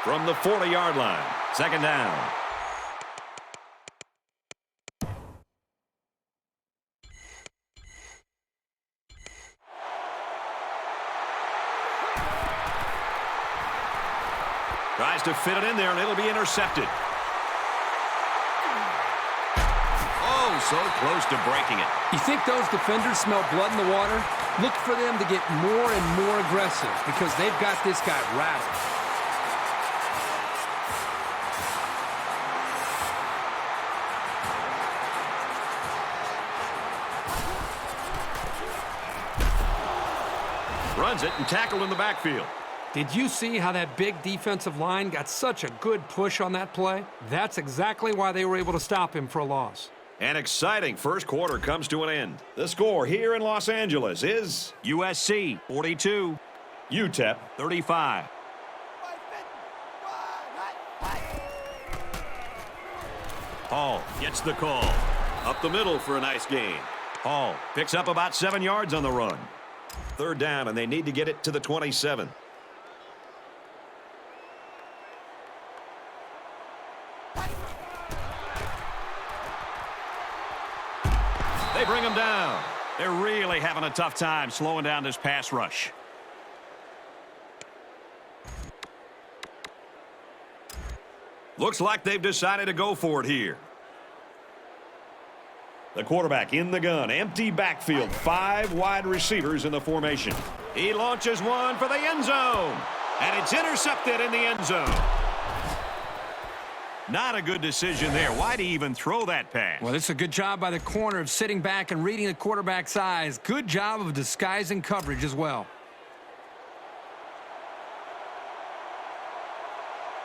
From the 40-yard line, 2nd down. Tries to fit it in there, and it'll be intercepted. So close to breaking it. You think those defenders smell blood in the water? Look for them to get more and more aggressive because they've got this guy rattled. Runs it and tackled in the backfield. Did you see how that big defensive line got such a good push on that play? That's exactly why they were able to stop him for a loss. An exciting first quarter comes to an end. The score here in Los Angeles is USC 42, UTEP 35. Hall gets the call. Up the middle for a nice gain. Hall picks up about 7 yards on the run. 3rd down, and they need to get it to the 27. They're really having a tough time slowing down this pass rush. Looks like they've decided to go for it here. The quarterback in the gun. Empty backfield. 5 wide receivers in the formation. He launches one for the end zone. And it's intercepted in the end zone. Not a good decision there. Why'd he even throw that pass? Well, it's a good job by the corner of sitting back and reading the quarterback's eyes. Good job of disguising coverage as well.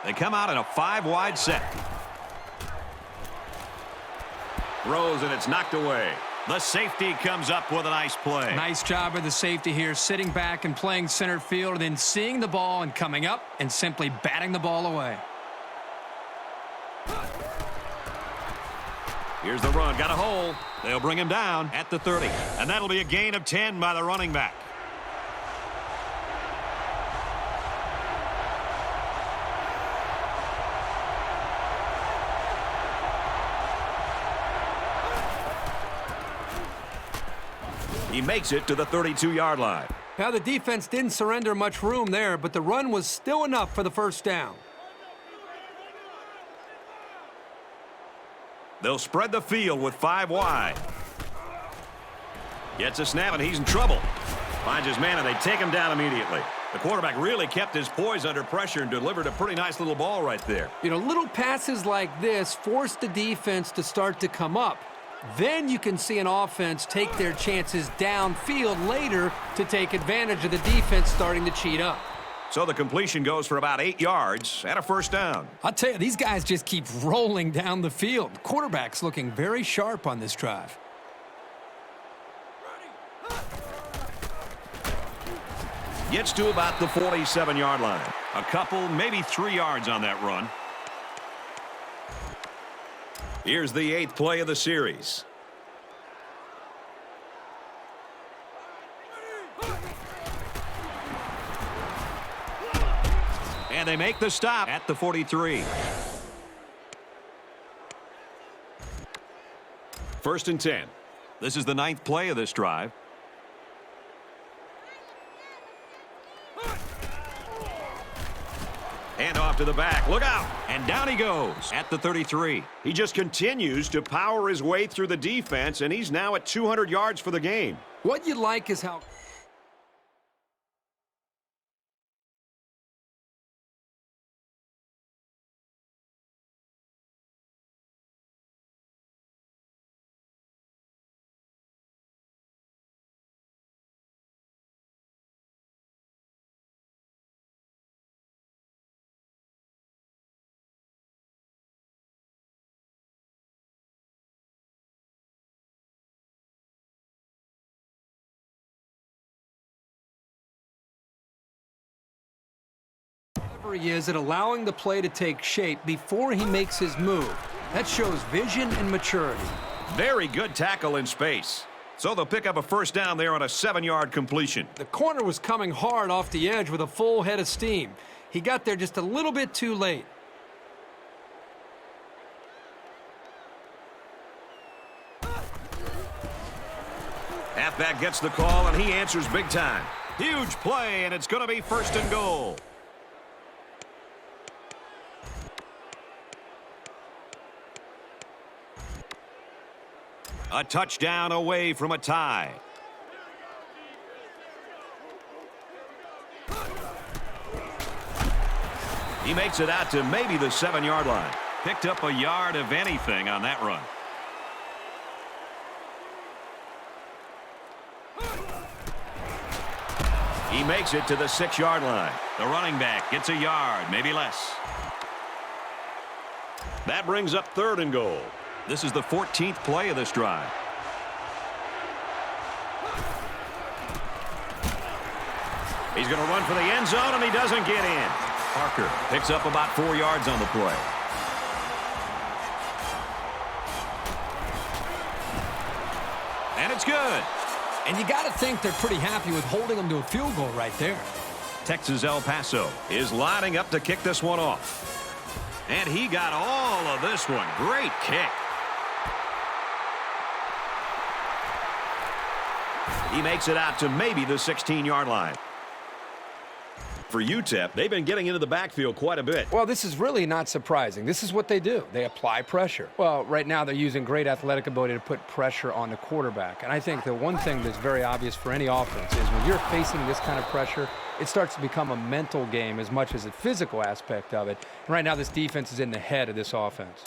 They come out in a 5-wide set. Throws, and it's knocked away. The safety comes up with a nice play. Nice job by the safety here, sitting back and playing center field, and then seeing the ball and coming up and simply batting the ball away. Here's the run. Got a hole. They'll bring him down at the 30. And that'll be a gain of 10 by the running back. He makes it to the 32-yard line. Now, the defense didn't surrender much room there, but the run was still enough for the first down. They'll spread the field with 5 wide. Gets a snap, and he's in trouble. Finds his man, and they take him down immediately. The quarterback really kept his poise under pressure and delivered a pretty nice little ball right there. You know, little passes like this force the defense to start to come up. Then you can see an offense take their chances downfield later to take advantage of the defense starting to cheat up. So the completion goes for about 8 yards and a first down. I'll tell you, these guys just keep rolling down the field. Quarterback's looking very sharp on this drive. Gets to about the 47-yard line. A couple, maybe 3 yards on that run. Here's the 8th play of the series. And they make the stop at the 43. First and 10. This is the 9th play of this drive. Hand off to the back. Look out. And down he goes at the 33. He just continues to power his way through the defense, and he's now at 200 yards for the game. What you like is how... he is at allowing the play to take shape before he makes his move. That shows vision and maturity. Very good tackle in space. So they'll pick up a first down there on a 7-yard completion. The corner was coming hard off the edge with a full head of steam. He got there just a little bit too late. Halfback gets the call, and he answers big time. Huge play, and it's going to be first and goal. A touchdown away from a tie. He makes it out to maybe the 7-yard line. Picked up a yard of anything on that run. He makes it to the 6-yard line. The running back gets a yard, maybe less. That brings up 3rd and goal. This is the 14th play of this drive. He's going to run for the end zone, and he doesn't get in. Parker picks up about 4 yards on the play. And it's good. And you got to think they're pretty happy with holding them to a field goal right there. Texas El Paso is lining up to kick this one off. And he got all of this one. Great kick. He makes it out to maybe the 16-yard line. For UTEP, they've been getting into the backfield quite a bit. Well, this is really not surprising. This is what they do. They apply pressure. Well, right now they're using great athletic ability to put pressure on the quarterback. And I think the one thing that's very obvious for any offense is when you're facing this kind of pressure, it starts to become a mental game as much as a physical aspect of it. And right now this defense is in the head of this offense.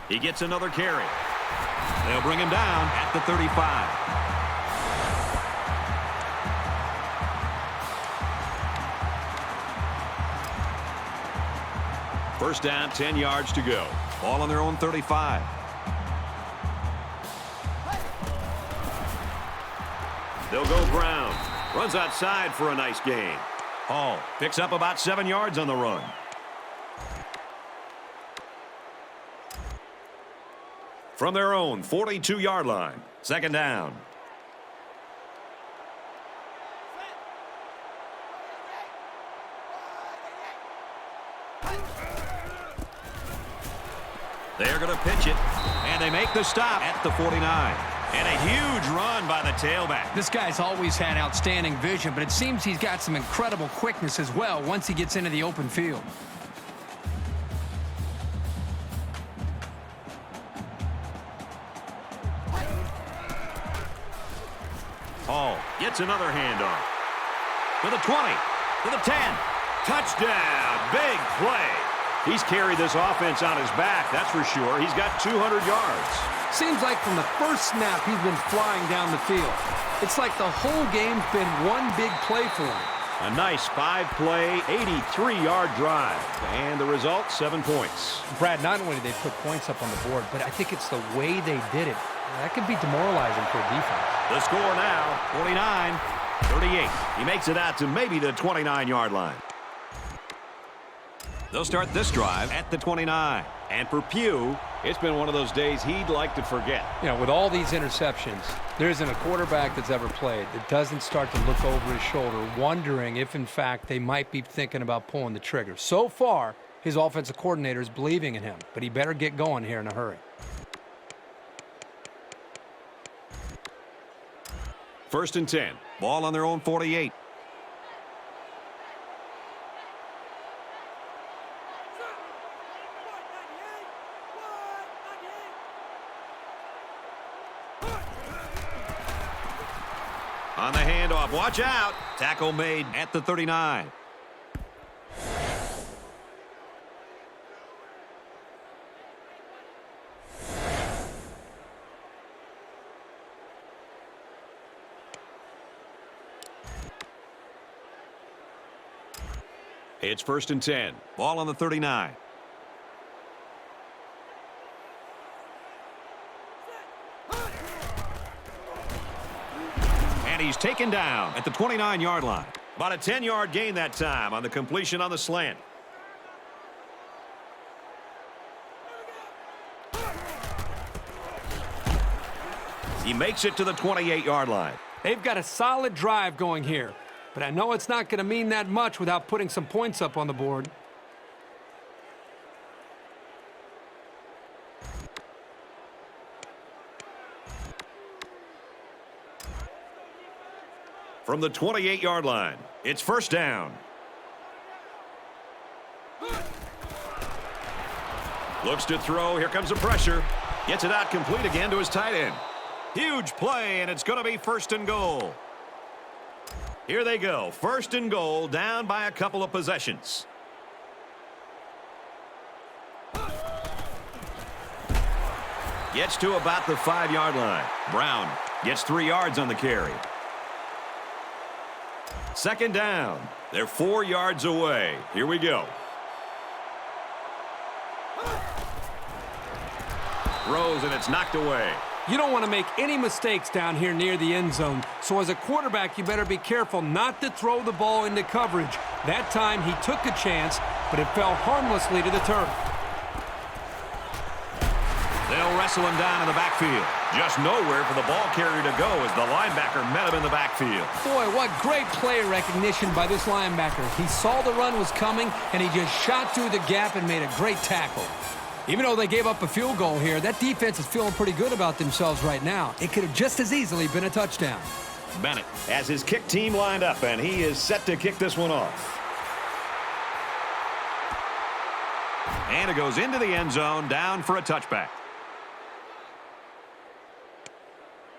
He gets another carry. They'll bring him down at the 35. First down, 10 yards to go. Ball on their own 35. They'll go Brown. Runs outside for a nice gain. Hall picks up about 7 yards on the run. From their own 42-yard line. Second down. They're going to pitch it, and they make the stop at the 49. And a huge run by the tailback. This guy's always had outstanding vision, but it seems he's got some incredible quickness as well once he gets into the open field. Hall gets another handoff. To the 20, to the 10. Touchdown, big play. He's carried this offense on his back, that's for sure. He's got 200 yards. Seems like from the first snap, he's been flying down the field. It's like the whole game's been one big play for him. A nice 5-play, 83-yard drive. And the result, 7 points. Brad, not only did they put points up on the board, but I think it's the way they did it. That could be demoralizing for a defense. The score now, 49-38. He makes it out to maybe the 29-yard line. They'll start this drive at the 29. And for Pugh, it's been one of those days he'd like to forget. You know, with all these interceptions, there isn't a quarterback that's ever played that doesn't start to look over his shoulder, wondering if, in fact, they might be thinking about pulling the trigger. So far, his offensive coordinator is believing in him, but he better get going here in a hurry. First and 10. Ball on their own 48. On the handoff, watch out. Tackle made at the 39. It's first and 10. Ball on the 39. And he's taken down at the 29-yard line. About a 10-yard gain that time on the completion on the slant. He makes it to the 28-yard line. They've got a solid drive going here, but I know it's not going to mean that much without putting some points up on the board. From the 28-yard line, it's first down. Looks to throw. Here comes the pressure. Gets it out complete again to his tight end. Huge play, and it's going to be first and goal. Here they go. First and goal, down by a couple of possessions. Gets to about the 5-yard line. Brown gets 3 yards on the carry. Second down. They're 4 yards away. Here we go. Throws, and it's knocked away. You don't want to make any mistakes down here near the end zone. So as a quarterback, you better be careful not to throw the ball into coverage. That time he took a chance, but it fell harmlessly to the turf. They'll wrestle him down in the backfield. Just nowhere for the ball carrier to go as the linebacker met him in the backfield. Boy, what great play recognition by this linebacker. He saw the run was coming, and he just shot through the gap and made a great tackle. Even though they gave up a field goal here, that defense is feeling pretty good about themselves right now. It could have just as easily been a touchdown. Bennett has his kick team lined up, and he is set to kick this one off. And it goes into the end zone, down for a touchback.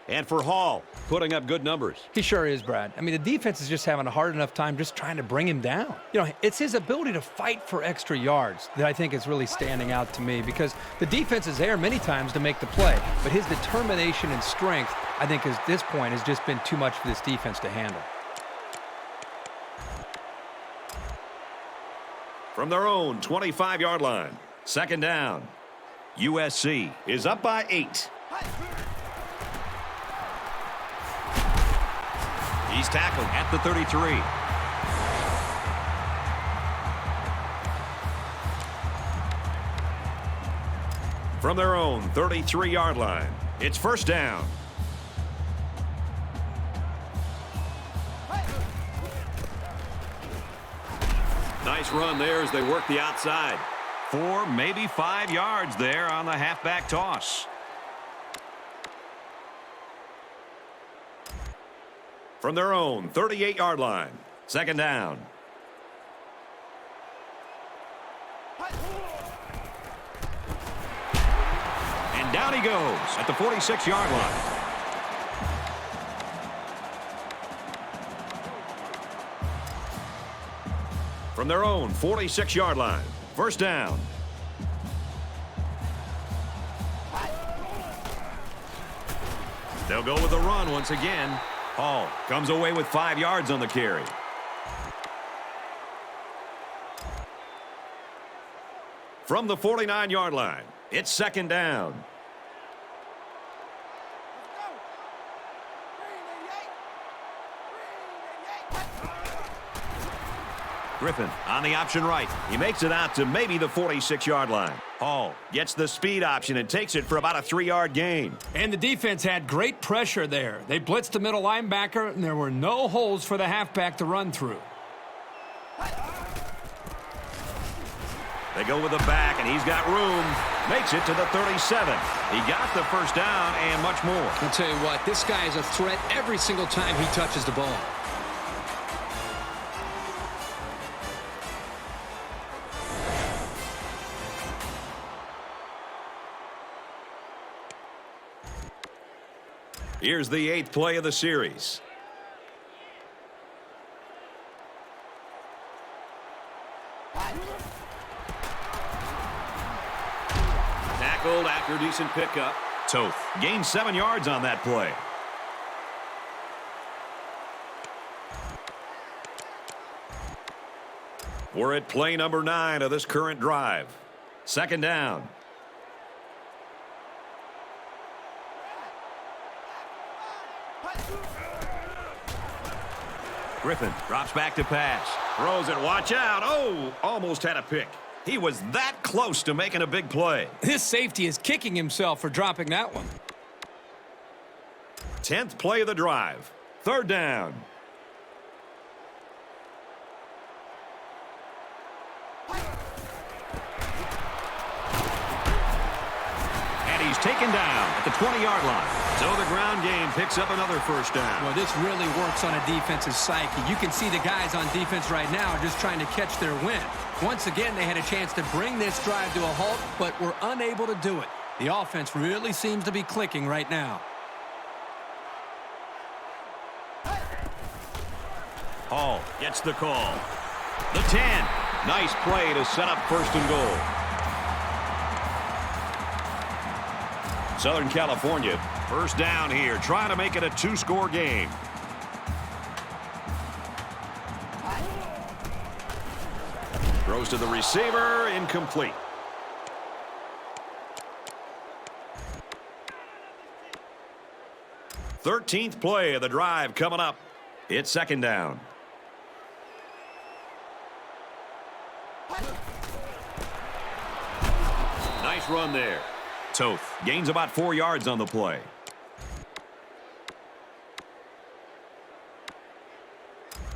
And for Hall, putting up good numbers. He sure is, Brad. I mean, the defense is just having a hard enough time just trying to bring him down. You know, it's his ability to fight for extra yards that I think is really standing out to me, because the defense is there many times to make the play, but his determination and strength, I think, at this point has just been too much for this defense to handle. From their own 25-yard line, second down. USC is up by 8. He's tackled at the 33. From their own 33-yard line, it's first down. Nice run there as they work the outside. 4, maybe 5 yards there on the halfback toss. From their own 38-yard line, second down. And down he goes at the 46-yard line. From their own 46-yard line, first down. They'll go with the run once again. Hall comes away with 5 yards on the carry. From the 49-yard line, it's second down. Griffin on the option right. He makes it out to maybe the 46-yard line. Hall gets the speed option and takes it for about a 3-yard gain. And the defense had great pressure there. They blitzed the middle linebacker, and there were no holes for the halfback to run through. They go with the back, and he's got room. Makes it to the 37. He got the first down and much more. I'll tell you what, this guy is a threat every single time he touches the ball. Here's the 8th play of the series. Tackled after a decent pickup. Toth gained 7 yards on that play. We're at play number 9 of this current drive. Second down. Griffin drops back to pass. Throws it. Watch out. Oh, almost had a pick. He was that close to making a big play. This safety is kicking himself for dropping that one. 10th play of the drive. Third down. And he's taken down at the 20-yard line. So the ground game picks up another first down. Well, this really works on a defense's psyche. You can see the guys on defense right now just trying to catch their wind. Once again, they had a chance to bring this drive to a halt, but were unable to do it. The offense really seems to be clicking right now. Hall gets the call. The 10. Nice play to set up first and goal. Southern California, first down here, trying to make it a 2-score game. Throws to the receiver, incomplete. Thirteenth play of the drive coming up. It's second down. Nice run there. Toth gains about 4 yards on the play.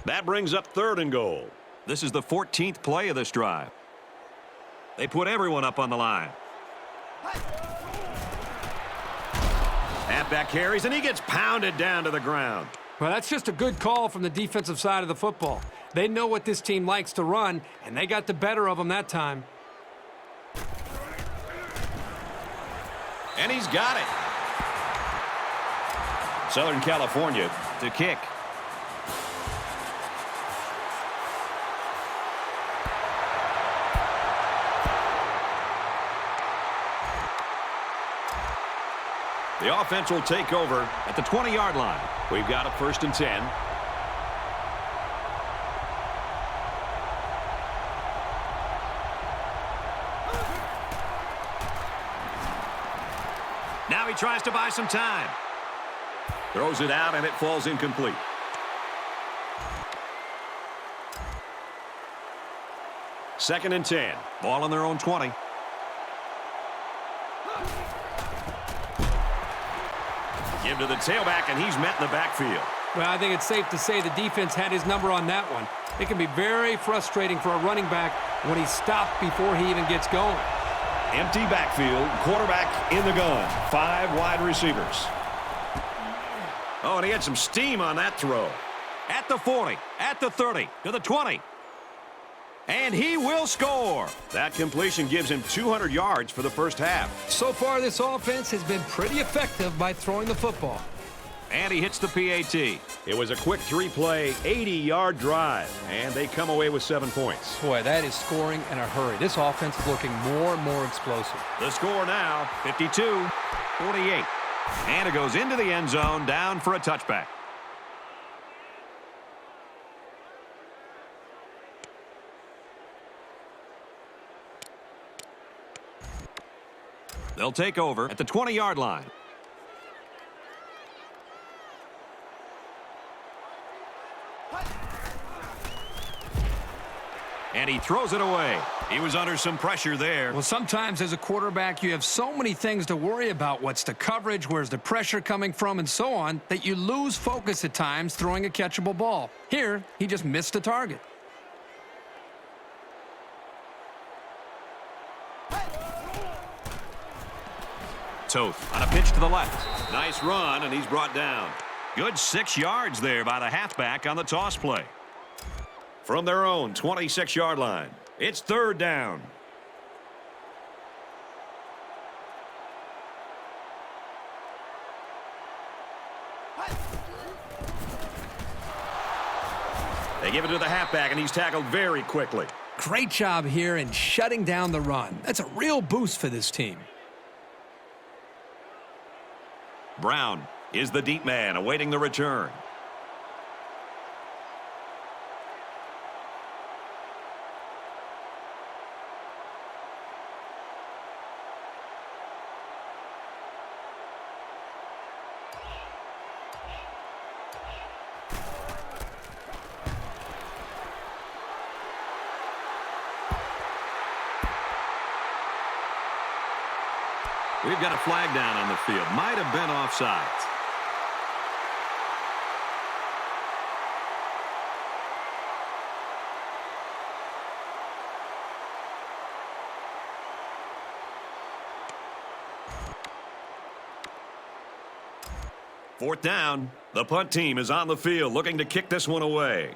That brings up 3rd and goal. This is the 14th play of this drive. They put everyone up on the line. Halfback carries, and he gets pounded down to the ground. Well, that's just a good call from the defensive side of the football. They know what this team likes to run, and they got the better of them that time. And he's got it. Southern California to kick. The offense will take over at the 20-yard line. We've got a 1st and 10. Now he tries to buy some time. Throws it out, and it falls incomplete. Second and 10. Ball on their own 20. Give to the tailback, and he's met in the backfield. Well, I think it's safe to say the defense had his number on that one. It can be very frustrating for a running back when he's stopped before he even gets going. Empty backfield, quarterback in the gun. 5 wide receivers. Oh, and he had some steam on that throw. At the 40, at the 30, to the 20. And he will score. That completion gives him 200 yards for the first half. So far, this offense has been pretty effective by throwing the football. And he hits the PAT. It was a quick 3-play, 80-yard drive, and they come away with 7 points. Boy, that is scoring in a hurry. This offense is looking more and more explosive. The score now, 52-48. And it goes into the end zone, down for a touchback. They'll take over at the 20-yard line. And he throws it away. He was under some pressure there. Well, sometimes as a quarterback, you have so many things to worry about. What's the coverage? Where's the pressure coming from? And so on, that you lose focus at times throwing a catchable ball. Here, he just missed the target. Toth on a pitch to the left. Nice run, and he's brought down. Good 6 yards there by the halfback on the toss play. From their own 26-yard line, it's 3rd down. They give it to the halfback, and he's tackled very quickly. Great job here in shutting down the run. That's a real boost for this team. Brown is the deep man awaiting the return. We've got a flag down on the field. Might have been offsides. Fourth down. The punt team is on the field looking to kick this one away.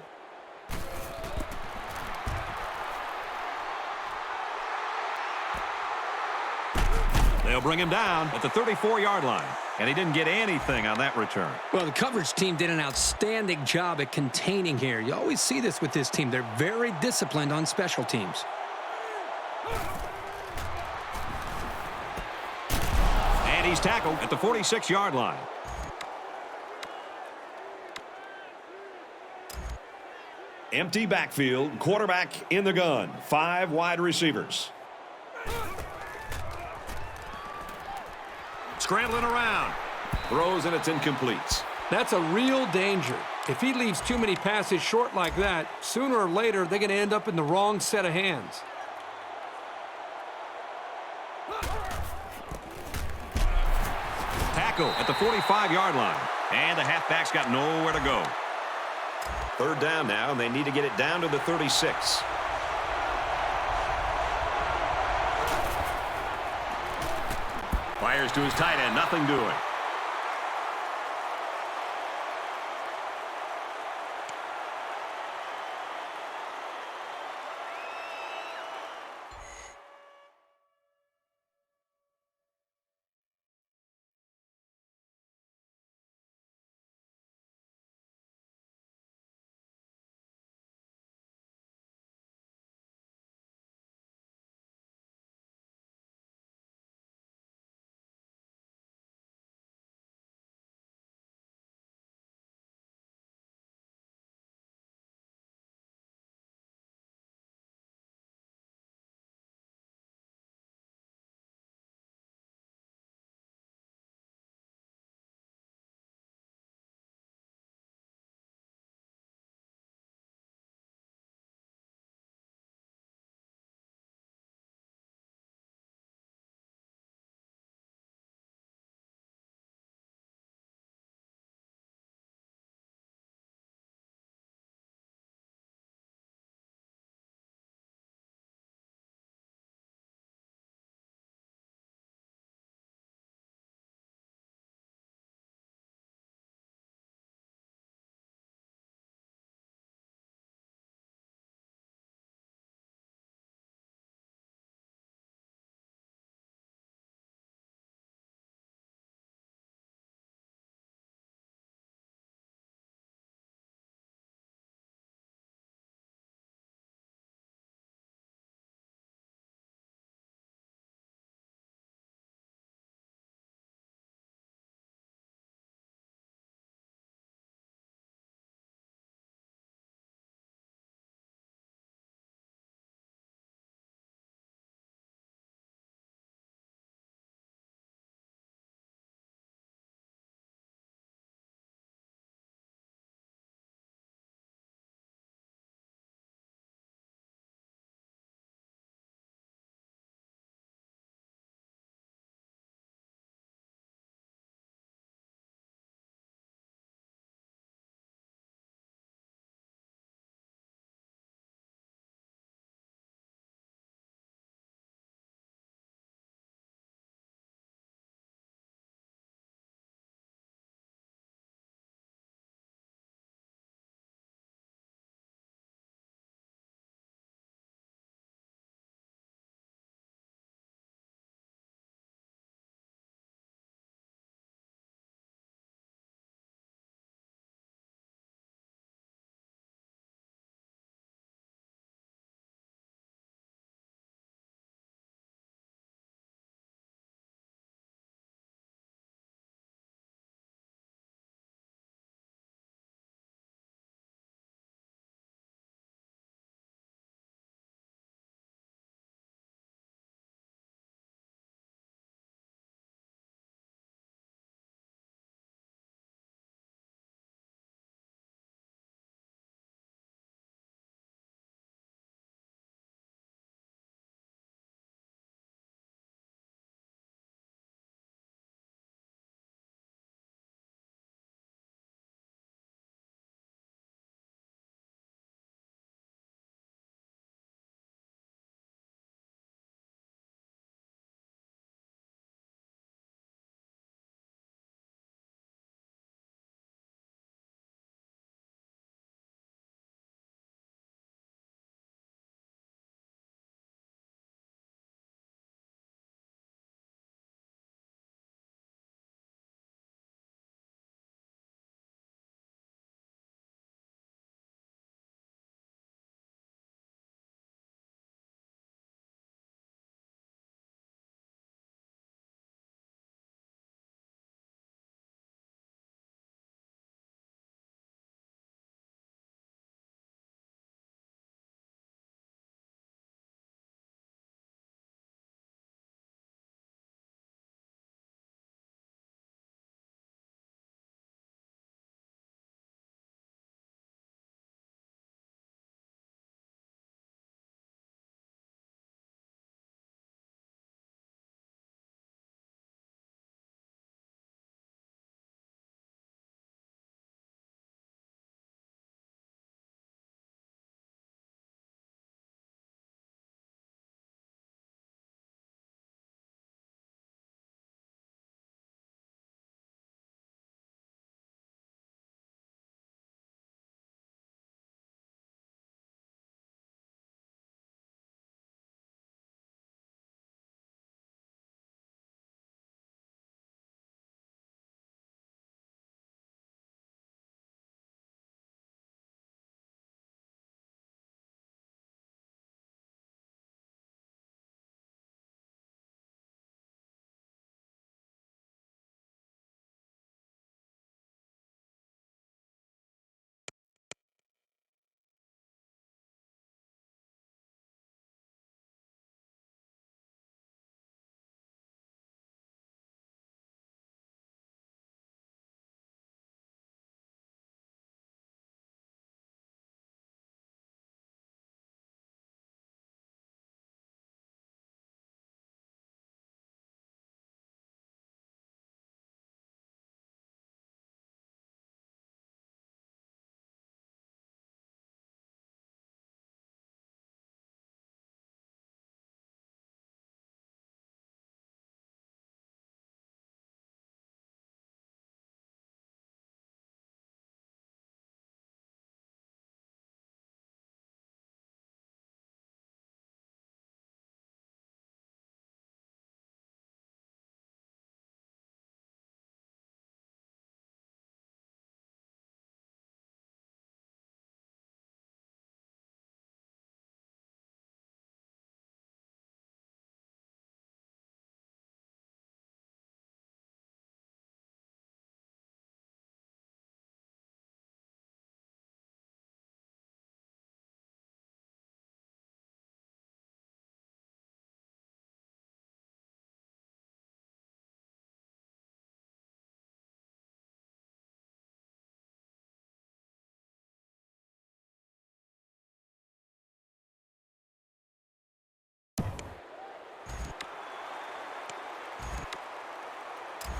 They'll bring him down at the 34-yard line. And he didn't get anything on that return. Well, the coverage team did an outstanding job at containing here. You always see this with this team. They're very disciplined on special teams. And he's tackled at the 46-yard line. Empty backfield, quarterback in the gun. 5 wide receivers. Scrambling around. Throws, and it's incomplete. That's a real danger. If he leaves too many passes short like that, sooner or later they're going to end up in the wrong set of hands. Tackle at the 45-yard line. And the halfback's got nowhere to go. Third down now, and they need to get it down to the 36. Fires to his tight end, nothing doing.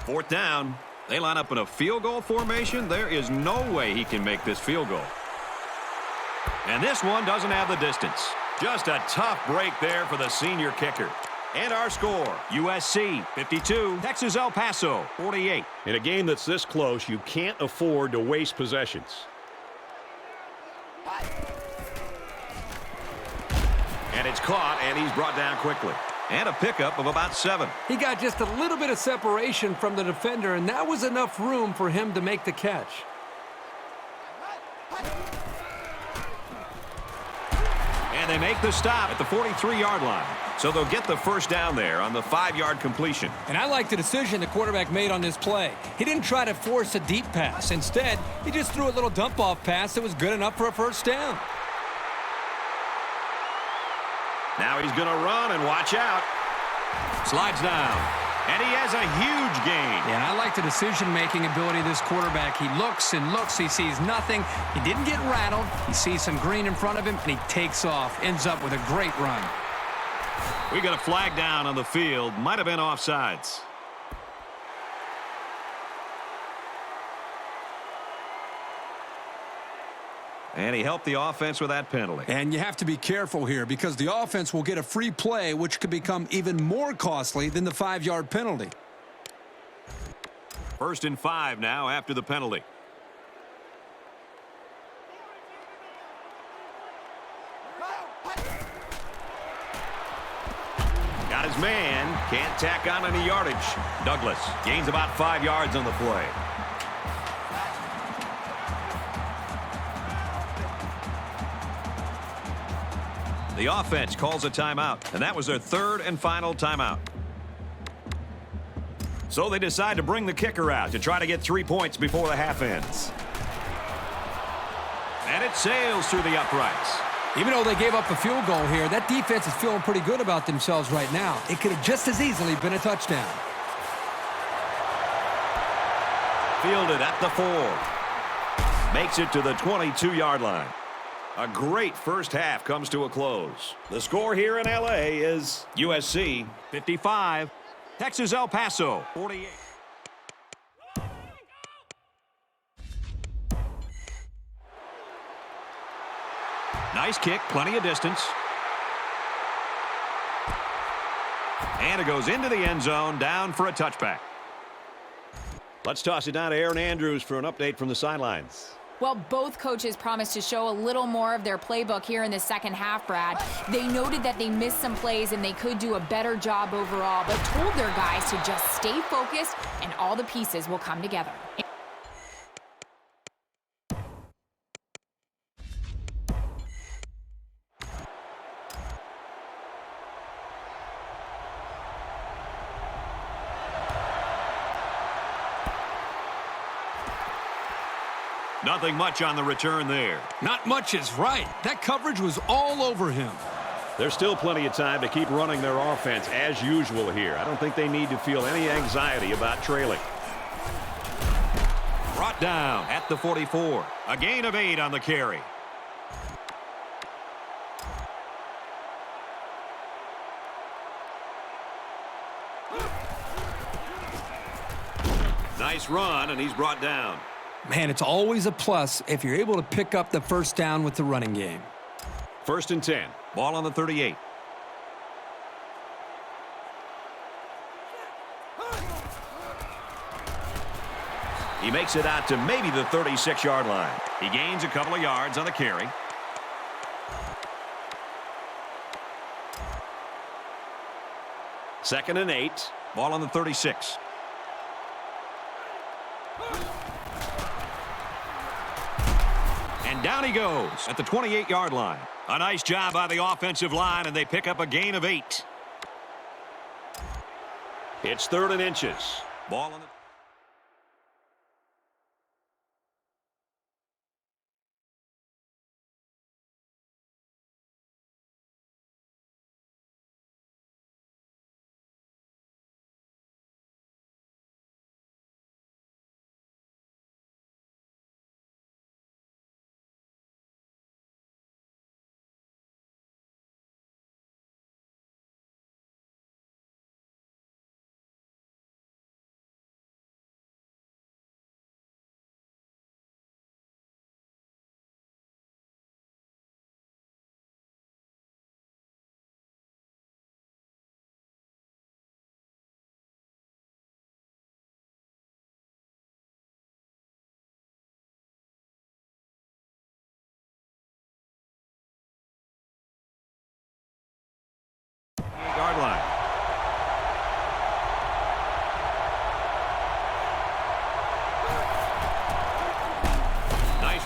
4th down. They line up in a field goal formation. There is no way he can make this field goal. And this one doesn't have the distance. Just a tough break there for the senior kicker. And our score, USC 52, Texas El Paso 48. In a game that's this close, you can't afford to waste possessions. And it's caught, and he's brought down quickly. And a pickup of about 7. He got just a little bit of separation from the defender, and that was enough room for him to make the catch. And they make the stop at the 43-yard line. So they'll get the first down there on the 5-yard completion. And I like the decision the quarterback made on this play. He didn't try to force a deep pass. Instead, he just threw a little dump-off pass that was good enough for a first down. Now he's going to run, and watch out. Slides down, and he has a huge gain. Yeah, I like the decision-making ability of this quarterback. He looks and looks. He sees nothing. He didn't get rattled. He sees some green in front of him, and he takes off. Ends up with a great run. We got a flag down on the field. Might have been offsides. And he helped the offense with that penalty. And you have to be careful here because the offense will get a free play, which could become even more costly than the 5-yard penalty. 1st and 5 now after the penalty. Got his man. Can't tack on any yardage. Douglas gains about 5 yards on the play. The offense calls a timeout, and that was their 3rd and final timeout. So they decide to bring the kicker out to try to get 3 points before the half ends. And it sails through the uprights. Even though they gave up a field goal here, that defense is feeling pretty good about themselves right now. It could have just as easily been a touchdown. Fielded at the 4. Makes it to the 22-yard line. A great first half comes to a close. The score here in L.A. is USC 55, Texas El Paso 48. Nice kick, plenty of distance. And it goes into the end zone, down for a touchback. Let's toss it down to Aaron Andrews for an update from the sidelines. Well, both coaches promised to show a little more of their playbook here in the second half, Brad. They noted that they missed some plays and they could do a better job overall, but told their guys to just stay focused and all the pieces will come together. Nothing much on the return there. Not much is right. That coverage was all over him. There's still plenty of time to keep running their offense as usual here. I don't think they need to feel any anxiety about trailing. Brought down at the 44. A gain of 8 on the carry. Nice run, and he's brought down. Man, it's always a plus if you're able to pick up the first down with the running game. 1st and 10. Ball on the 38. He makes it out to maybe the 36-yard line. He gains a couple of yards on the carry. Second and 8. Ball on the 36. And down he goes at the 28-yard line. A nice job by the offensive line, and they pick up a gain of 8. It's 3rd and inches. Ball on the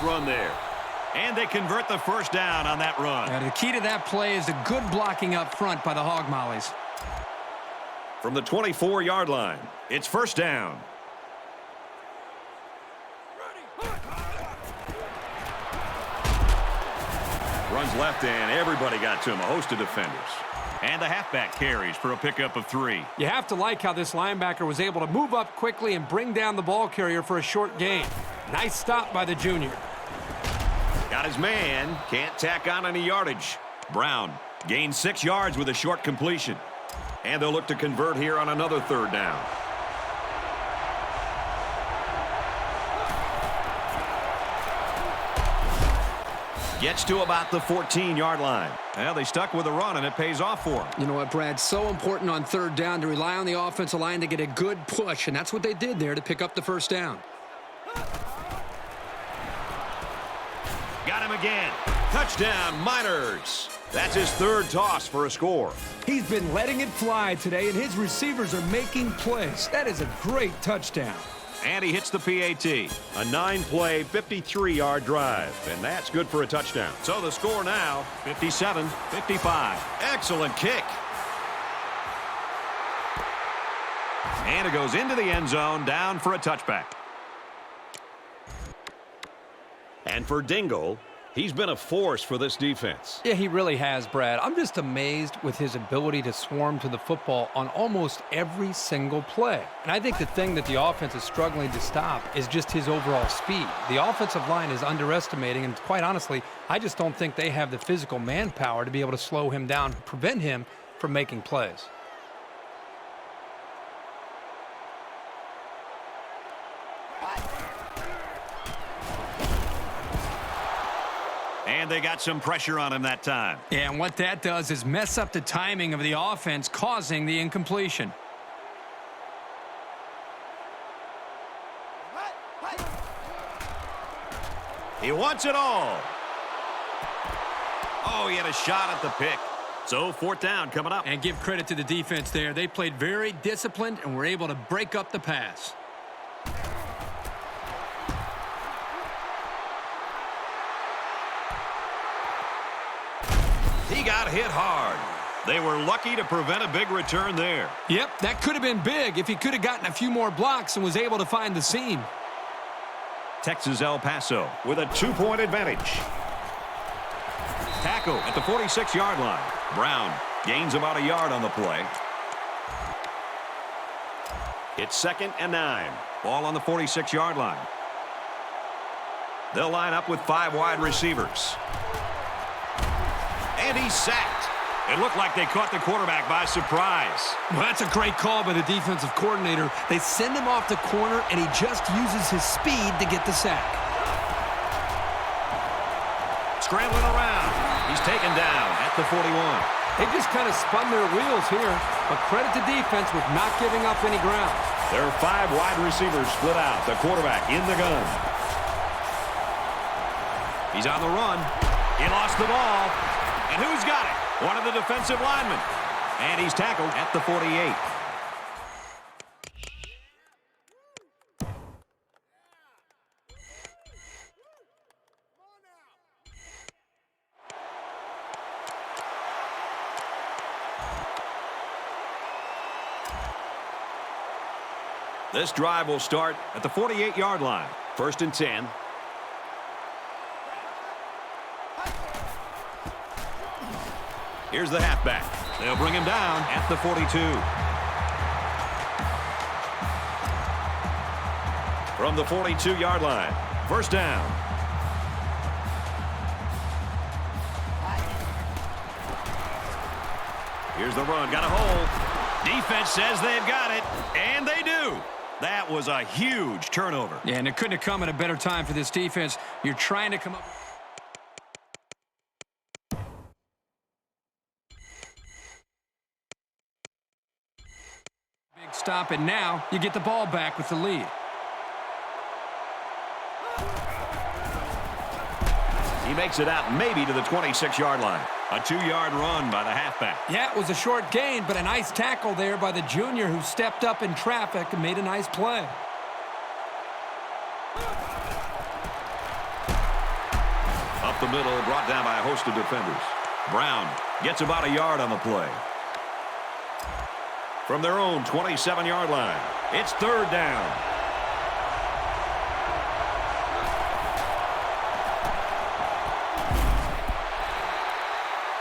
run there. And they convert the first down on that run. The key to that play is the good blocking up front by the Hog Mollies. From the 24-yard line, it's first down. Runs left and everybody got to him, a host of defenders. And the halfback carries for a pickup of 3. You have to like how this linebacker was able to move up quickly and bring down the ball carrier for a short gain. Nice stop by the junior. Got his man, can't tack on any yardage. Brown gains 6 yards with a short completion. And they'll look to convert here on another third down. Gets to about the 14-yard line. Well, they stuck with a run, and it pays off for them. You know what, Brad? So important on third down to rely on the offensive line to get a good push, and that's what they did there to pick up the first down. Got him again. Touchdown, Miners. That's his third toss for a score. He's been letting it fly today, and his receivers are making plays. That is a great touchdown. And he hits the PAT. A 9-play, 53-yard drive. And that's good for a touchdown. So the score now, 57-55. Excellent kick. And it goes into the end zone, down for a touchback. And for Dingle, he's been a force for this defense. Yeah, he really has, Brad. I'm just amazed with his ability to swarm to the football on almost every single play. And I think the thing that the offense is struggling to stop is just his overall speed. The offensive line is underestimating, and quite honestly, I just don't think they have the physical manpower to be able to slow him down, prevent him from making plays. And they got some pressure on him that time. Yeah, and what that does is mess up the timing of the offense, causing the incompletion. He wants it all. Oh, he had a shot at the pick. So fourth down coming up. And give credit to the defense there. They played very disciplined and were able to break up the pass. He got hit hard. They were lucky to prevent a big return there. Yep, that could have been big if he could have gotten a few more blocks and was able to find the seam. Texas El Paso with a 2-point advantage. Tackle at the 46-yard line. Brown gains about a yard on the play. It's 2nd and 9. Ball on the 46-yard line. They'll line up with 5 wide receivers. And he's sacked. It looked like they caught the quarterback by surprise. Well, that's a great call by the defensive coordinator. They send him off the corner, and he just uses his speed to get the sack. Scrambling around. He's taken down at the 41. They just kind of spun their wheels here, but credit to defense with not giving up any ground. There are 5 wide receivers split out. The quarterback in the gun. He's on the run. He lost the ball. And who's got it? One of the defensive linemen. And he's tackled at the 48. This drive will start at the 48-yard line. 1st and 10. Here's the halfback. They'll bring him down at the 42. From the 42-yard line, 1st down. Here's the run. Got a hole. Defense says they've got it, and they do. That was a huge turnover. Yeah, and it couldn't have come at a better time for this defense. You're trying to come up. Big stop, and now you get the ball back with the lead. He makes it out maybe to the 26-yard line. A 2-yard run by the halfback. Yeah, it was a short gain, but a nice tackle there by the junior who stepped up in traffic and made a nice play. the middle, brought down by a host of defenders. Brown gets about a yard on the play. From their own 27-yard line, it's third down.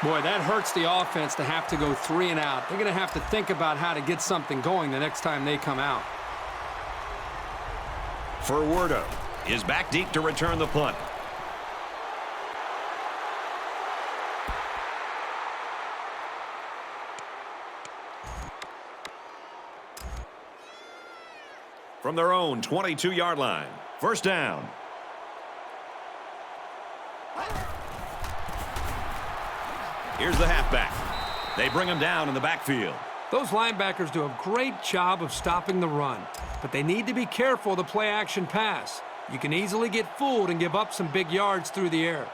Boy, that hurts the offense to have to go 3 and out. They're going to have to think about how to get something going the next time they come out. Furwerdo is back deep to return the punt. From their own 22-yard line, first down. Here's the halfback. They bring him down in the backfield. Those linebackers do a great job of stopping the run, but they need to be careful of the play-action pass. You can easily get fooled and give up some big yards through the air.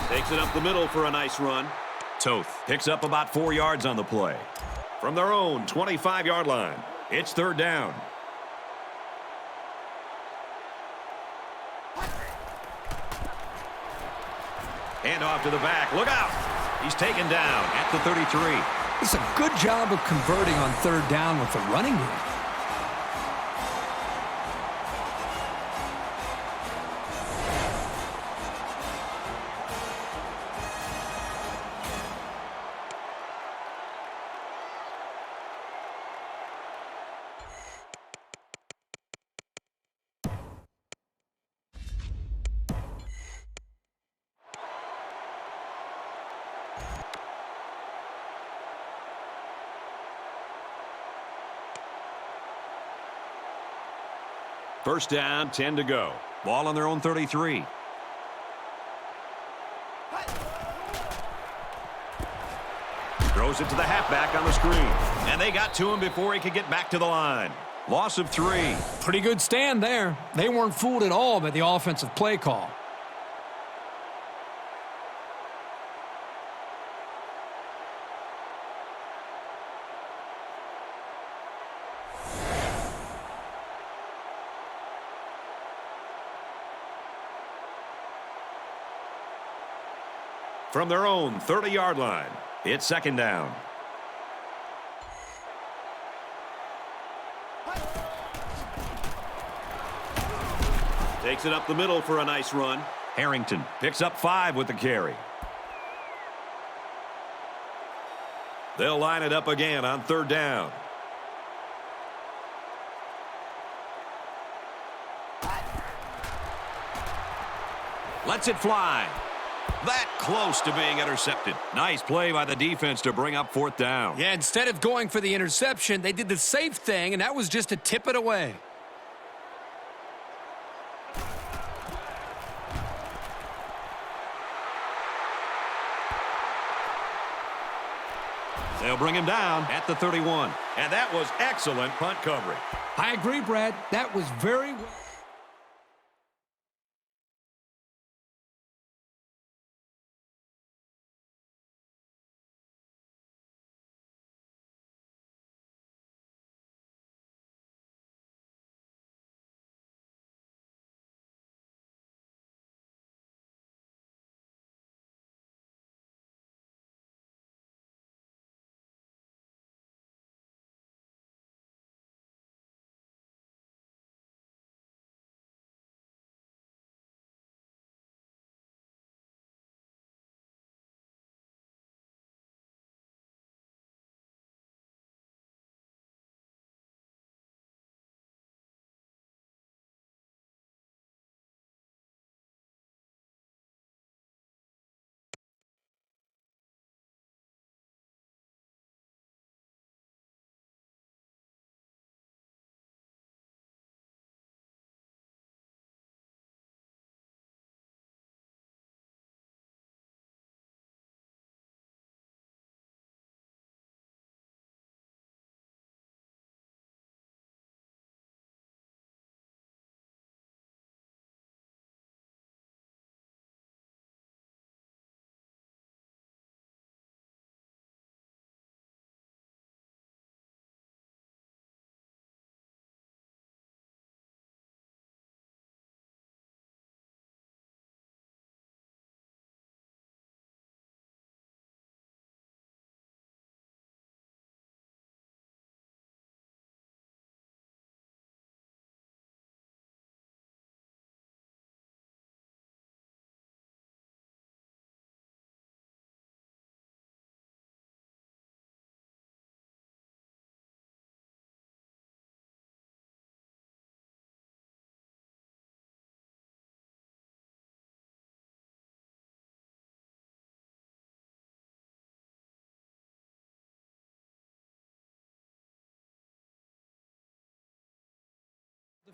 Takes it up the middle for a nice run. Toth picks up about 4 yards on the play. From their own 25-yard line, it's third down. Hand off to the back. Look out. He's taken down at the 33. It's a good job of converting on third down with the running game. First down, 10 to go. Ball on their own 33. Throws it to the halfback on the screen. And they got to him before he could get back to the line. Loss of 3. Pretty good stand there. They weren't fooled at all by the offensive play call. From their own 30-yard line, it's second down. Takes it up the middle for a nice run. Harrington picks up 5 with the carry. They'll line it up again on third down. Lets it fly. That close to being intercepted. Nice play by the defense to bring up fourth down. Yeah, instead of going for the interception, they did the safe thing, and that was just to tip it away. They'll bring him down at the 31. And that was excellent punt coverage. I agree, Brad. That was very well.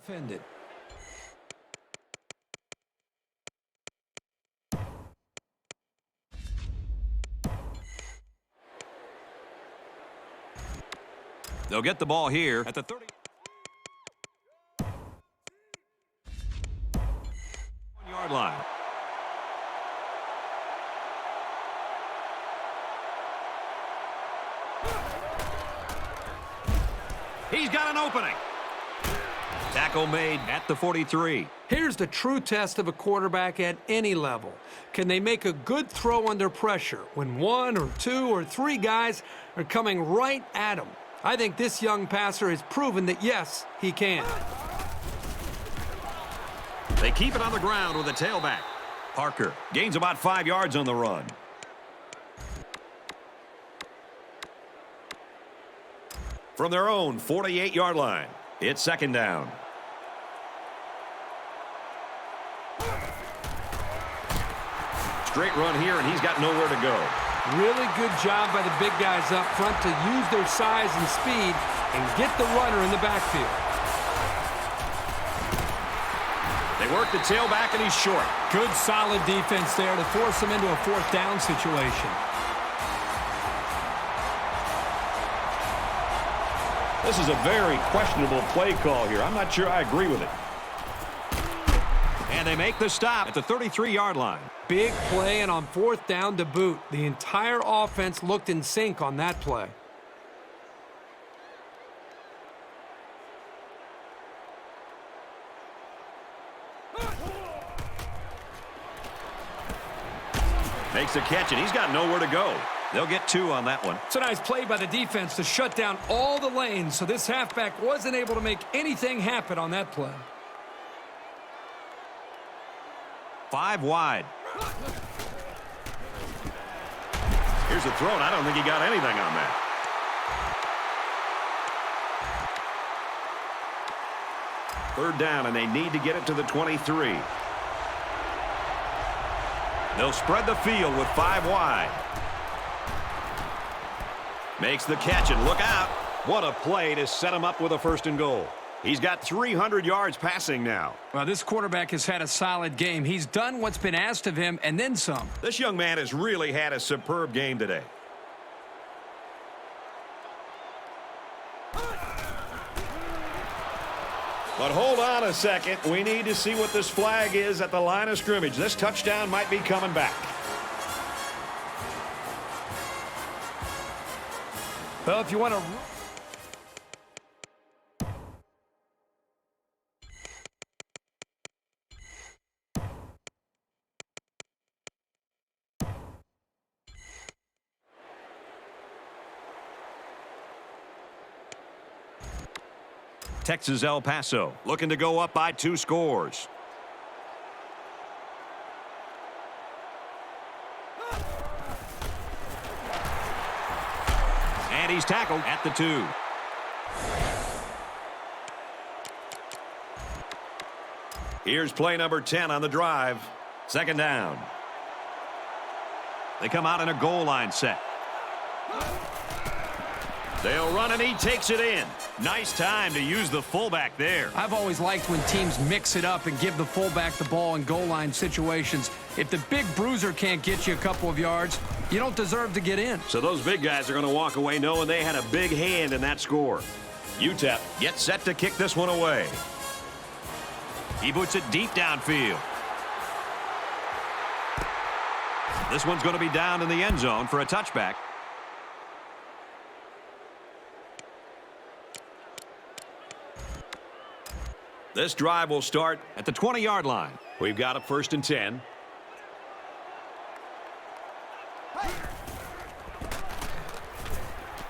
Defended. They'll get the ball here at the 31-yard line. He's got an opening. Tackle made at the 43. Here's the true test of a quarterback at any level. Can they make a good throw under pressure when 1 or 2 or 3 guys are coming right at him? I think this young passer has proven that, yes, he can. They keep it on the ground with a tailback. Parker gains about 5 yards on the run. From their own 48-yard line, it's second down. Straight run here, and he's got nowhere to go. Really good job by the big guys up front to use their size and speed and get the runner in the backfield. They work the tailback, and he's short. Good, solid defense there to force him into a fourth down situation. This is a very questionable play call here. I'm not sure I agree with it. And they make the stop at the 33-yard line. Big play and on fourth down to boot. The entire offense looked in sync on that play. Makes the catch, and he's got nowhere to go. They'll get 2 on that one. It's a nice play by the defense to shut down all the lanes, so this halfback wasn't able to make anything happen on that play. 5 wide. Here's the throw, and I don't think he got anything on that. Third down, and they need to get it to the 23. They'll spread the field with 5 wide. Makes the catch, and look out. What a play to set him up with a first and goal. He's got 300 yards passing now. Well, this quarterback has had a solid game. He's done what's been asked of him and then some. This young man has really had a superb game today. But hold on a second. We need to see what this flag is at the line of scrimmage. This touchdown might be coming back. Well, if you want to... Texas El Paso looking to go up by 2 scores. And he's tackled at the 2. Here's play number 10 on the drive. Second down. They come out in a goal line set. They'll run, and he takes it in. Nice time to use the fullback there. I've always liked when teams mix it up and give the fullback the ball in goal line situations. If the big bruiser can't get you a couple of yards, you don't deserve to get in. So those big guys are going to walk away knowing they had a big hand in that score. UTEP gets set to kick this one away. He boots it deep downfield. This one's going to be down in the end zone for a touchback. This drive will start At the 20-yard line. We've got a first and 10.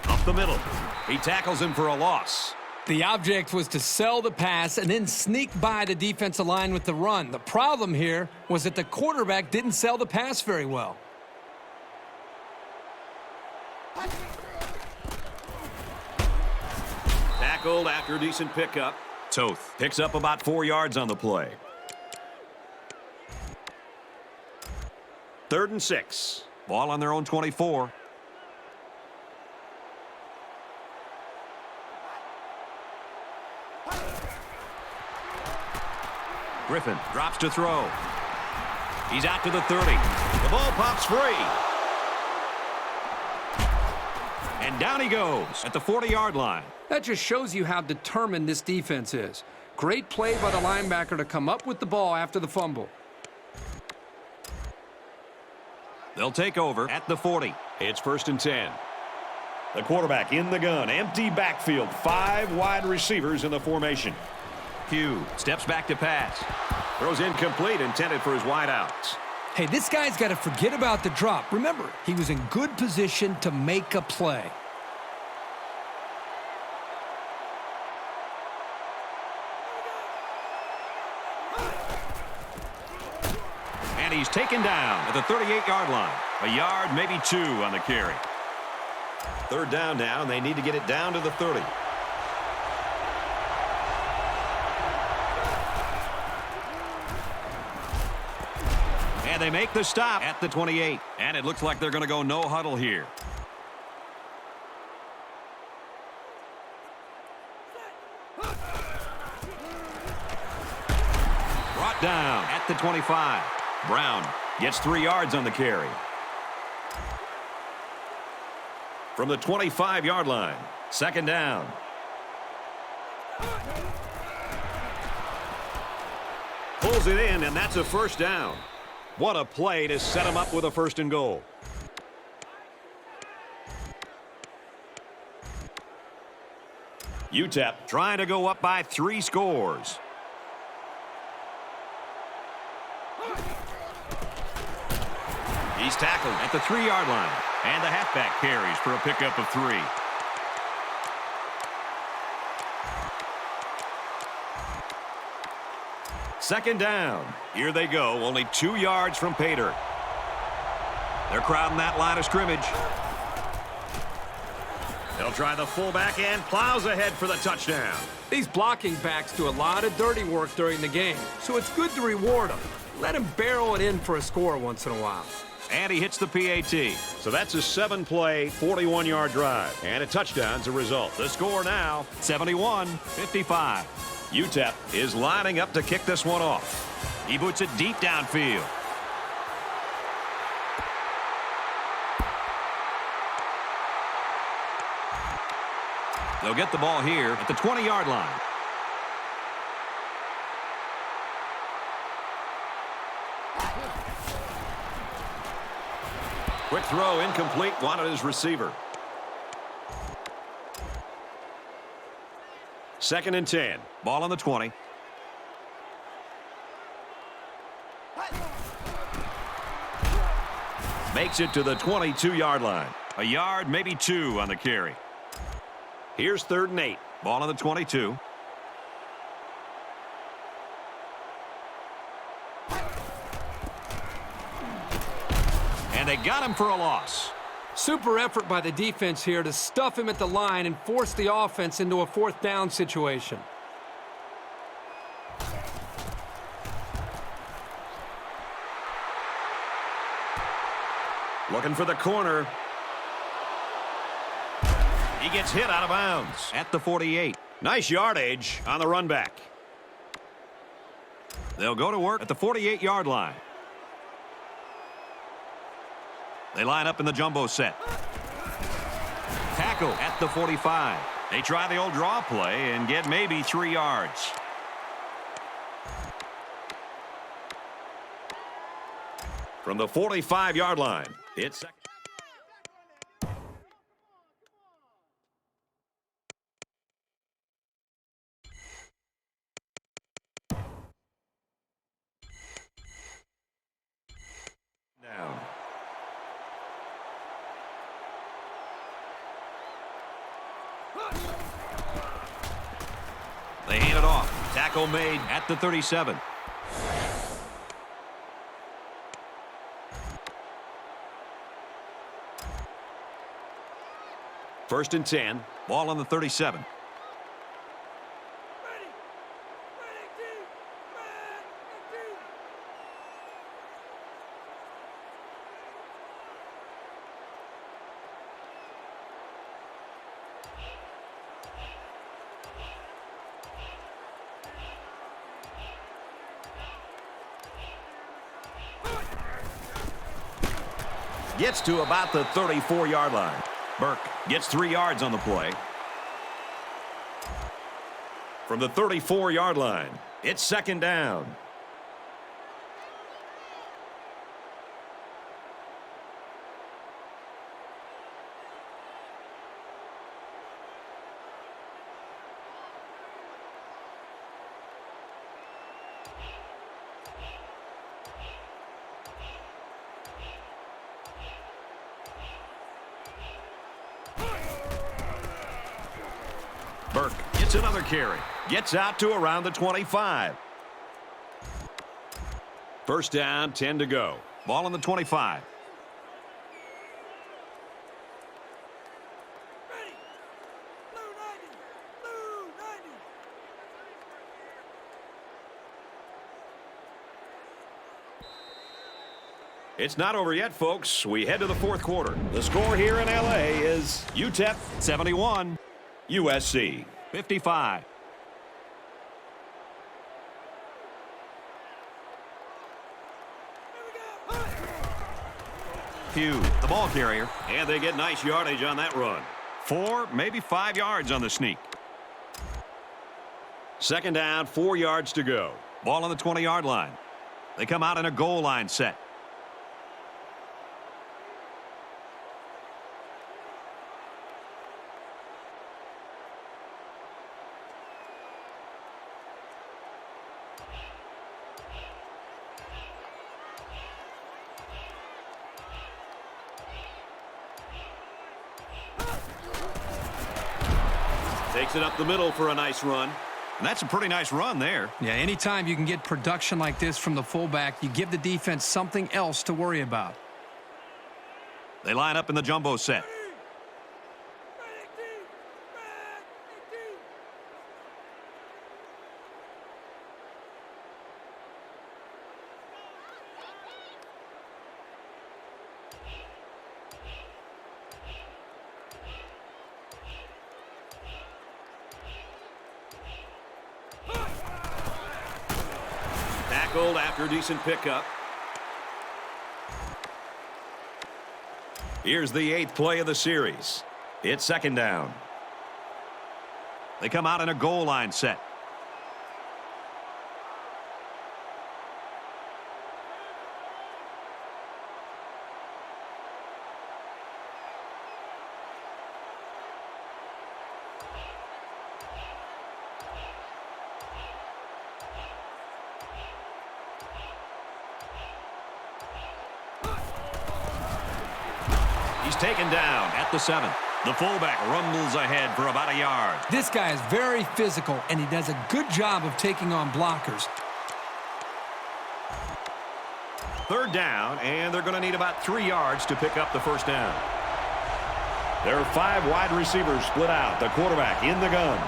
Up the middle. He tackles him for a loss. The object was to sell the pass and then sneak by the defensive line with the run. The problem here was that the quarterback didn't sell the pass very well. Tackled after a decent pickup. Toth Picks up about 4 yards on the play. 3rd and 6. Ball on their own 24. Griffin drops to throw. He's out to the 30. The ball pops free. And down he goes at the 40-yard line. That just shows you how determined this defense is. Great play by the linebacker to come up with the ball after the fumble. They'll take over at the 40. It's 1st and 10. The quarterback in the gun. Empty backfield. 5 wide receivers in the formation. Hugh steps back to pass. Throws incomplete, intended for his wideouts. Hey, this guy's got to forget about the drop. Remember, he was in good position to make a play. And he's taken down at the 38-yard line. A yard, maybe 2 on the carry. 3rd down now, and they need to get it down to the 30. And they make the stop at the 28. And it looks like they're going to go no huddle here. Brought down at the 25. Brown gets 3 yards on the carry. From the 25-yard line, 2nd down. Pulls it in, and that's a 1st down. What a play to set him up with a 1st and goal. UTEP Trying to go up by 3 scores. He's tackled at the 3-yard line. And the halfback carries for a pickup of 3. Second down. Here they go, only 2 yards from pay dirt. They're crowding that line of scrimmage. They'll try the fullback and plows ahead for the touchdown. These blocking backs do a lot of dirty work during the game, so it's good to reward them. Let them barrel it in for a score once in a while. And he hits the PAT. So that's a 7-play, 41-yard drive. And a touchdown's a result. The score now, 71-55. UTEP is lining up to kick this one off. He boots it deep downfield. They'll get the ball here at the 20-yard line. Quick throw, incomplete, wanted his receiver. 2nd and 10. Ball on the 20. Makes it to the 22-yard line. A yard, maybe 2 on the carry. Here's 3rd and 8. Ball on the 22. And they got him for a loss. Super effort by the defense here to stuff him at the line and force the offense into a 4th down situation. Looking for the corner. He gets hit out of bounds at the 48. Nice yardage on the run back. They'll go to work at the 48-yard line. They line up in the jumbo set. Tackle at the 45. They try the old draw play and get maybe 3 yards. From the 45-yard line, it's down. They hand it off. Tackle made at the 37. First and 10. Ball on the 37. gets to about the 34-yard line. Burke gets 3 yards on the play. From the 34-yard line, it's 2nd down. Burke gets another carry. Gets out to around the 25. 1st down, 10 to go. Ball on the 25. Ready. Blue 90. Blue 90. It's not over yet, folks. We head to the 4th quarter. The score here in L.A. is UTEP 71, USC 55. Pugh, the ball carrier, and they get nice yardage on that run. 4, maybe 5 yards on the sneak. 2nd down, 4 yards to go. Ball on the 20-yard line. They come out in a goal line set. Takes it up the middle for a nice run. And that's a pretty nice run there. Yeah, anytime you can get production like this from the fullback, you give the defense something else to worry about. They line up in the jumbo set. Tackled after a decent pickup. Here's the 8th play of the series. It's 2nd down. They come out in a goal line set. He's taken down at the 7. The fullback rumbles ahead for about a yard. This guy is very physical, and he does a good job of taking on blockers. 3rd down, and they're going to need about 3 yards to pick up the 1st down. There are 5 wide receivers split out. The quarterback in the gun.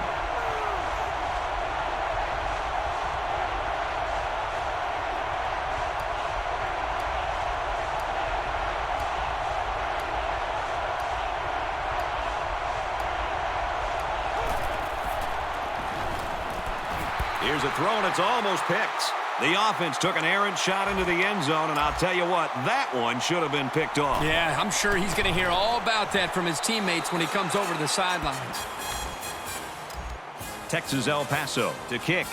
Here's a throw, and it's almost picked. The offense took an errant shot into the end zone, and I'll tell you what, that one should have been picked off. Yeah, I'm sure he's going to hear all about that from his teammates when he comes over to the sidelines. Texas El Paso to kick.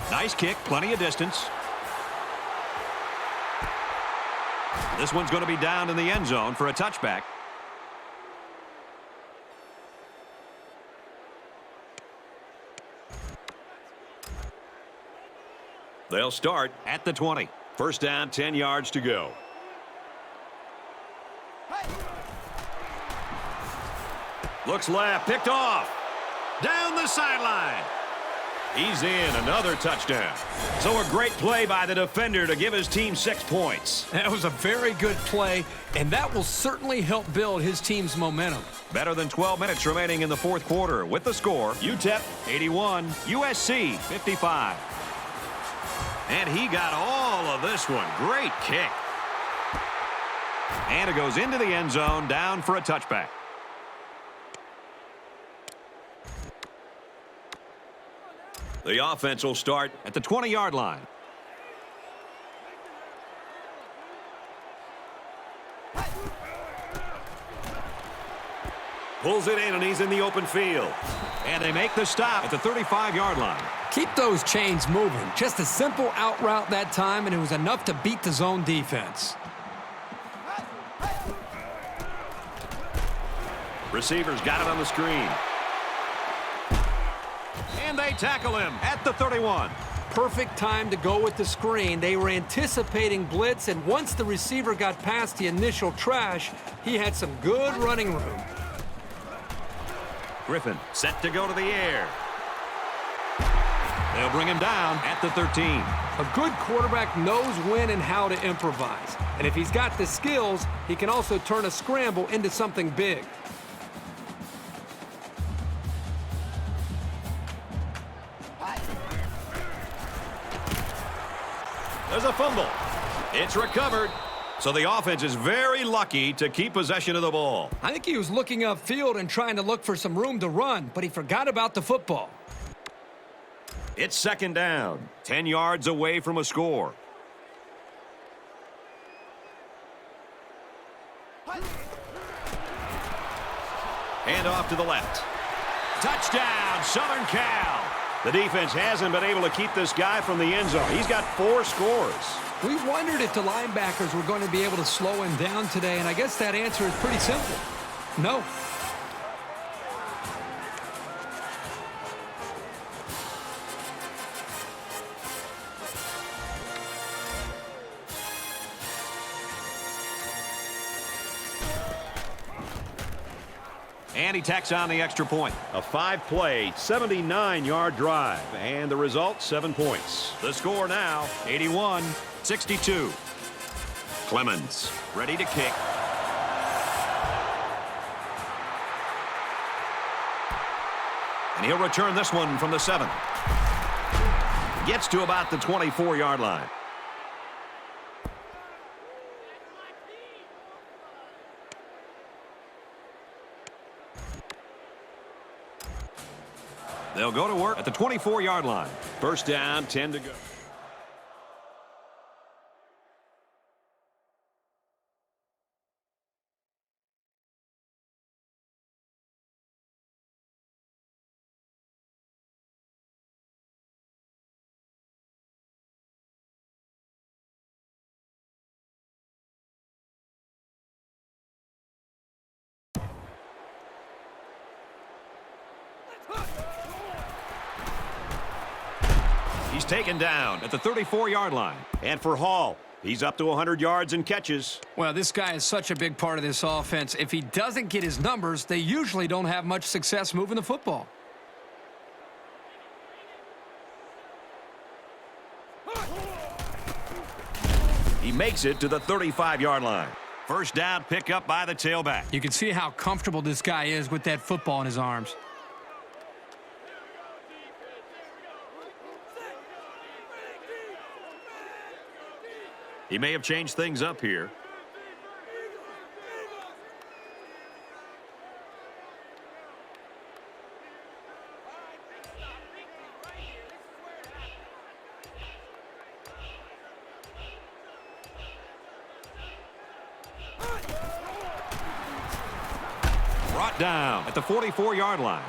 Nice kick, plenty of distance. This one's going to be down in the end zone for a touchback. They'll start at the 20. 1st down, 10 yards to go. Looks left, picked off. Down the sideline. He's in, another touchdown. So a great play by the defender to give his team 6 points. That was a very good play, and that will certainly help build his team's momentum. Better than 12 minutes remaining in the 4th quarter with the score. UTEP 81, USC 55. And he got all of this one. Great kick. And it goes into the end zone, down for a touchback. The offense will start at the 20-yard line. Pulls it in, and he's in the open field. And they make the stop at the 35-yard line. Keep those chains moving. Just a simple out route that time, and it was enough to beat the zone defense. Receivers got it on the screen. And they tackle him at the 31. Perfect time to go with the screen. They were anticipating blitz, and once the receiver got past the initial trash, he had some good running room. Griffin set to go to the air. They'll bring him down at the 13. A good quarterback knows when and how to improvise. And if he's got the skills, he can also turn a scramble into something big. There's a fumble. It's recovered. So the offense is very lucky to keep possession of the ball. I think he was looking upfield and trying to look for some room to run, but he forgot about the football. It's second down, 10 yards away from a score. Hand off to the left. Touchdown, Southern Cal. The defense hasn't been able to keep this guy from the end zone. He's got 4 scores. We wondered if the linebackers were going to be able to slow him down today, and I guess that answer is pretty simple. No. And he tacks on the extra point. A 5-play, 79-yard drive. And the result, 7 points. The score now, 81-62. Clemens ready to kick. And he'll return this one from the 7. Gets to about the 24-yard line. They'll go to work at the 24-yard line. First down, 10 to go. He's taken down at the 34-yard line. And for Hall, he's up to 100 yards and catches. Well, this guy is such a big part of this offense. If he doesn't get his numbers, they usually don't have much success moving the football. He makes it to the 35-yard line. First down pickup by the tailback. You can see how comfortable this guy is with that football in his arms. He may have changed things up here. Brought down at the 44-yard line.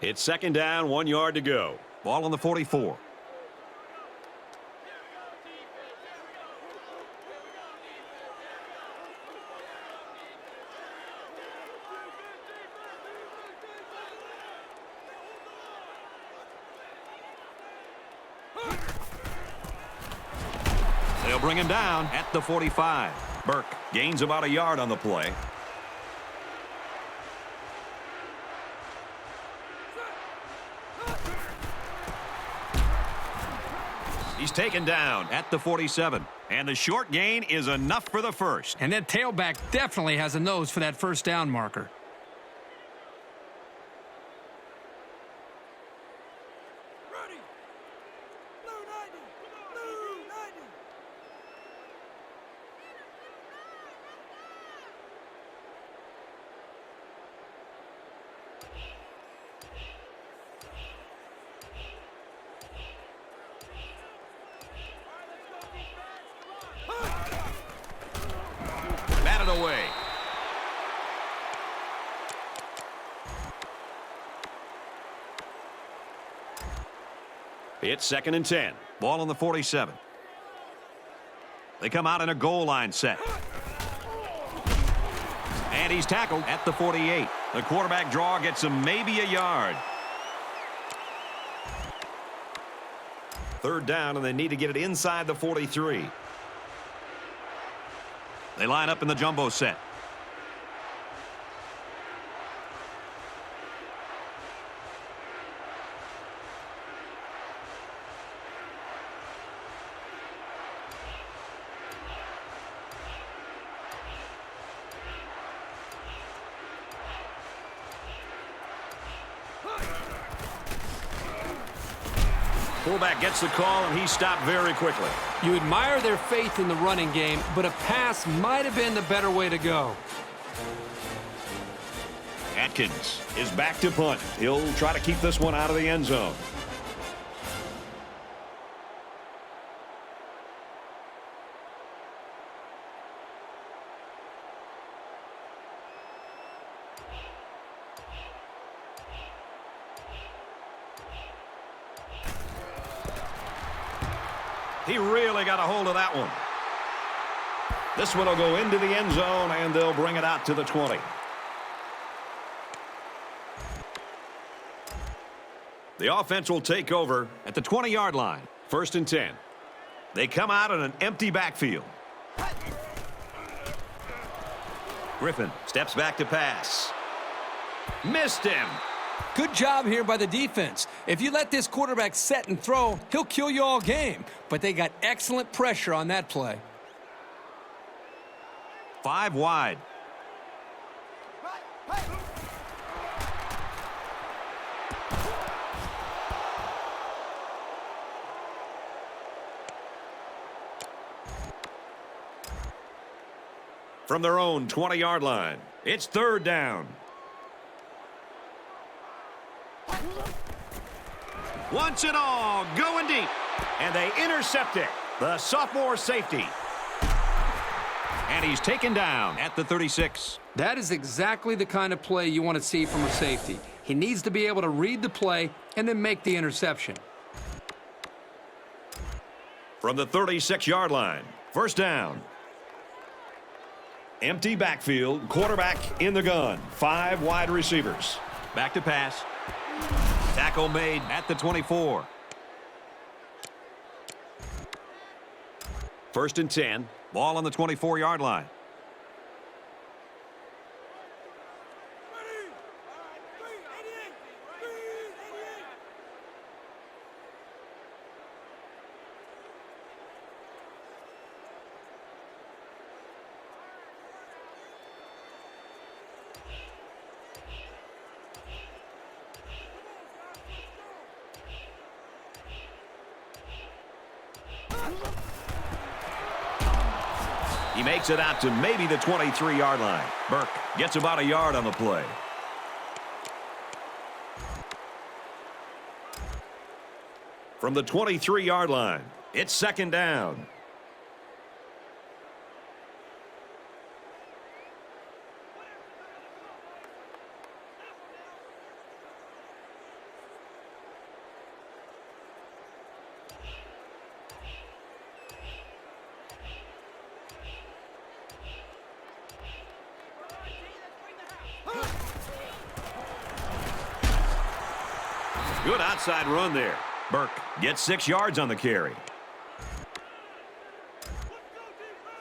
It's second down, 1 yard to go. Ball on the 44. They'll bring him down at the 45. Burke gains about a yard on the play. He's taken down at the 47. And the short gain is enough for the first. And that tailback definitely has a nose for that first down marker. Ready. Blue 90. Blue 90. away. It's 2nd and 10. Ball on the 47. They come out in a goal line set. And he's tackled at the 48. The quarterback draw gets him maybe a yard. 3rd down, and they need to get it inside the 43. They line up in the jumbo set. Fullback gets the call, and he's stopped very quickly. You admire their faith in the running game, but a pass might have been the better way to go. Atkins is back to punt. He'll try to keep this one out of the end zone. He really got a hold of that one. This one will go into the end zone, and they'll bring it out to the 20. The offense will take over at the 20-yard line. 1st and 10. They come out in an empty backfield. Griffin steps back to pass. Missed him. Good job here by the defense. If you let this quarterback set and throw, he'll kill you all game. But they got excellent pressure on that play. 5 wide. From their own 20-yard line, it's 3rd down. Once and all, going deep. And they intercept it. The sophomore safety. And he's taken down at the 36. That is exactly the kind of play you want to see from a safety. He needs to be able to read the play and then make the interception. From the 36-yard line, 1st down. Empty backfield, quarterback in the gun. 5 wide receivers. Back to pass. Tackle made at the 24. 1st and 10. Ball on the 24-yard line. He makes it out to maybe the 23-yard line. Burke gets about a yard on the play. From the 23-yard line, it's 2nd down. Good outside run there. Burke gets 6 yards on the carry.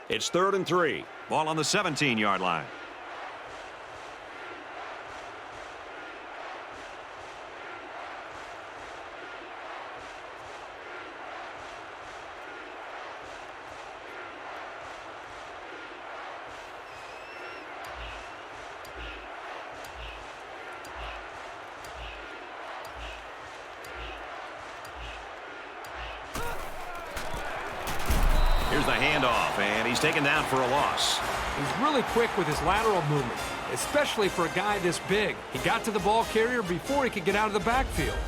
It's 3rd and 3. Ball on the 17-yard line. Here's the handoff, and he's taken down for a loss. He's really quick with his lateral movement, especially for a guy this big. He got to the ball carrier before he could get out of the backfield.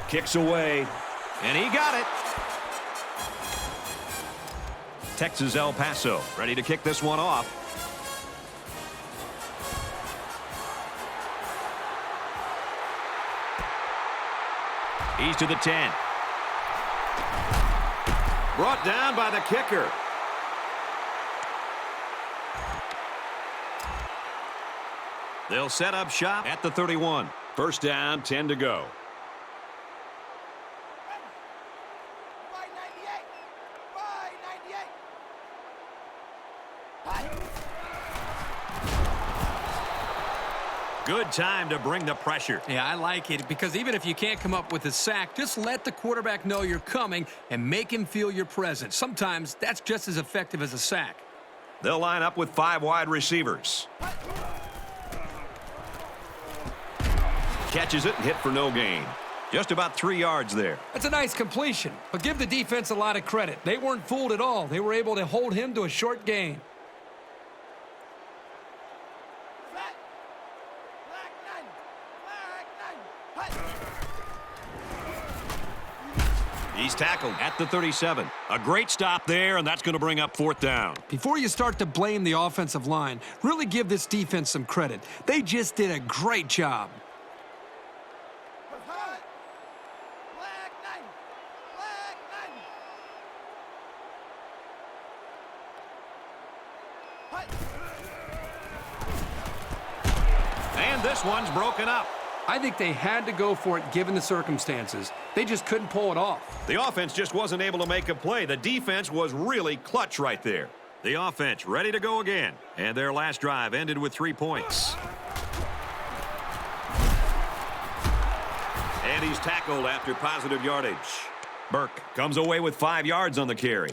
Kicks away, and he got it. Texas El Paso ready to kick this one off. He's to the 10. Brought down by the kicker. They'll set up shop at the 31. First down, 10 to go. Good time to bring the pressure. Yeah, I like it because even if you can't come up with a sack, just let the quarterback know you're coming and make him feel your presence. Sometimes that's just as effective as a sack. They'll line up with 5 wide receivers. Catches it and hit for no gain. Just about 3 yards there. That's a nice completion, but give the defense a lot of credit. They weren't fooled at all. They were able to hold him to a short gain. He's tackled at the 37. A great stop there, and that's going to bring up 4th down. Before you start to blame the offensive line, really give this defense some credit. They just did a great job. And this one's broken up. I think they had to go for it given the circumstances. They just couldn't pull it off. The offense just wasn't able to make a play. The defense was really clutch right there. The offense ready to go again. And their last drive ended with 3 points. And he's tackled after positive yardage. Burke comes away with 5 yards on the carry.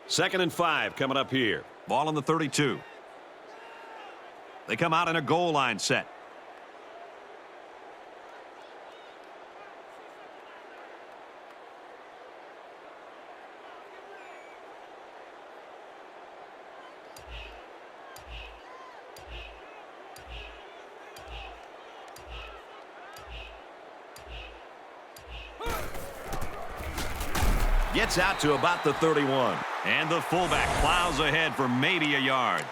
2nd and 5 coming up here. Ball on the 32. They come out in a goal line set. Gets out to about the 31. And the fullback plows ahead for maybe a yard.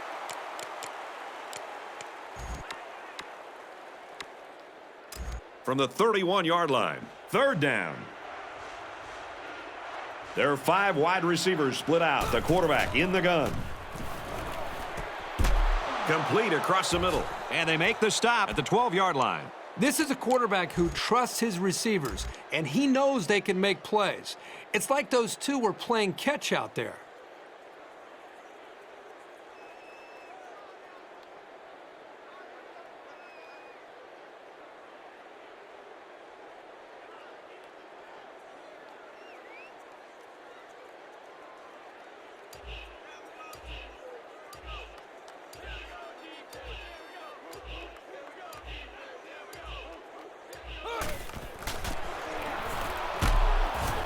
From the 31-yard line, 3rd down. There are 5 wide receivers split out. The quarterback in the gun. Complete across the middle. And they make the stop at the 12-yard line. This is a quarterback who trusts his receivers, and he knows they can make plays. It's like those two were playing catch out there.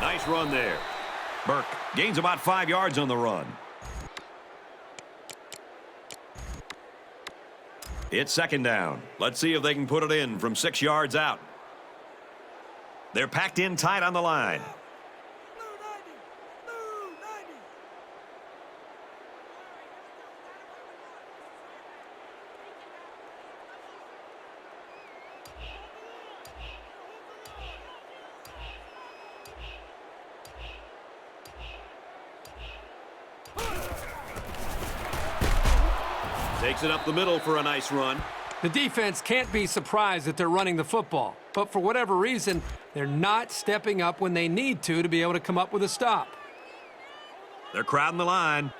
Nice run there. Burke gains about 5 yards on the run. It's 2nd down. Let's see if they can put it in from 6 yards out. They're packed in tight on the line. Takes it up the middle for a nice run. The defense can't be surprised that they're running the football, but for whatever reason, they're not stepping up when they need to be able to come up with a stop. They're crowding the line.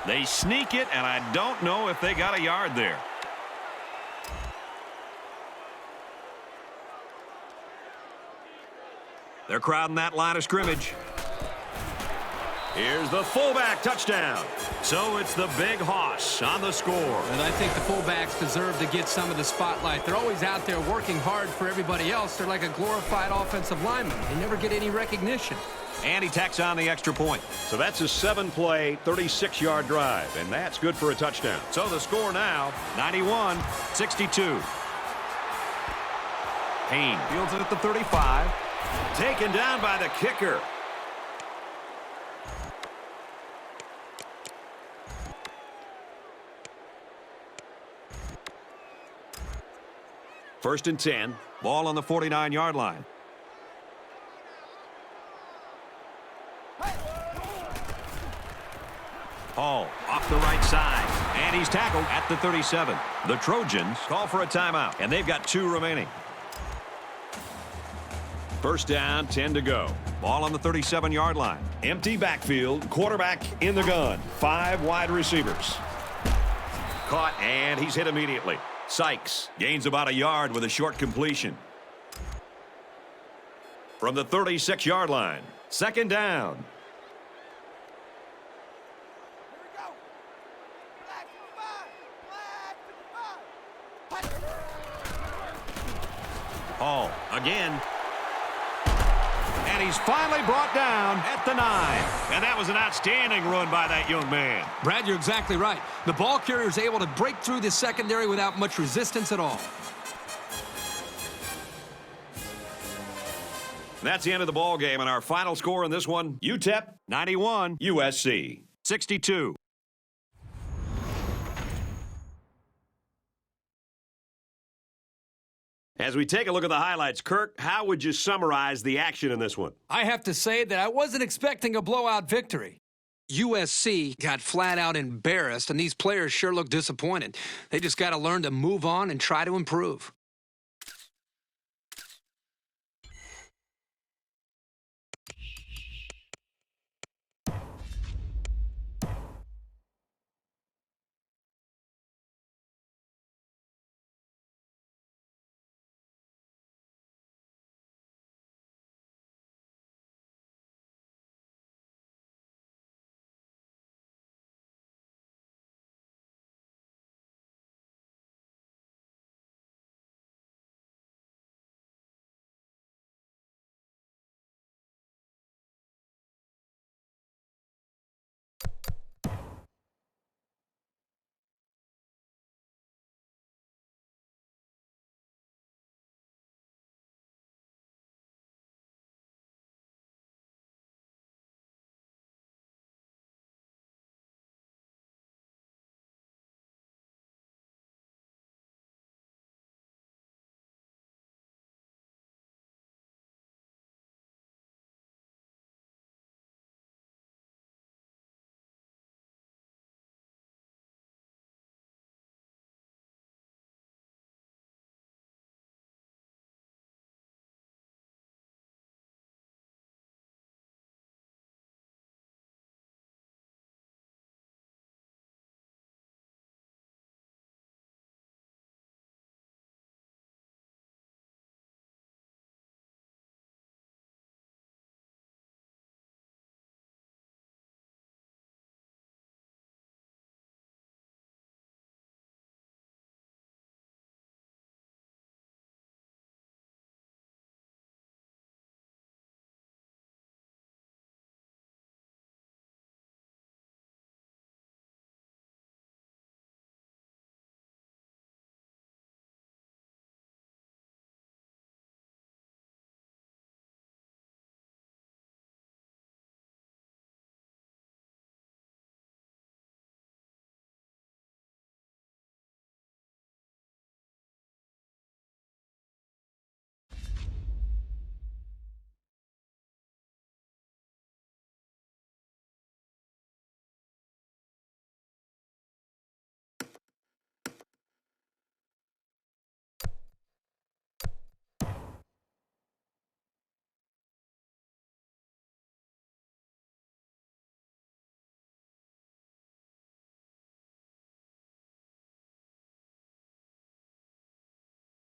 They sneak it, and I don't know if they got a yard there. They're crowding that line of scrimmage. Here's the fullback touchdown. So it's the big hoss on the score. And I think the fullbacks deserve to get some of the spotlight. They're always out there working hard for everybody else. They're like a glorified offensive lineman. They never get any recognition. And he tacks on the extra point. So that's a 7-play, 36-yard drive, and that's good for a touchdown. So the score now, 91-62. Payne fields it at the 35. Taken down by the kicker. First and 10. Ball on the 49-yard line. Hall off the right side. And he's tackled at the 37. The Trojans call for a timeout, and they've got 2 remaining. First down, 10 to go. Ball on the 37-yard line. Empty backfield, quarterback in the gun. 5 wide receivers. Caught, and he's hit immediately. Sykes gains about a yard with a short completion. From the 36-yard line, second down. Hall again. And he's finally brought down at the 9. And that was an outstanding run by that young man. Brad, you're exactly right. The ball carrier is able to break through the secondary without much resistance at all. That's the end of the ball game, and our final score in this one, UTEP 91, USC 62. As we take a look at the highlights, Kirk, how would you summarize the action in this one? I have to say that I wasn't expecting a blowout victory. USC got flat out embarrassed, and these players sure look disappointed. They just got to learn to move on and try to improve.